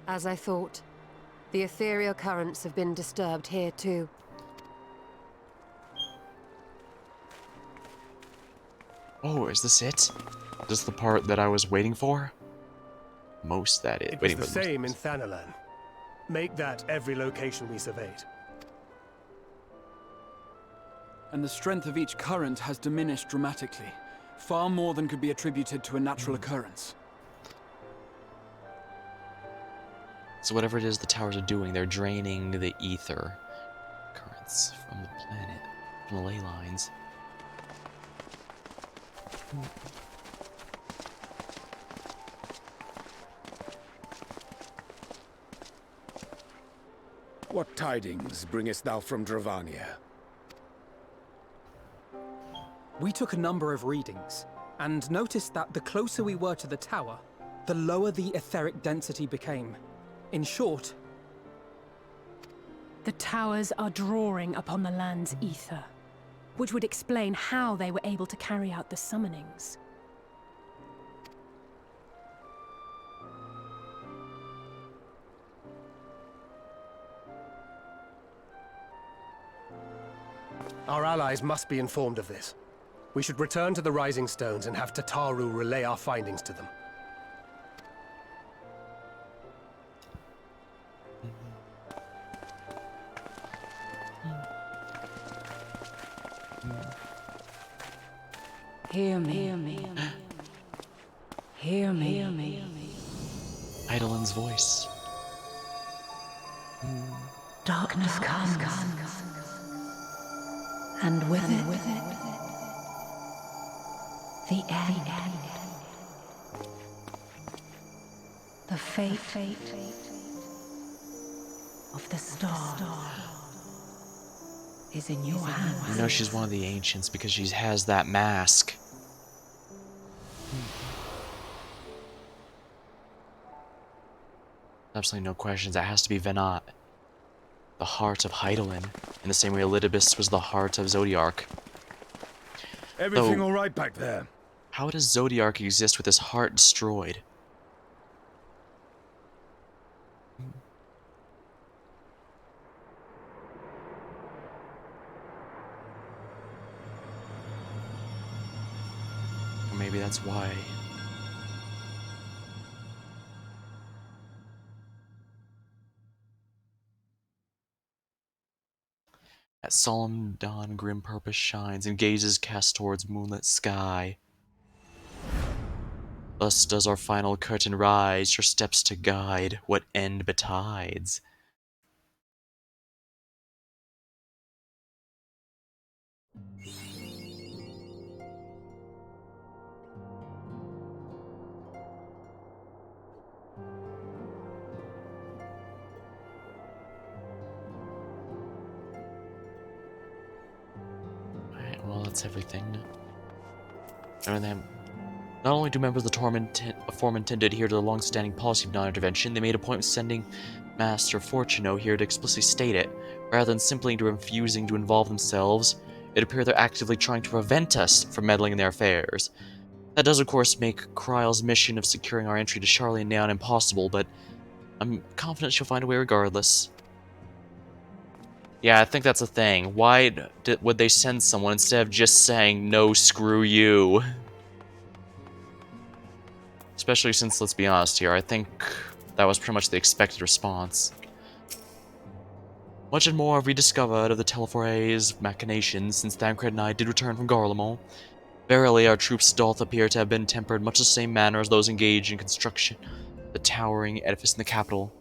As I thought, The ethereal currents have been disturbed here too. Oh, is this it? Is this the part that I was waiting for? Most, that is. It was the same in Thanalan. Make that every location we surveyed. And the strength of each current has diminished dramatically. Far more than could be attributed to a natural occurrence. So whatever it is the towers are doing, they're draining the ether currents from the planet, from the ley lines. What tidings bringest thou from Dravania? We took a number of readings, and noticed that the closer we were to the tower, the lower the etheric density became. In short, The towers are drawing upon the land's ether, which would explain how they were able to carry out the summonings. Our allies must be informed of this. We should return to the Rising Stones and have Tataru relay our findings to them. Hear me. Hear me. Hear me. Hear me. Eidolon's voice. Darkness comes. And with it, the end. The fate of the star is in your hands. You know she's one of the ancients because she has that mask. Absolutely no questions. That has to be Venat. The heart of Eidolon, in the same way Elidibus was the heart of Zodiark. Everything all right back there? How does Zodiark exist with his heart destroyed? Or maybe that's why. At solemn dawn, grim purpose shines, and gazes cast towards moonlit sky. Thus does our final curtain rise, your steps to guide what end betides. Alright, well, that's everything. And then, not only do members of the Forum intend to adhere to the long-standing policy of non-intervention, they made a point of sending Master Fortuno here to explicitly state it. Rather than simply refusing to involve themselves, it appears they're actively trying to prevent us from meddling in their affairs. That does, of course, make Kryle's mission of securing our entry to Charlie and Neon impossible, but I'm confident she'll find a way regardless. Yeah, I think that's a thing. Why would they send someone instead of just saying, no, screw you? Especially since, let's be honest here, I think that was pretty much the expected response. Much and more have we discovered of the Telefore's machinations since Thancred and I did return from Garlemald. Verily, our troops doth appear to have been tempered much the same manner as those engaged in construction, the towering edifice in the capital.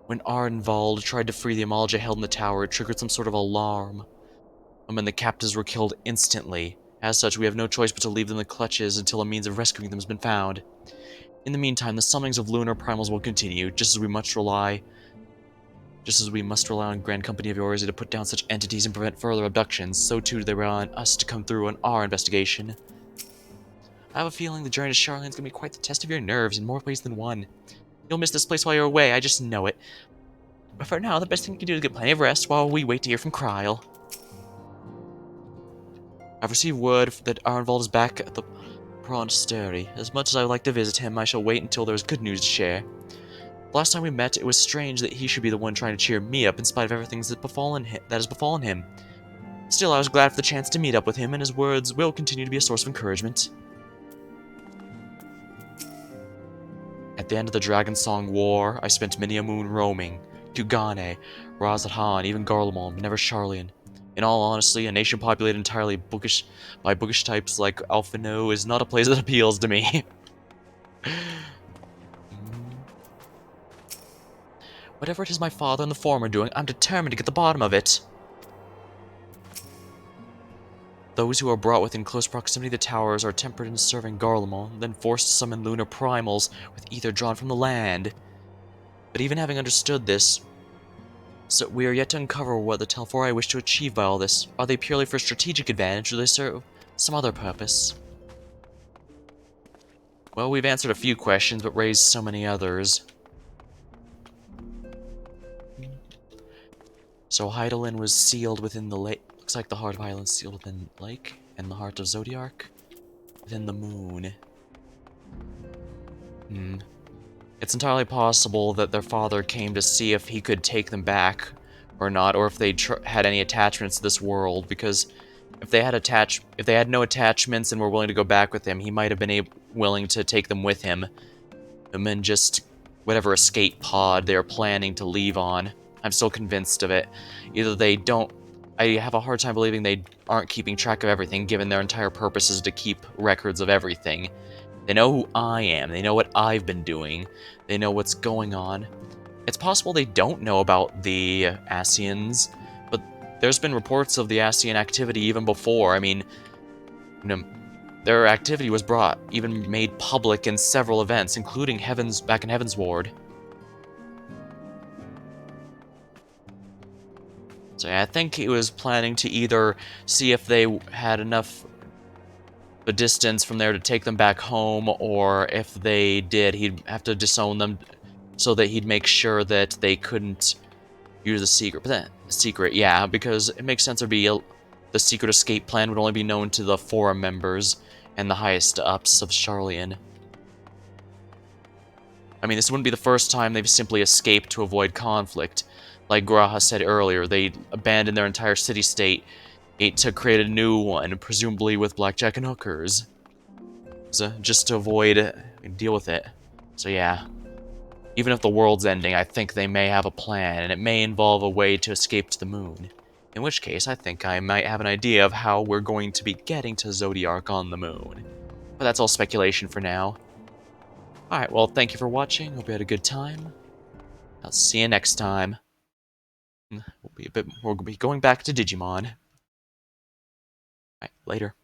When Ardenwald tried to free the Amalja held in the tower, it triggered some sort of alarm. And the captives were killed instantly. As such, we have no choice but to leave them in the clutches until a means of rescuing them has been found. In the meantime, the summonings of lunar primals will continue, just as we must rely on Grand Company of Eorzea to put down such entities and prevent further abductions, so too do they rely on us to come through on our investigation. I have a feeling the journey to Charlene is going to be quite the test of your nerves in more ways than one. You'll miss this place while you're away, I just know it. But for now, the best thing you can do is get plenty of rest while we wait to hear from Kryle. I've received word that Ardenwald is back at the Pronstery. As much as I would like to visit him, I shall wait until there is good news to share. The last time we met, it was strange that he should be the one trying to cheer me up in spite of everything that has befallen him. Still, I was glad for the chance to meet up with him, and his words will continue to be a source of encouragement. At the end of the Dragon Song War, I spent many a moon roaming. Kugane, Razathan, even Garlemald, but never Sharlayan. In all honesty, a nation populated entirely by bookish types like Alphino is not a place that appeals to me. Whatever it is my father and the form are doing, I'm determined to get the bottom of it. Those who are brought within close proximity to the towers are tempered in serving Garlemald, then forced to summon lunar primals with ether drawn from the land. But even having understood this, so we are yet to uncover what the Telfori wish to achieve by all this. Are they purely for strategic advantage, or do they serve some other purpose? Well, we've answered a few questions, but raised so many others. So Hydaelyn was sealed within the lake. Looks like the heart of Hydaelyn sealed within the lake, and the heart of Zodiark within the moon. It's entirely possible that their father came to see if he could take them back or not, or if they had any attachments to this world, because if they had no attachments and were willing to go back with him, he might have been willing to take them with him, and then just whatever escape pod they're planning to leave on. I'm still convinced of it. Either they don't... I have a hard time believing they aren't keeping track of everything, given their entire purpose is to keep records of everything. They know who I am, they know what I've been doing, they know what's going on. It's possible they don't know about the Ascians, but there's been reports of the Ascian activity even before. I mean, their activity was even made public in several events, including back in Heaven's Ward. So yeah, I think he was planning to either see if they had enough the distance from there to take them back home, or if they did, he'd have to disown them so that he'd make sure that they couldn't use the secret. But that secret, yeah, because it makes sense the secret escape plan would only be known to the forum members and the highest ups of Sharlayan. I mean, this wouldn't be the first time they've simply escaped to avoid conflict. Like Graha said earlier, they abandoned their entire city-state to create a new one, presumably with blackjack and hookers. So, just to deal with it. So yeah. Even if the world's ending, I think they may have a plan, and it may involve a way to escape to the moon. In which case, I think I might have an idea of how we're going to be getting to Zodiark on the moon. But that's all speculation for now. Alright, well, thank you for watching. Hope you had a good time. I'll see you next time. We'll be going back to Digimon. Alright, later.